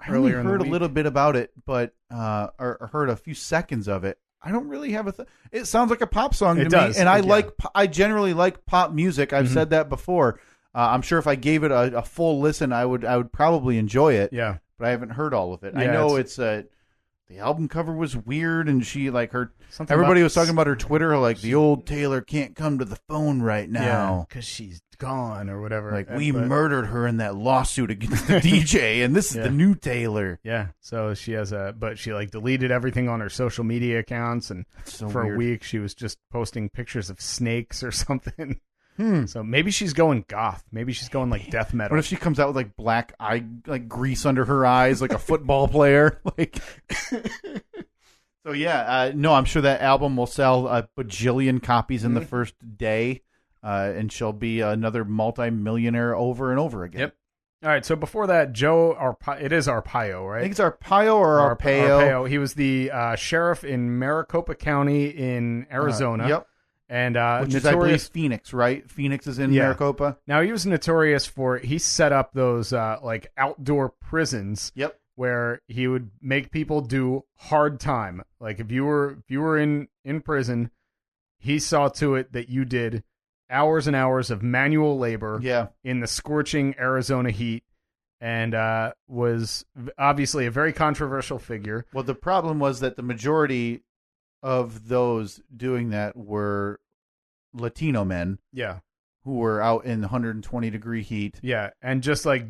earlier in the week. I heard a little bit about it, but or heard a few seconds of it. I don't really have it sounds like a pop song to me, and I generally like pop music. I've said that before. I'm sure if I gave it a full listen, I would probably enjoy it. Yeah, but I haven't heard all of it. Yeah, I know it's the album cover was weird, and she everybody was talking about her Twitter, like the old Taylor can't come to the phone right now because she's gone or whatever. Like we murdered her in that lawsuit against the DJ, and this is the new Taylor. Yeah, so she has but she like deleted everything on her social media accounts, and for a week she was just posting pictures of snakes or something. So maybe she's going goth. Maybe she's going like death metal. What if she comes out with like black eye, like grease under her eyes, like a football player? Like, so yeah, no, I'm sure that album will sell a bajillion copies in the first day, and she'll be another multi-millionaire over and over again. Yep. All right. So before that, it is Arpaio, right? I think it's Arpaio or Arpaio. He was the sheriff in Maricopa County in Arizona. Yep. And which is, I believe, Phoenix, right? Phoenix is in Maricopa. Now, he was notorious he set up those like outdoor prisons. Yep. Where he would make people do hard time. Like if you were in prison, he saw to it that you did hours and hours of manual labor in the scorching Arizona heat, and was obviously a very controversial figure. Well, the problem was that the majority of those doing that were Latino men. Yeah. who were out in 120-degree heat. Yeah, and just like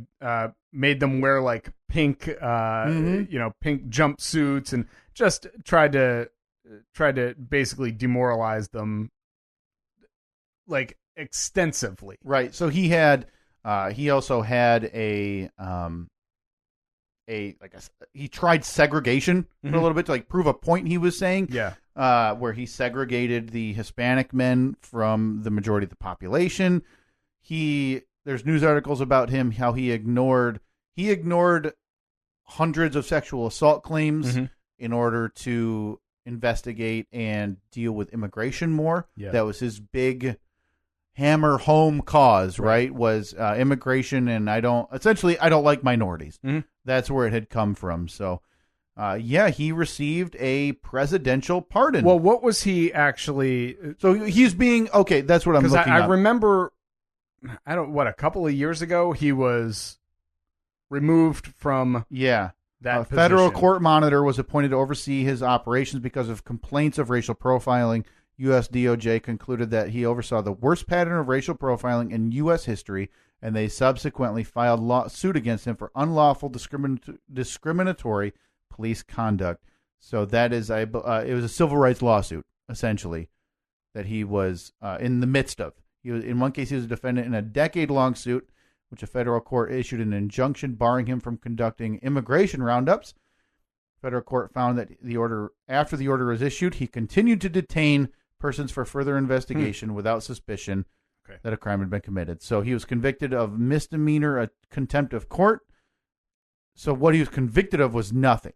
made them wear like pink, pink jumpsuits, and just tried to basically demoralize them, like extensively. Right. So he also had he tried segregation for a little bit to like prove a point he was saying. Yeah. Where he segregated the Hispanic men from the majority of the population. There's news articles about him, how he ignored hundreds of sexual assault claims in order to investigate and deal with immigration more. Yeah. That was his big hammer home cause, right? Was immigration, and I don't like minorities. That's where it had come from. So, he received a presidential pardon. Well, what was he actually? So he's being okay. That's what I'm looking I up. remember, a couple of years ago, he was removed from that a federal court monitor was appointed to oversee his operations because of complaints of racial profiling. U.S. DOJ concluded that he oversaw the worst pattern of racial profiling in U.S. history, and they subsequently filed lawsuit against him for unlawful discriminatory police conduct. So that is, it was a civil rights lawsuit, essentially, that he was in the midst of. In one case, he was a defendant in a decade-long suit, which a federal court issued an injunction barring him from conducting immigration roundups. Federal court found that after the order was issued, he continued to detain persons for further investigation without suspicion that a crime had been committed. So he was convicted of misdemeanor contempt of court. So what he was convicted of was nothing.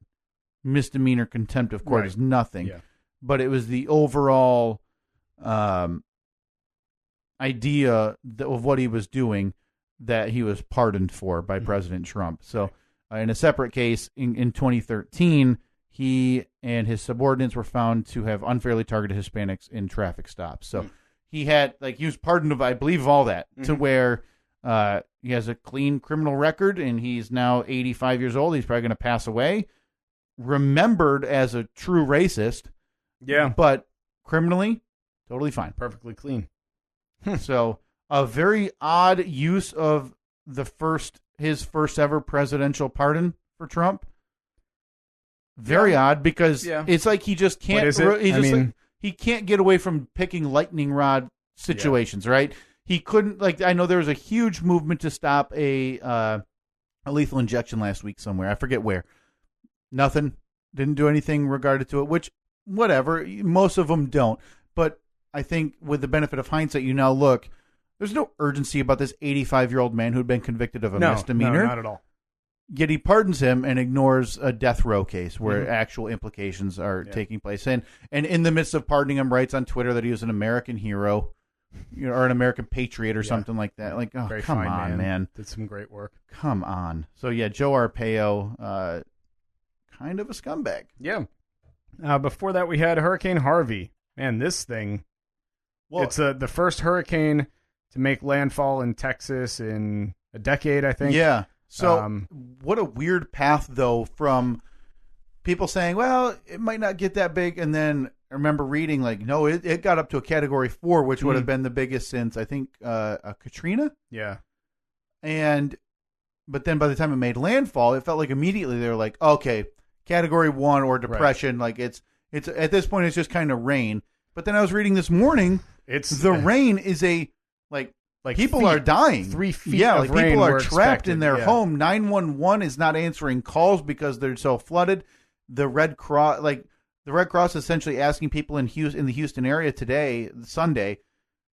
Misdemeanor contempt of court is nothing. Yeah. But it was the overall idea of what he was doing that he was pardoned for by President Trump. So in a separate case in 2013, he and his subordinates were found to have unfairly targeted Hispanics in traffic stops. So he was pardoned of, I believe, all that to where he has a clean criminal record, and he's now 85 years old. He's probably going to pass away, remembered as a true racist. Yeah. But criminally, totally fine. Perfectly clean. So a very odd use of his first ever presidential pardon for Trump. Very odd, because it's like he just can't. He can't get away from picking lightning rod situations, right? He couldn't. Like, I know there was a huge movement to stop a lethal injection last week somewhere. I forget where. Nothing. Didn't do anything regarded to it. Which, whatever. Most of them don't. But I think with the benefit of hindsight, you now look. There's no urgency about this 85-year-old man who'd been convicted of a misdemeanor. No, not at all. Yet he pardons him and ignores a death row case where actual implications are taking place. And in the midst of pardoning him, writes on Twitter that he was an American hero, or an American patriot or something like that. Like, oh, come on, man. Did some great work. Come on. So, Joe Arpaio, kind of a scumbag. Yeah. Before that, we had Hurricane Harvey. Man, this thing, it's the first hurricane to make landfall in Texas in a decade, I think. Yeah. So what a weird path, though, from people saying, well, it might not get that big. And then I remember reading, like, no, it got up to a Category 4, which would have been the biggest since, I think, Katrina. Yeah. But then by the time it made landfall, it felt like immediately they were like, okay, Category 1 or depression. Like, it's at this point, it's just kind of rain. But then I was reading this morning, rain is like people are dying. 3 feet. Yeah, of like rain people are were trapped in their expected. home. 911 is not answering calls because they're so flooded. The Red Cross is essentially asking people in the Houston area today, Sunday,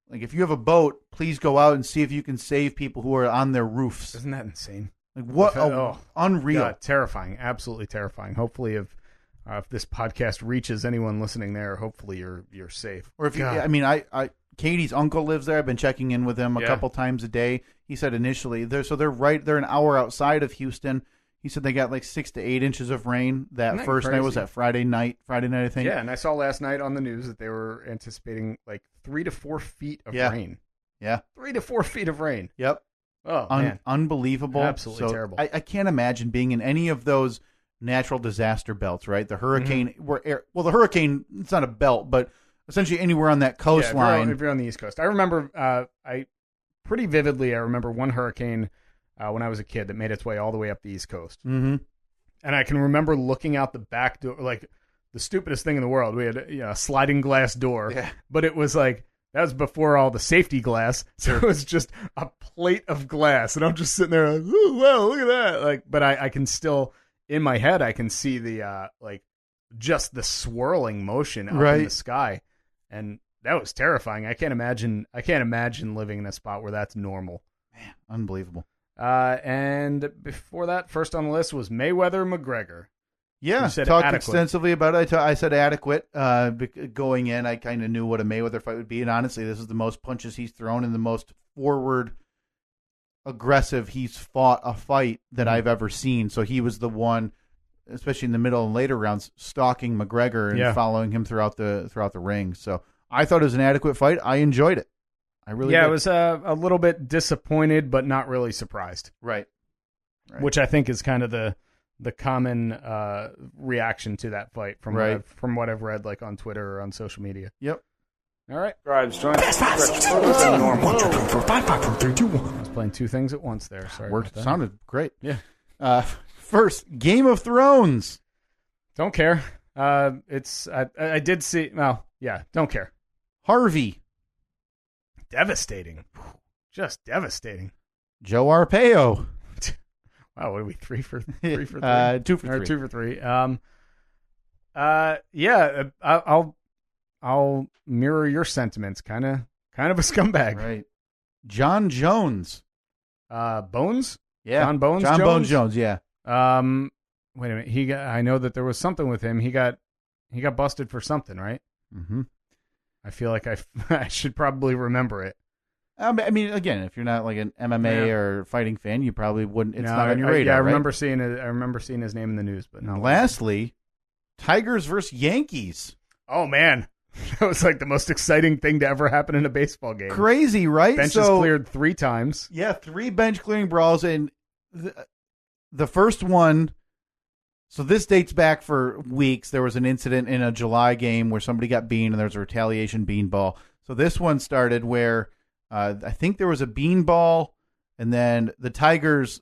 like, if you have a boat, please go out and see if you can save people who are on their roofs. Isn't that insane? Like, what? Unreal. God, terrifying. Absolutely terrifying. Hopefully, if this podcast reaches anyone listening there, hopefully you're safe. Or if Katie's uncle lives there. I've been checking in with him a couple times a day. He said initially they're an hour outside of Houston. He said they got like 6 to 8 inches of rain that first night. Was that Friday night, I think. Yeah, and I saw last night on the news that they were anticipating like 3 to 4 feet of rain. Yeah. 3 to 4 feet of rain. Yep. Oh, man. Unbelievable. Absolutely terrible. I can't imagine being in any of those natural disaster belts, right? The hurricane, the hurricane, it's not a belt, but essentially anywhere on that coastline. If you're on the East Coast. I remember I pretty vividly, I remember one hurricane when I was a kid that made its way all the way up the East Coast. Mm-hmm. And I can remember looking out the back door, like the stupidest thing in the world. We had a sliding glass door, but it was like, that was before all the safety glass. So it was just a plate of glass. And I'm just sitting there like, ooh, wow, look at that. Like, but I can still, in my head, I can see the, just the swirling motion up in the sky. And that was terrifying. I can't imagine living in a spot where that's normal. Man, unbelievable. And before that, first on the list was Mayweather-McGregor. Yeah, talked extensively about it. I said adequate. Going in, I kind of knew what a Mayweather fight would be. And honestly, this is the most punches he's thrown and the most forward aggressive he's fought a fight that I've ever seen. So he was the one, especially in the middle and later rounds, stalking McGregor and following him throughout the ring. So I thought it was an adequate fight. I enjoyed it. I really did. I was a little bit disappointed, but not really surprised. Right. Which I think is kind of the common reaction to that fight from what I've read, like on Twitter or on social media. Yep. All right. Drives joint. I was playing two things at once there. Sorry. Worked. Sounded great. Yeah. First, Game of Thrones. Don't care. I did see. Well, yeah. Don't care. Harvey. Devastating. Just devastating. Joe Arpaio. Wow, what are we, 3 for 3? 2 for 3. Or 2 for 3. I'll mirror your sentiments. Kind of a scumbag. Right. John Jones. Bones? Yeah. John Bones John Jones? Bones Jones, yeah. Wait a minute. I know that there was something with him. He got busted for something, right? Mm-hmm. I feel like I should probably remember it. I mean, again, if you're not like an MMA or fighting fan, you probably wouldn't. It's not on your radar. I right? remember seeing it. I remember seeing his name in the news, but not. Lastly, Tigers versus Yankees. Oh man, that was like the most exciting thing to ever happen in a baseball game. Crazy, right? Benches cleared 3 times. Yeah, 3 bench clearing brawls, and the first one. So this dates back for weeks. There was an incident in a July game where somebody got beaned, and there was a retaliation beanball. So this one started where I think there was a beanball, and then the Tigers,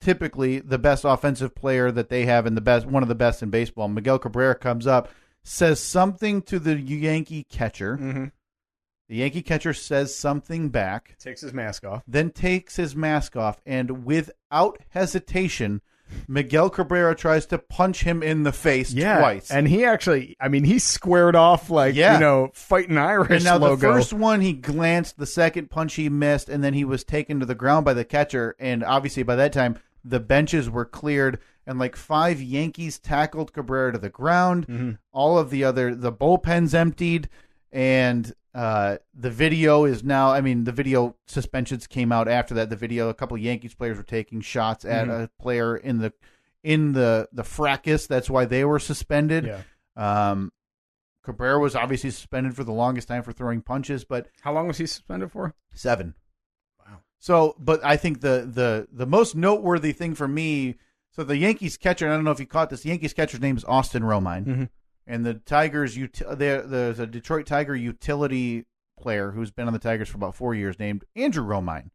typically the best offensive player that they have and one of the best in baseball, Miguel Cabrera, comes up, says something to the Yankee catcher. Mm-hmm. The Yankee catcher says something back. Takes his mask off. Then takes his mask off, and without hesitation, Miguel Cabrera tries to punch him in the face twice. And he actually, he squared off like, fighting Irish and now logo. The first one he glanced, the second punch he missed, and then he was taken to the ground by the catcher. And obviously by that time, the benches were cleared, and like 5 Yankees tackled Cabrera to the ground. Mm-hmm. All of the bullpens emptied, and the video is now, the video suspensions came out after that. The video, a couple of Yankees players were taking shots at a player in the fracas. That's why they were suspended. Yeah. Cabrera was obviously suspended for the longest time for throwing punches, but how long was he suspended for? 7. Wow. So, but I think the most noteworthy thing for me, so the Yankees catcher, and I don't know if you caught this, the Yankees catcher's name is Austin Romine. Mm-hmm. And the Tigers, there's a Detroit Tiger utility player who's been on the Tigers for about 4 years named Andrew Romine.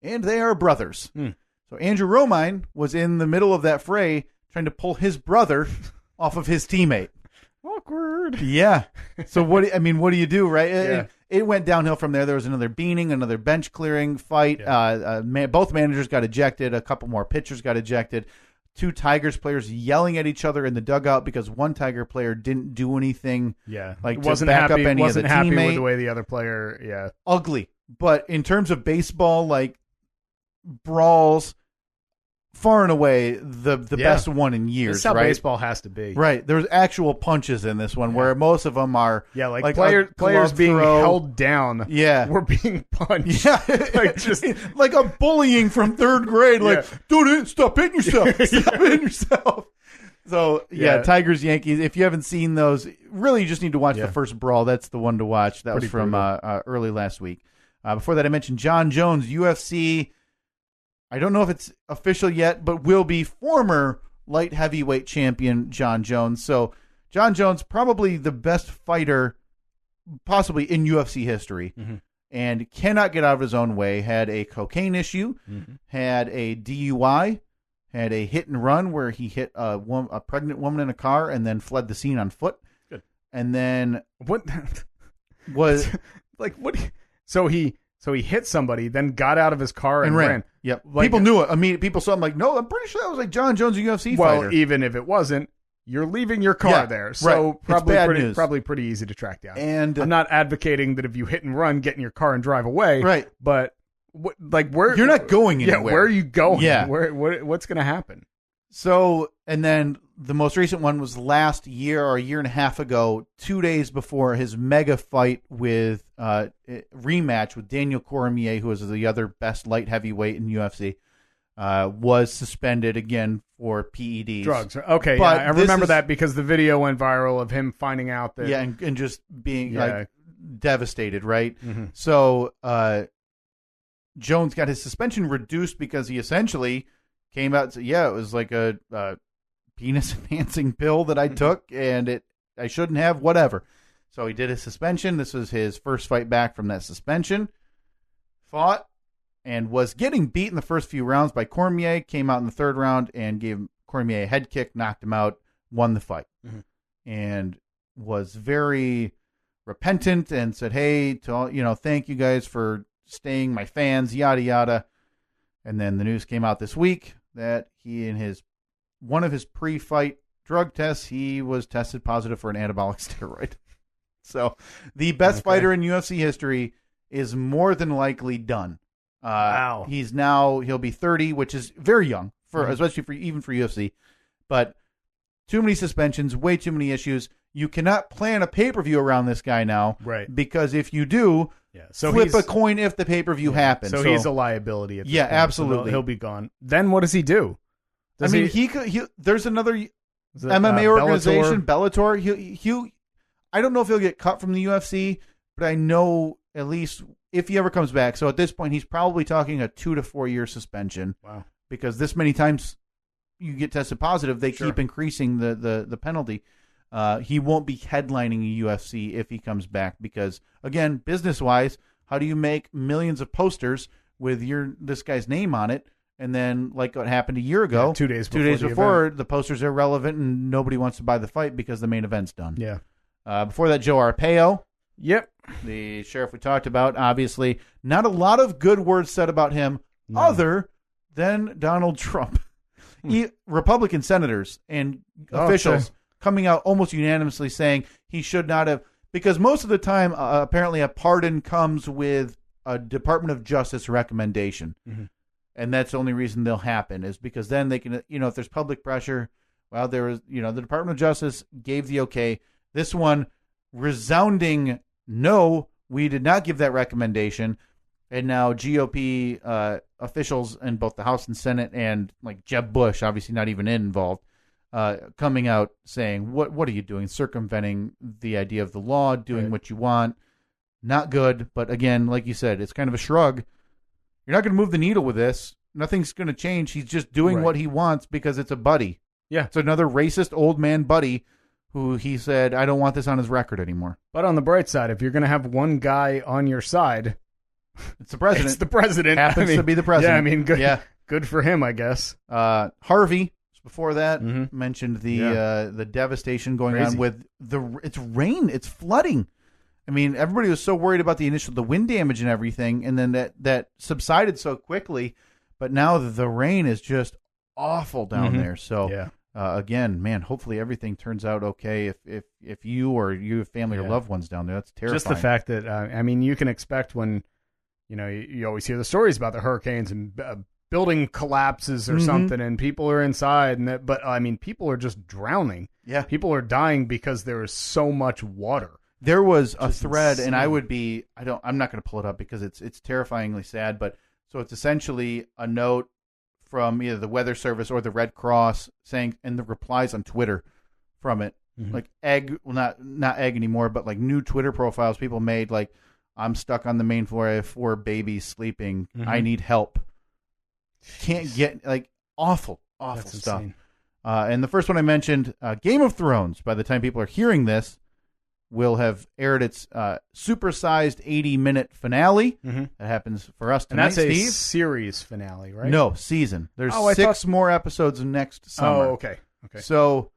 And they are brothers. So Andrew Romine was in the middle of that fray trying to pull his brother off of his teammate. Awkward. Yeah. So what do you do, right? Yeah. It went downhill from there. There was another beaning, another bench clearing fight. Yeah. Both managers got ejected. A couple more pitchers got ejected. 2 Tigers players yelling at each other in the dugout because one Tiger player didn't do anything. Yeah, like wasn't to back happy, up any wasn't of the happy teammate. with the way the other player. Yeah, ugly. But in terms of baseball, like brawls, far and away the best one in years. That's how right? baseball has to be. Right. There's actual punches in this one where most of them are like players being held down. Yeah, we're being punched. Yeah, like just like a bullying from 3rd grade. Like, dude, stop hitting yourself. Stop hitting yourself. So Tigers Yankees. If you haven't seen those, really you just need to watch the first brawl. That's the one to watch. That was from early last week. Before that, I mentioned John Jones, UFC. I don't know if it's official yet, but will be former light heavyweight champion John Jones. So John Jones, probably the best fighter possibly in UFC history. Mm-hmm. and cannot get out of his own way. Had a cocaine issue, had a DUI, had a hit and run where he hit a pregnant woman in a car and then fled the scene on foot. Good. And then what was like what? So he hit somebody, then got out of his car and ran. Yep. Like, people knew it. I mean, people saw him like, no, I'm pretty sure that was like John Jones, a UFC fighter. Well, even if it wasn't, you're leaving your car there, so right. probably pretty easy to track down. And I'm not advocating that if you hit and run, get in your car and drive away. Right. But where you're not going anywhere. Yeah, where are you going? Yeah. What's going to happen? So, and then the most recent one was last year or a year and a half ago, 2 days before his mega fight with rematch with Daniel Cormier, who was the other best light heavyweight in UFC, was suspended again for PEDs. Drugs. Okay, but yeah, I remember that because the video went viral of him finding out that. Yeah, and just being like devastated, right? Mm-hmm. So Jones got his suspension reduced because he essentially came out and said, yeah, it was like a penis enhancing pill that I took and I shouldn't have, whatever. So he did his suspension. This was his first fight back from that suspension. Fought and was getting beat in the first few rounds by Cormier, came out in the third round and gave Cormier a head kick, knocked him out, won the fight. Mm-hmm. And was very repentant and said, hey, to all, thank you guys for staying, my fans, yada, yada. And then the news came out this week that he, in one of his pre-fight drug tests, he was tested positive for an anabolic steroid. So the best fighter in UFC history is more than likely done. Wow. He'll be 30, which is very young especially even for UFC, but too many suspensions, way too many issues. You cannot plan a pay-per-view around this guy now. Right. Because if you do, flip a coin if the pay-per-view happens. So he's a liability at this point. Absolutely. So he'll be gone. Then what does he do? There's another MMA organization, Bellator. I don't know if he'll get cut from the UFC, but I know at least if he ever comes back. So at this point, he's probably talking a 2 to 4 year suspension. Wow. Because this many times you get tested positive, they keep increasing the penalty. He won't be headlining a UFC if he comes back because, again, business-wise, how do you make millions of posters with this guy's name on it? And then, like what happened a year ago, 2 days before the posters are irrelevant and nobody wants to buy the fight because the main event's done. Yeah. Before that, Joe Arpaio. Yep. The sheriff we talked about, obviously. Not a lot of good words said about him other than Donald Trump. Republican senators and officials coming out almost unanimously saying he should not have, because most of the time, apparently a pardon comes with a Department of Justice recommendation. Mm-hmm. And that's the only reason they'll happen is because then they can, if there's public pressure, well, there was, the Department of Justice gave the okay. This one, resounding no, we did not give that recommendation. And now GOP officials in both the House and Senate and like Jeb Bush, obviously not even involved, coming out saying, what are you doing? Circumventing the idea of the law, doing what you want. Not good. But again, like you said, it's kind of a shrug. You're not going to move the needle with this. Nothing's going to change. He's just doing what he wants because it's a buddy. Yeah. It's another racist old man buddy who he said, I don't want this on his record anymore. But on the bright side, if you're going to have one guy on your side, it's the president. It's the president. Happens to be the president. Yeah, good. Yeah. Good for him, I guess. Harvey, before that, mentioned the devastation going on with it's rain. It's flooding. I mean, everybody was so worried about the wind damage and everything, and then that subsided so quickly. But now the rain is just awful down there. So again, man, hopefully everything turns out okay. If you or you have family or loved ones down there, that's terrifying. Just the fact that you can expect when you always hear the stories about the hurricanes and building collapses or something, and people are inside, but people are just drowning. Yeah, people are dying because there is so much water. There was a thread, and I'm not going to pull it up because it's terrifyingly sad, but so it's essentially a note from either the Weather Service or the Red Cross saying, and the replies on Twitter from it, like not egg anymore, but like new Twitter profiles people made, like, I'm stuck on the main floor, I have 4 babies sleeping, I need help. Can't get, like, awful That's stuff. Insane. And the first one I mentioned, Game of Thrones, by the time people are hearing this, will have aired its supersized 80-minute finale. Mm-hmm. That happens for us And tonight, that's a Steve. series finale, right? No, season. There's I 6 more episodes next summer. Oh, okay. So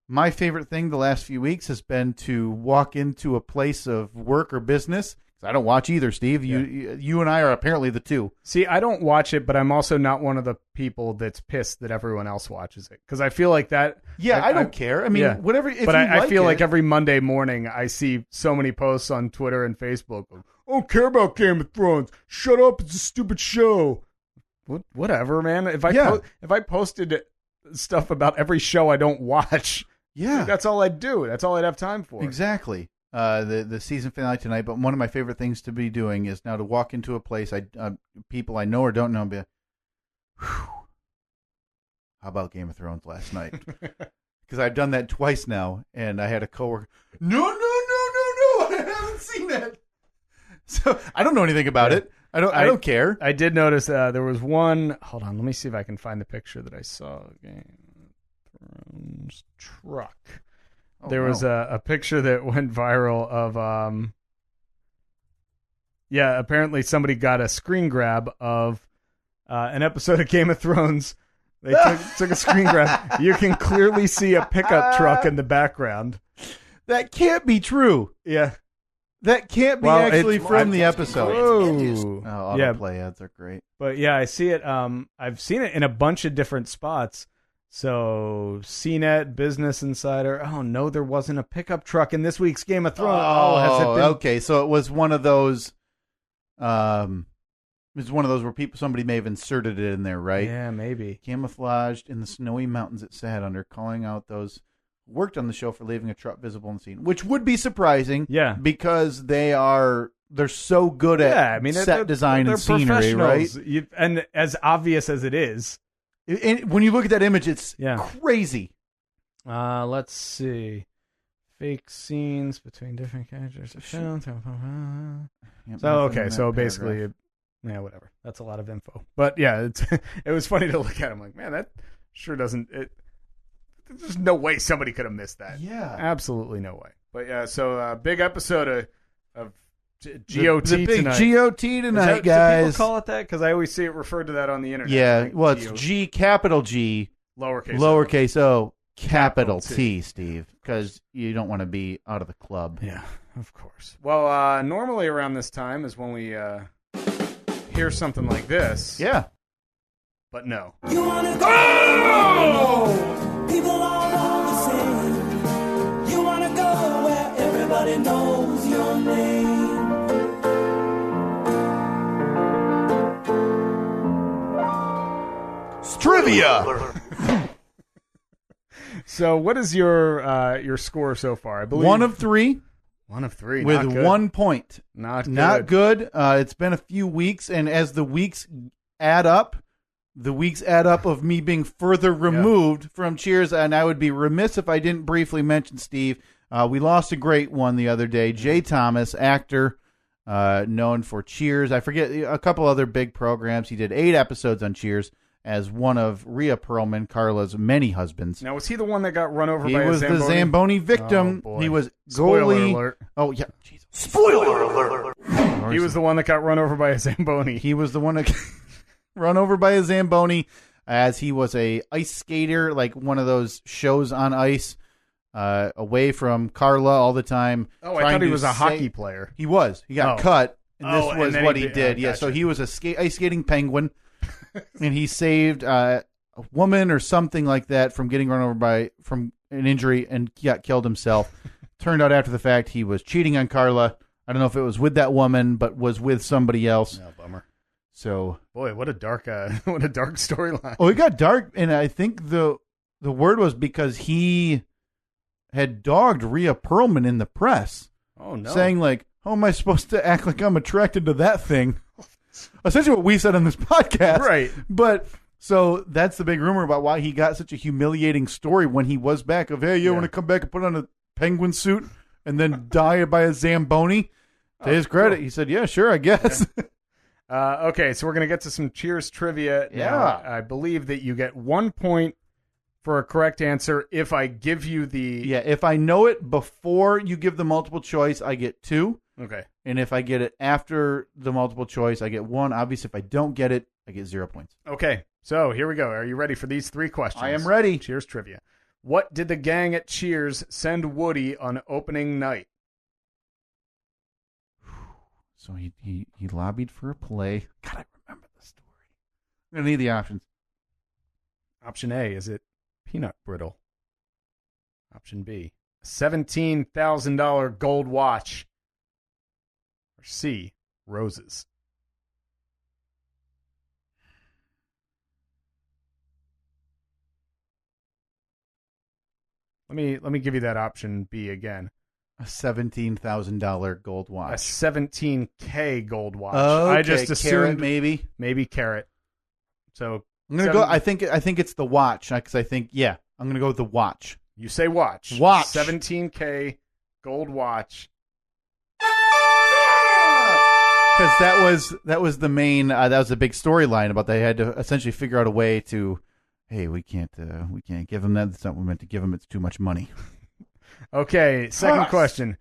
my favorite thing the last few weeks has been to walk into a place of work or business. I don't watch either, Steve. You and I are apparently the two. See, I don't watch it, but I'm also not one of the people that's pissed that everyone else watches it, because I feel like that. Yeah, I don't care. I mean, whatever. If but I feel like it, every Monday morning I see so many posts on Twitter and Facebook. I don't care about Game of Thrones. Shut up! It's a stupid show. Whatever, man. If I posted stuff about every show I don't watch, that's all I'd do. That's all I'd have time for. Exactly. The season finale tonight, but one of my favorite ththings to be doing is now to walk into a place people I know or don't know and be like, whew, how about Game of Thrones last night? Because I've done that twice now, and I had a coworker, no, I haven't seen it. So I don't know anything about it. I don't care. I did notice there was one. Hold on, let me see if I can find the picture that I saw. Game of Thrones truck. There was a picture that went viral of, apparently somebody got a screen grab of an episode of Game of Thrones. They took a screen grab. You can clearly see a pickup truck in the background. That can't be true. Yeah. That can't be actually from the episode. Autoplay ads are great. But yeah, I see it. I've seen it in a bunch of different spots. So, CNET, Business Insider. Oh, no, there wasn't a pickup truck in this week's Game of Thrones. Has it been? Okay. So it was one of those. It was one of those where somebody may have inserted it in there, right? Yeah, maybe. Camouflaged in the snowy mountains it sat under, calling out those who worked on the show for leaving a truck visible in the scene, which would be surprising. Yeah, because they're so good at set design and scenery, right? And as obvious as it is. And when you look at that image, it's crazy. Let's see. Fake scenes between different characters. So basically, whatever. That's a lot of info. But yeah, it was funny to look at. I'm like, man, that sure doesn't. There's no way somebody could have missed that. Yeah, absolutely no way. But yeah, so big episode of GOT the big tonight. GOT tonight, guys. Do people call it that? Because I always see it referred to that on the internet. Yeah, like well, it's G, capital G, lowercase O, capital T, Steve, because you don't want to be out of the club. Yeah, of course. Well, normally around this time is when we hear something like this. Yeah. But no. You wanna go? People all want the same. You wanna go where everybody knows your name. Trivia. So, what is your score so far? I believe 1 of 3. 1 of 3 with 1 point. Not good. It's been a few weeks, and as the weeks add up, of me being further removed from Cheers, and I would be remiss if I didn't briefly mention, Steve, we lost a great one the other day. Jay Thomas, actor, known for Cheers. I forget a couple other big programs. He did 8 episodes on Cheers as one of Rhea Perlman, Carla's many husbands. Now, was he the one that got run over by a Zamboni? He was the Zamboni victim. Oh, he was Spoiler goalie. alert. Oh, yeah. Jesus. Spoiler alert. He was the one that got run over by a Zamboni. He was the one that run over by a Zamboni as he was a ice skater, like one of those shows on ice, away from Carla all the time. Oh, I thought he was a hockey player. He was. He got cut, and this was what he did. Gotcha. So he was a ice skating penguin, and he saved a woman or something like that from getting run over from an injury and got killed himself. Turned out after the fact he was cheating on Carla. I don't know if it was with that woman, but was with somebody else. No, bummer. So, boy, what a dark storyline. Oh, it got dark, and I think the word was because he had dogged Rhea Perlman in the press. Oh no, saying like, "How am I supposed to act like I'm attracted to that thing?" Essentially, what we said on this podcast, right? But so that's the big rumor about why he got such a humiliating story when he was back. Of hey, you want to come back and put on a penguin suit and then die by a Zamboni? To his credit, he said, "Yeah, sure, I guess." Okay, so we're going to get to some Cheers trivia. Yeah. Now, I believe that you get 1 point for a correct answer. If I give you the... Yeah, if I know it before you give the multiple choice, I get 2. Okay. And if I get it after the multiple choice, I get 1. Obviously, if I don't get it, I get 0 points. Okay, so here we go. Are you ready for these 3 questions? I am ready. Cheers trivia. What did the gang at Cheers send Woody on opening night? So he lobbied for a play. God, I remember the story. I'm going to need the options. Option A, is it peanut brittle? Option B, a $17,000 gold watch. Or C, roses. Let me give you that option B again. A $17,000 gold watch. A $17K gold watch. Okay, I just assumed carrot, maybe carrot. So I'm gonna go. I think it's the watch because I think I'm gonna go with the watch. You say watch. Watch. $17K gold watch. Because that was the main. That was a big storyline about they had to essentially figure out a way to. Hey, we can't give him that. That's not what we meant to give him. It's too much money. Okay, second question.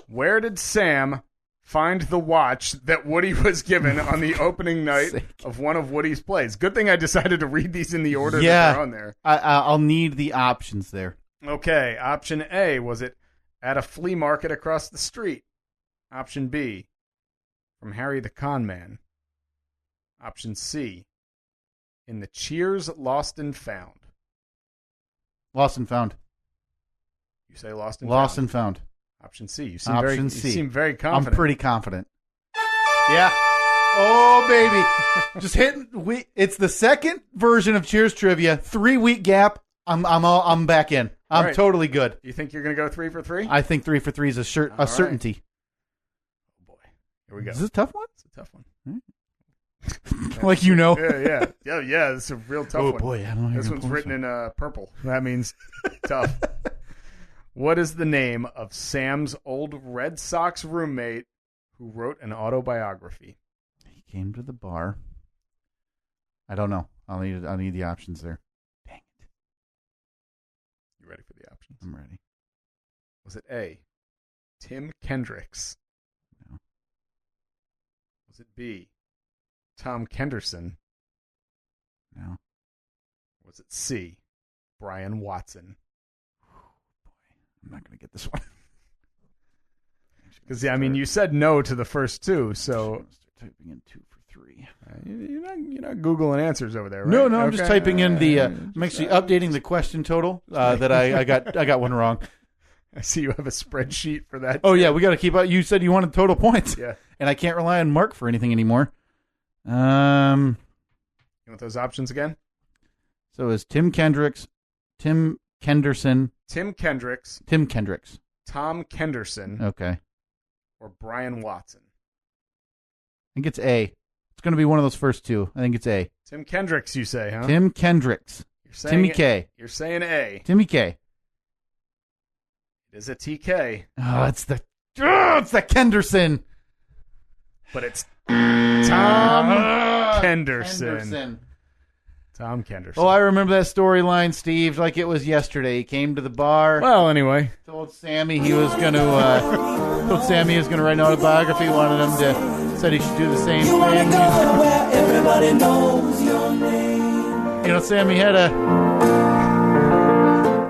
Where did Sam find the watch that Woody was given on the opening night of one of Woody's plays? Good thing I decided to read these in the order that they're on there. I'll need the options there. Okay, option A, was it at a flea market across the street? Option B, from Harry the Con Man. Option C, in the Cheers Lost and Found. Lost and Found. You say lost and Lost found. and Found. Option C. You seem very confident. I'm pretty confident. Yeah. Oh, baby. Just hitting. It's the second version of Cheers Trivia. 3-week gap. I'm back in. I'm right. Totally good. You think you're going to go 3 for 3? I think 3 for 3 is a certainty. Oh, boy. Here we go. Is this a tough one? It's a tough one. Like you know. Yeah. This is a real tough one. Oh, boy. I don't know. This one's written in purple. That means tough. What is the name of Sam's old Red Sox roommate who wrote an autobiography? He came to the bar. I don't know. I'll need the options there. Dang it. You ready for the options? I'm ready. Was it A, Tim Kendricks? No. Was it B, Tom Kenderson? No. Was it C, Brian Watson? I'm not going to get this one. Because, you said no to the first 2, so... I'm start typing in 2 for 3. You're not Googling answers over there, right? No, I'm just typing in the... I'm actually updating the question total that I got one wrong. I see you have a spreadsheet for that. Oh, yeah, we got to keep up. You said you wanted total points. Yeah. And I can't rely on Mark for anything anymore. You want those options again? So is Tim Kendricks, Tim Kenderson... Tim Kendricks. Tom Kenderson. Okay. Or Brian Watson. I think it's A. It's going to be one of those first 2. I think it's A. Tim Kendricks, you say, huh? Tim Kendricks. Timmy K. You're saying A. Timmy K. It is a TK. Oh, it's the Kenderson. But it's Tom Kenderson. Tom Kenderson. Oh, I remember that storyline, Steve, like it was yesterday. He came to the bar. Well, anyway, told Sammy he was going to write an autobiography. Wanted him to said he should do the same thing. Go where everybody knows your name. Sammy had a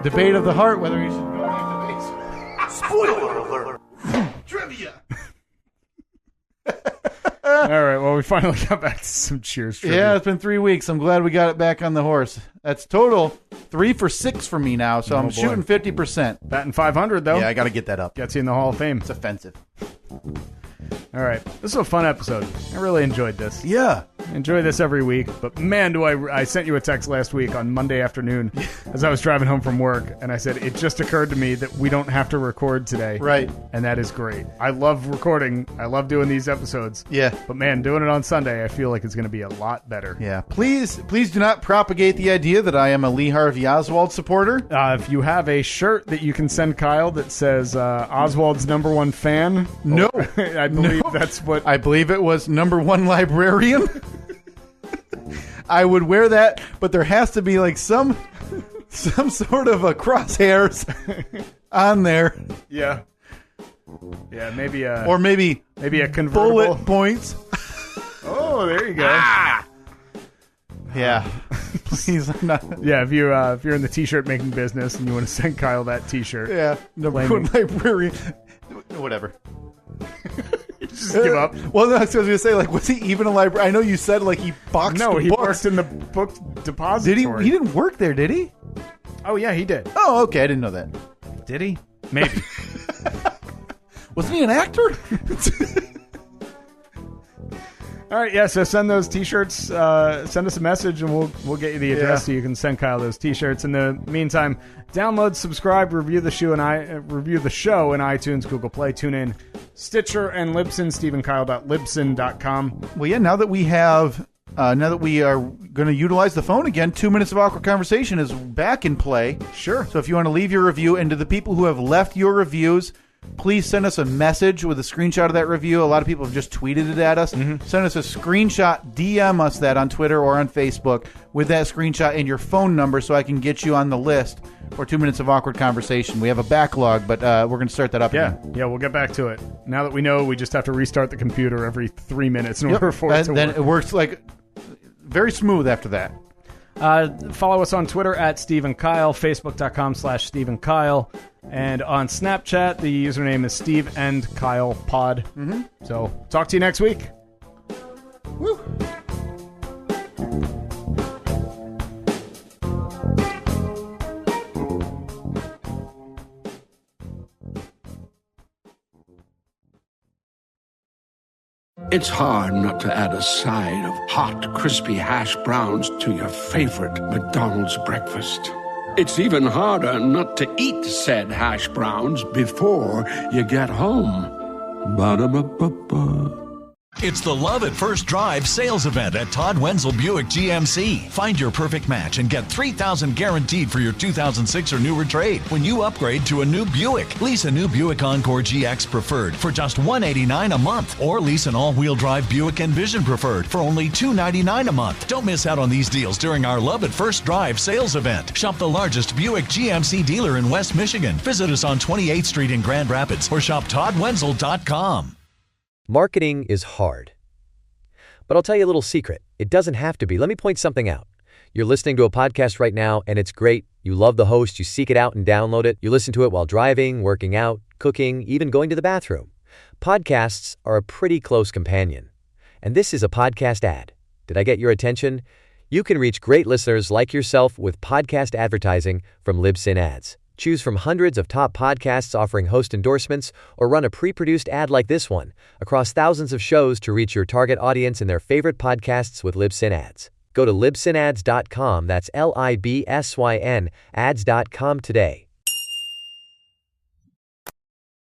debate of the heart whether he should go make debates. Spoiler alert! Trivia. All right, well, we finally got back to some Cheers trivia. Yeah, it's been 3 weeks. I'm glad we got it back on the horse. That's total 3 for 6 for me now, so I'm shooting 50%. Batting 500, though. Yeah, I got to get that up. Gets you in the Hall of Fame. It's offensive. All right, this was a fun episode. I really enjoyed this. Yeah. I enjoy this every week, but man, do I sent you a text last week on Monday afternoon as I was driving home from work, and I said, it just occurred to me that we don't have to record today. Right. And that is great. I love recording. I love doing these episodes. Yeah. But man, doing it on Sunday, I feel like it's going to be a lot better. Yeah. Please do not propagate the idea that I am a Lee Harvey Oswald supporter. If you have a shirt that you can send Kyle that says Oswald's #1 fan. No. I believe that's what... I believe it was #1 librarian. I would wear that, but there has to be like some some sort of a crosshairs on there. Yeah. Yeah, maybe a convertible. Bullet points. Oh, there you go. Yeah. Please, I'm not. Yeah, if you're in the t-shirt making business and you want to send Kyle that t-shirt. Yeah. No, librarian. Whatever. Just give up. Well, I was going to say, like, was he even a librarian? I know you said, like, he boxed No, he books. worked in the book depository. Did he? He didn't work there, did he? Oh, yeah, he did. Oh, okay. I didn't know that. Did he? Maybe. Wasn't he an actor? All right, yeah. So send those T-shirts. Send us a message, and we'll get you the address so you can send Kyle those T-shirts. In the meantime, download, subscribe, review the show in iTunes, Google Play, TuneIn, Stitcher, and Libsyn. StephenKyle.libsyn.com. Well, yeah. Now that we are going to utilize the phone again, 2 minutes of awkward conversation is back in play. Sure. So if you want to leave your review, and to the people who have left your reviews, please send us a message with a screenshot of that review. A lot of people have just tweeted it at us. Send us a screenshot, DM us that on Twitter or on Facebook with that screenshot and your phone number so I can get you on the list for 2 minutes of awkward conversation. We have a backlog, but we're going to start that up again. Yeah, we'll get back to it. Now that we know, we just have to restart the computer every 3 minutes in order for it to then work. It works like very smooth after that. Follow us on Twitter at Stephen Kyle, Facebook.com/Stephen Kyle, and on Snapchat, the username is Steve and Kyle Pod. So, talk to you next week. Woo. It's hard not to add a side of hot, crispy hash browns to your favorite McDonald's breakfast. It's even harder not to eat said hash browns before you get home. Ba-da-ba-ba-ba. It's the Love at First Drive sales event at Todd Wenzel Buick GMC. Find your perfect match and get $3,000 guaranteed for your 2006 or newer trade when you upgrade to a new Buick. Lease a new Buick Encore GX Preferred for just $189 a month, or lease an all-wheel drive Buick Envision Preferred for only $299 a month. Don't miss out on these deals during our Love at First Drive sales event. Shop the largest Buick GMC dealer in West Michigan. Visit us on 28th Street in Grand Rapids or shop toddwenzel.com. Marketing is hard. But I'll tell you a little secret. It doesn't have to be. Let me point something out. You're listening to a podcast right now, and it's great. You love the host. You seek it out and download it. You listen to it while driving, working out, cooking, even going to the bathroom. Podcasts are a pretty close companion. And this is a podcast ad. Did I get your attention? You can reach great listeners like yourself with podcast advertising from Libsyn Ads. Choose from hundreds of top podcasts offering host endorsements, or run a pre-produced ad like this one across thousands of shows to reach your target audience in their favorite podcasts with Libsyn Ads. Go to libsynads.com, that's Libsyn, ads.com today.